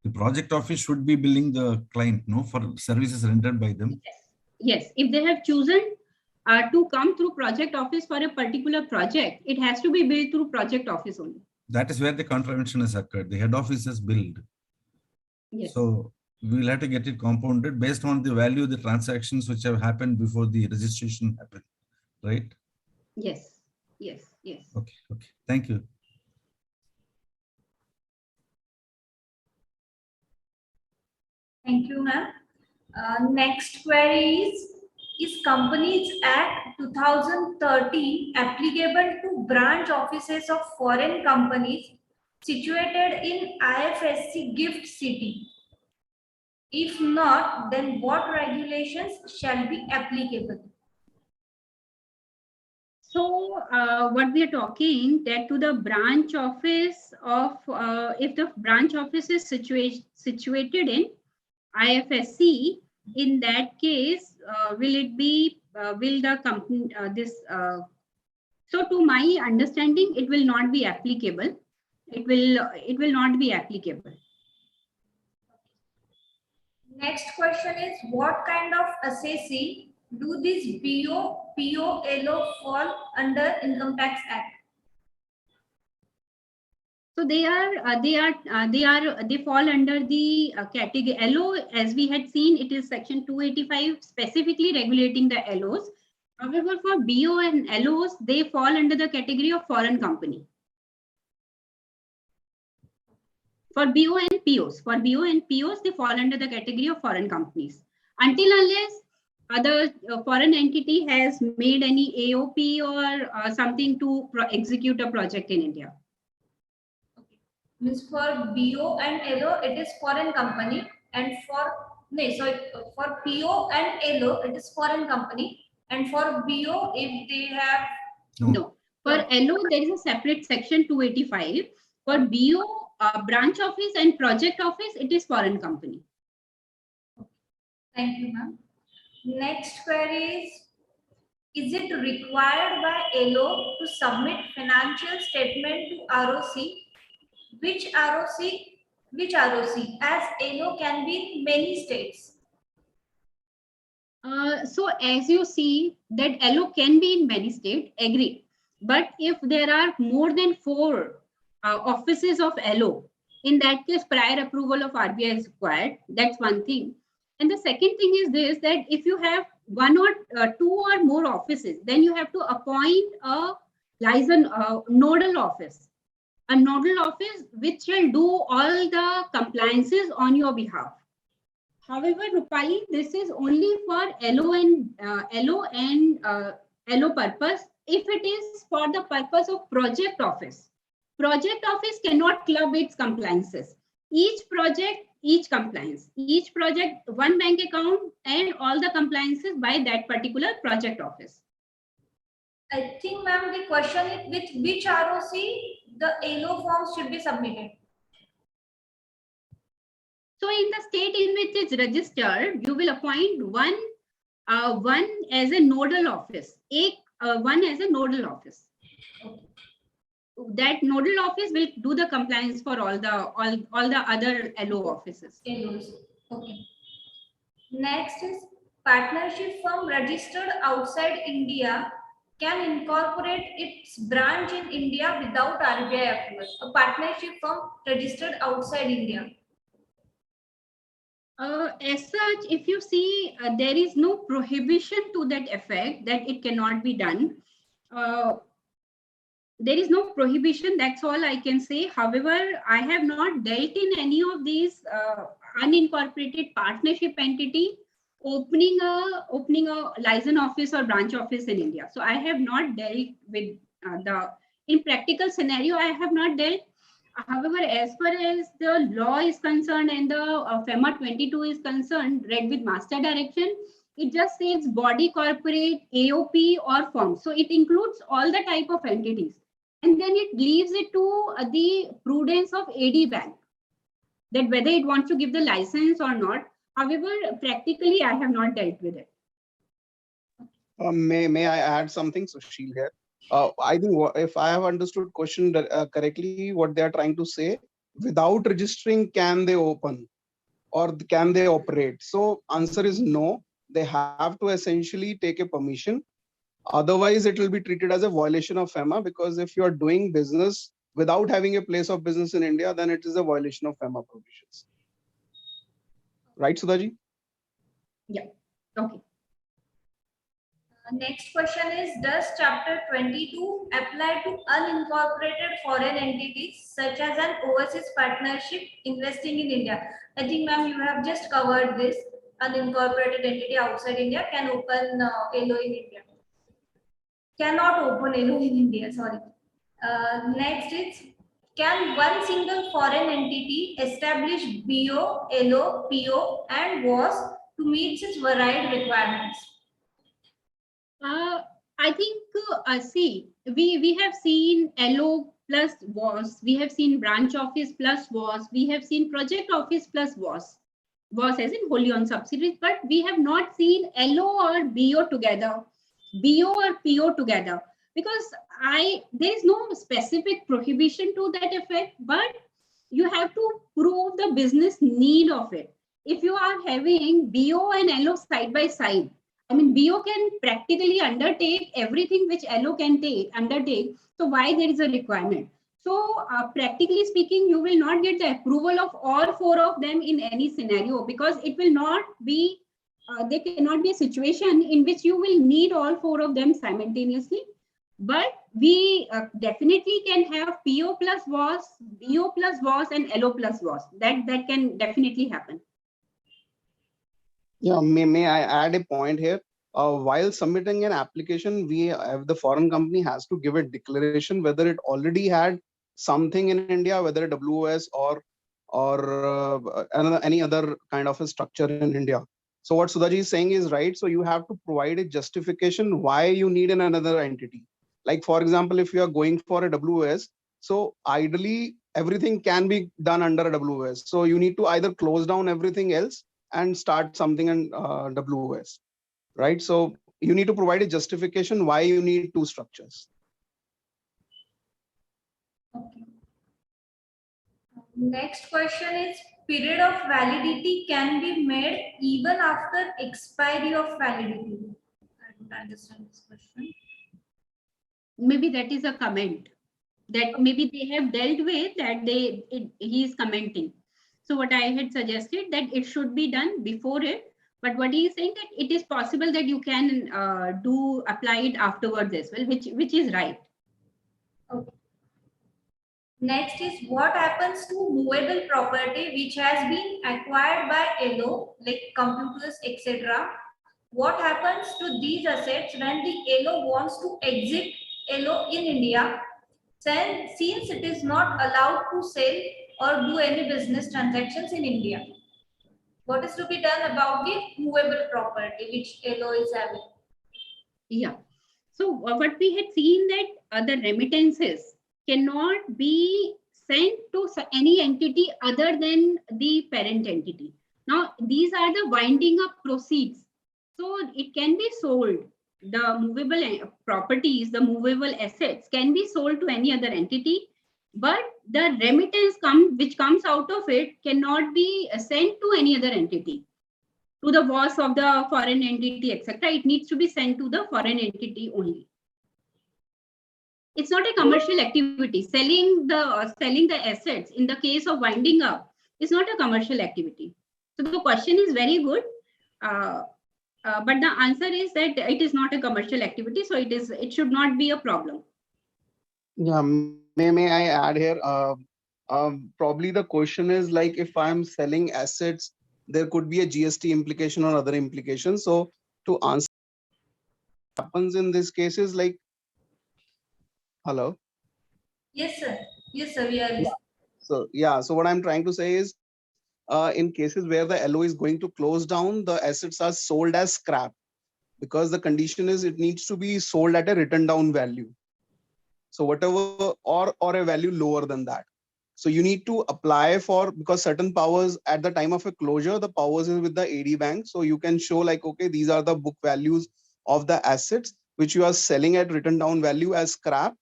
The project office should be billing the client, no, for services rendered by them. Yes, if they have chosen to come through project office for a particular project, it has to be billed through project office only. That is where the contravention has occurred. The head office has billed. Yes. So we will have to get it compounded based on the value of the transactions which have happened before the registration happened, right? Yes, yes, yes. Okay, okay. Thank you. Thank you, ma'am. Next query is Companies Act 2013 applicable to branch offices of foreign companies situated in IFSC gift city? If not, then what regulations shall be applicable? So what we are talking that to the branch office of, if the branch office is situated in IFSC, in that case, will it be, will the company, so to my understanding, it will not be applicable. It will not be applicable. Next question is, what kind of assessee do these PO/LO fall under Income Tax Act? So they fall under the category LO. As we had seen, it is section 285 specifically regulating the LOs. However, for BO and LOs, they fall under the category of foreign company. For BO and POs, they fall under the category of foreign companies. Until unless other foreign entity has made any AOP or something to execute a project in India. Means for BO and LO, it is foreign company, and for for PO and LO, it is foreign company, and for BO, if they have no. For LO, there is a separate section 285. For BO, branch office and project office, it is foreign company. Thank you, ma'am. Next query is it required by LO to submit financial statement to ROC? Which ROC, as LO can be in many states? So as you see that LO can be in many states, agreed. But if there are more than 4 offices of LO, in that case, prior approval of RBI is required. That's one thing. And the second thing is this, that if you have 1 or 2 or more offices, then you have to appoint a license nodal office. a nodal office which will do all the compliances on your behalf. However, Rupali, this is only for LO purpose. If it is for the purpose of project office cannot club its compliances. Each project, each compliance, each project, one bank account, and all the compliances by that particular project office. I think, ma'am, the question is with which ROC the ALO forms should be submitted. So in the state in which it's registered, you will appoint one as a nodal office, one as a nodal office. That nodal office will do the compliance for all the other LO offices. ALOs. Okay. Next is partnership firm registered outside India can incorporate its branch in India without RBI approval. A partnership firm registered outside India. As such, if you see, there is no prohibition to that effect that it cannot be done. There is no prohibition, that's all I can say. However, I have not dealt in any of these unincorporated partnership entity opening a license office or branch office in India. So I have not dealt with in practical scenario, I have not dealt. However, as far as the law is concerned and the Fema 22 is concerned, read with master direction, it just says body, corporate, AOP or firm. So it includes all the type of entities. And then it leaves it to the prudence of AD bank that whether it wants to give the license or not. However, practically, I have not dealt with it. May I add something, Sushil here? I think if I have understood question correctly, what they are trying to say, without registering, can they open or can they operate? So answer is no. They have to essentially take a permission. Otherwise, it will be treated as a violation of FEMA, because if you are doing business without having a place of business in India, then it is a violation of FEMA provisions. Right, Sudhaji? Yeah. Okay. Next question is, does Chapter 22 apply to unincorporated foreign entities such as an overseas partnership investing in India? I think, ma'am, you have just covered this. Unincorporated entity outside India can open ALO in India. Cannot open ALO in India, sorry. Next is, can one single foreign entity establish BO, LO, PO and WOS to meet its varied requirements? I think, see, we have seen LO plus WOS, we have seen branch office plus WOS, we have seen project office plus WOS as in wholly owned subsidiaries, but we have not seen LO or BO together, BO or PO together, because there is no specific prohibition to that effect, but you have to prove the business need of it. If you are having BO and LO side by side, I mean, BO can practically undertake everything which LO can undertake. So why there is a requirement? So practically speaking, you will not get the approval of all four of them in any scenario, because it will not be, there cannot be a situation in which you will need all four of them simultaneously. But we definitely can have PO plus WOS, BO plus WOS and LO plus WOS. That can definitely happen. Yeah, may I add a point here? While submitting an application, the foreign company has to give a declaration whether it already had something in India, whether a WOS or any other kind of a structure in India. So what Sudhaji is saying is right. So you have to provide a justification why you need another entity. Like, for example, if you are going for a WOS, so ideally everything can be done under a WOS. So you need to either close down everything else and start something in WOS, right? So you need to provide a justification why you need two structures. Okay. Next question is, period of validity can be made even after expiry of validity. I don't understand this question. Maybe that is a comment that maybe they have dealt with, that he is commenting. So what I had suggested that it should be done before it, but what he is saying that it is possible that you can apply it afterwards as well, which is right. Okay. Next is what happens to movable property which has been acquired by LO, like computers, etc. What happens to these assets when the LO wants to exit LO in India, since it is not allowed to sell or do any business transactions in India? What is to be done about the movable property which LO is having? Yeah. So what we had seen that the remittances cannot be sent to any entity other than the parent entity. Now, these are the winding up proceeds. So it can be sold. The movable properties, the movable assets can be sold to any other entity, but the remittance which comes out of it cannot be sent to any other entity, to the boss of the foreign entity, etc. It needs to be sent to the foreign entity only. It's not a commercial activity. Selling the assets in the case of winding up is not a commercial activity. So the question is very good, but the answer is that it is not a commercial activity. So it should not be a problem. Yeah, may I add here? Probably the question is like, if I'm selling assets, there could be a GST implication or other implications. So to answer what happens in this case is like, hello. Yes, sir. Yes, sir. We are listening. So yeah, so what I'm trying to say is, in cases where the LO is going to close down, the assets are sold as scrap, because the condition is it needs to be sold at a written down value. So whatever, or a value lower than that. So you need to apply for, because certain powers at the time of a closure, the powers is with the AD bank. So you can show like, okay, these are the book values of the assets which you are selling at written down value as scrap,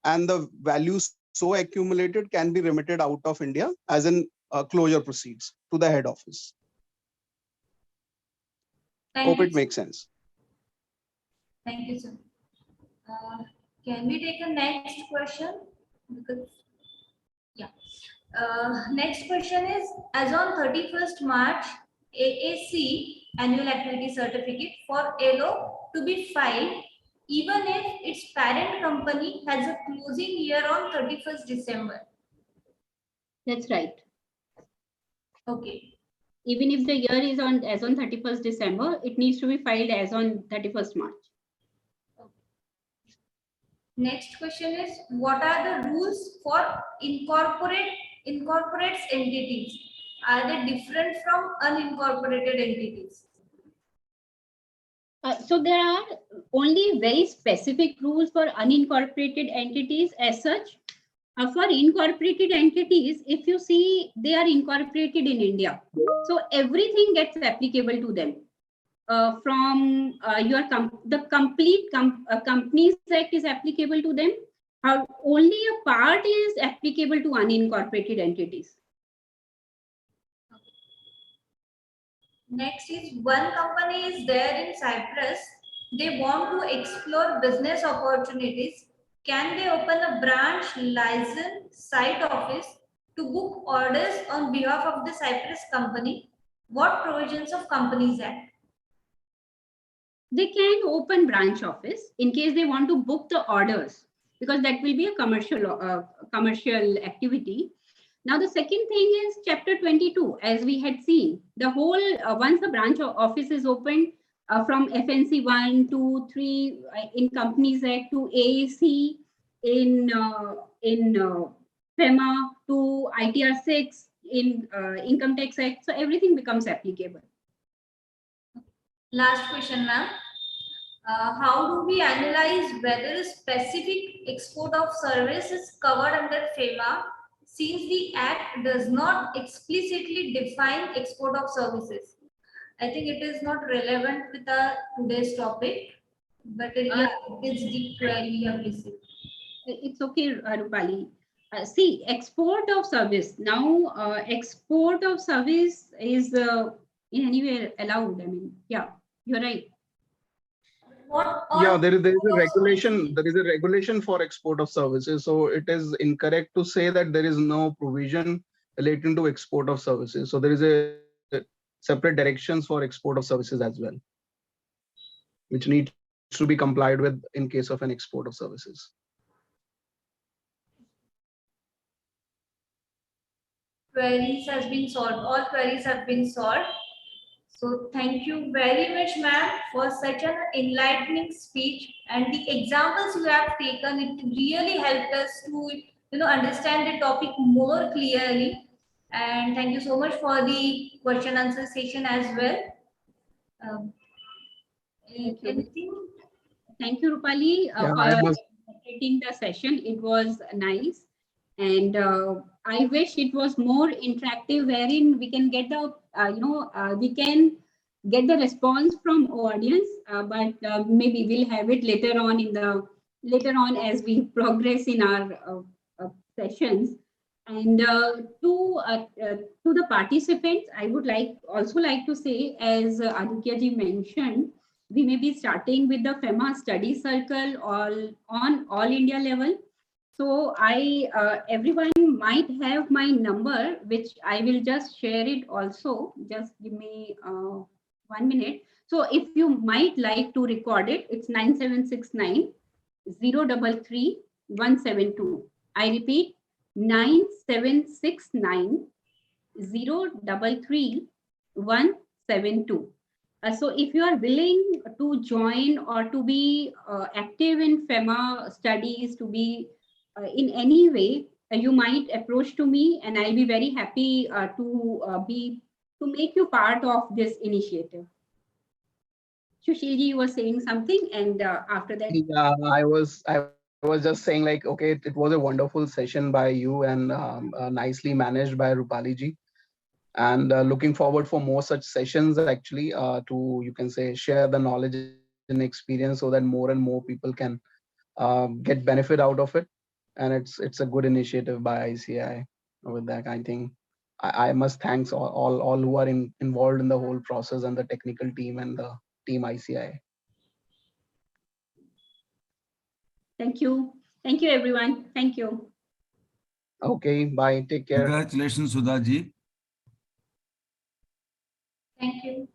and the values so accumulated can be remitted out of India as in closure proceeds to the head office. Hope it makes sense. Thank you, sir. Can we take a next question? Because, yeah. Next question is, as on 31st March, AAC annual activity certificate for LO to be filed even if its parent company has a closing year on 31st December. That's right. Okay. Even if the year is as on 31st December, it needs to be filed as on 31st March. Next question is, what are the rules for incorporates entities? Are they different from unincorporated entities? So there are only very specific rules for unincorporated entities as such. For incorporated entities, if you see, they are incorporated in India. So everything gets applicable to them. From the complete Companies Act is applicable to them. Only a part is applicable to unincorporated entities. Next is, one company is there in Cyprus. They want to explore business opportunities. Can they open a branch, license, site office to book orders on behalf of the Cyprus company? What provisions of Companies Act? They can open branch office in case they want to book the orders, because that will be a commercial activity. Now, the second thing is Chapter 22, as we had seen. The whole, once a branch office is opened, from FNC 1, 2, 3, in Companies Act to AAC, in Fema to ITR 6, in Income Tax Act. So everything becomes applicable. Last question, ma'am. How do we analyze whether a specific export of service is covered under Fema, since the Act does not explicitly define export of services? I think it is not relevant with today's topic, but it is the query we have received. It's okay, Rupali. See, export of service. Now, export of service is in anywhere allowed. I mean, yeah, you're right. Yeah, there is a regulation. There is a regulation for export of services. So it is incorrect to say that there is no provision relating to export of services. So there is a separate directions for export of services as well, which needs to be complied with in case of an export of services. queries has been solved. All queries have been solved. So thank you very much, ma'am, for such an enlightening speech, and the examples you have taken. It really helped us to understand the topic more clearly. And thank you so much for the question answer session as well. Um, Thank you. anything? Thank you, Rupali, Yeah, for I must. moderating the session. It was nice. And I wish it was more interactive, wherein we can get the, we can get the response from audience, but maybe we'll have it later on as we progress in our sessions. And to the participants, I would also like to say, as Aditya ji mentioned, we may be starting with the Fema study circle on all India level. So everyone might have my number, which I will just share it also. Just give me 1 minute. So if you might like to record it, it's 9769 033 172. I repeat, 9769 033 172. So if you are willing to join or to be active in Fema studies, to be in any way, you might approach to me, and I'll be very happy to make you part of this initiative. Sushilji, you were saying something, and after that. Yeah, I was just saying, like, okay, it was a wonderful session by you, and nicely managed by Rupali ji. And looking forward for more such sessions, actually, to, you can say, share the knowledge and experience, so that more and more people can get benefit out of it. And it's a good initiative by ICI. With that, I think I must thanks all who are involved in the whole process, and the technical team and the team ICI. Thank you. Thank you, everyone. Thank you. Okay, bye. Take care. Congratulations, Sudha ji. Thank you.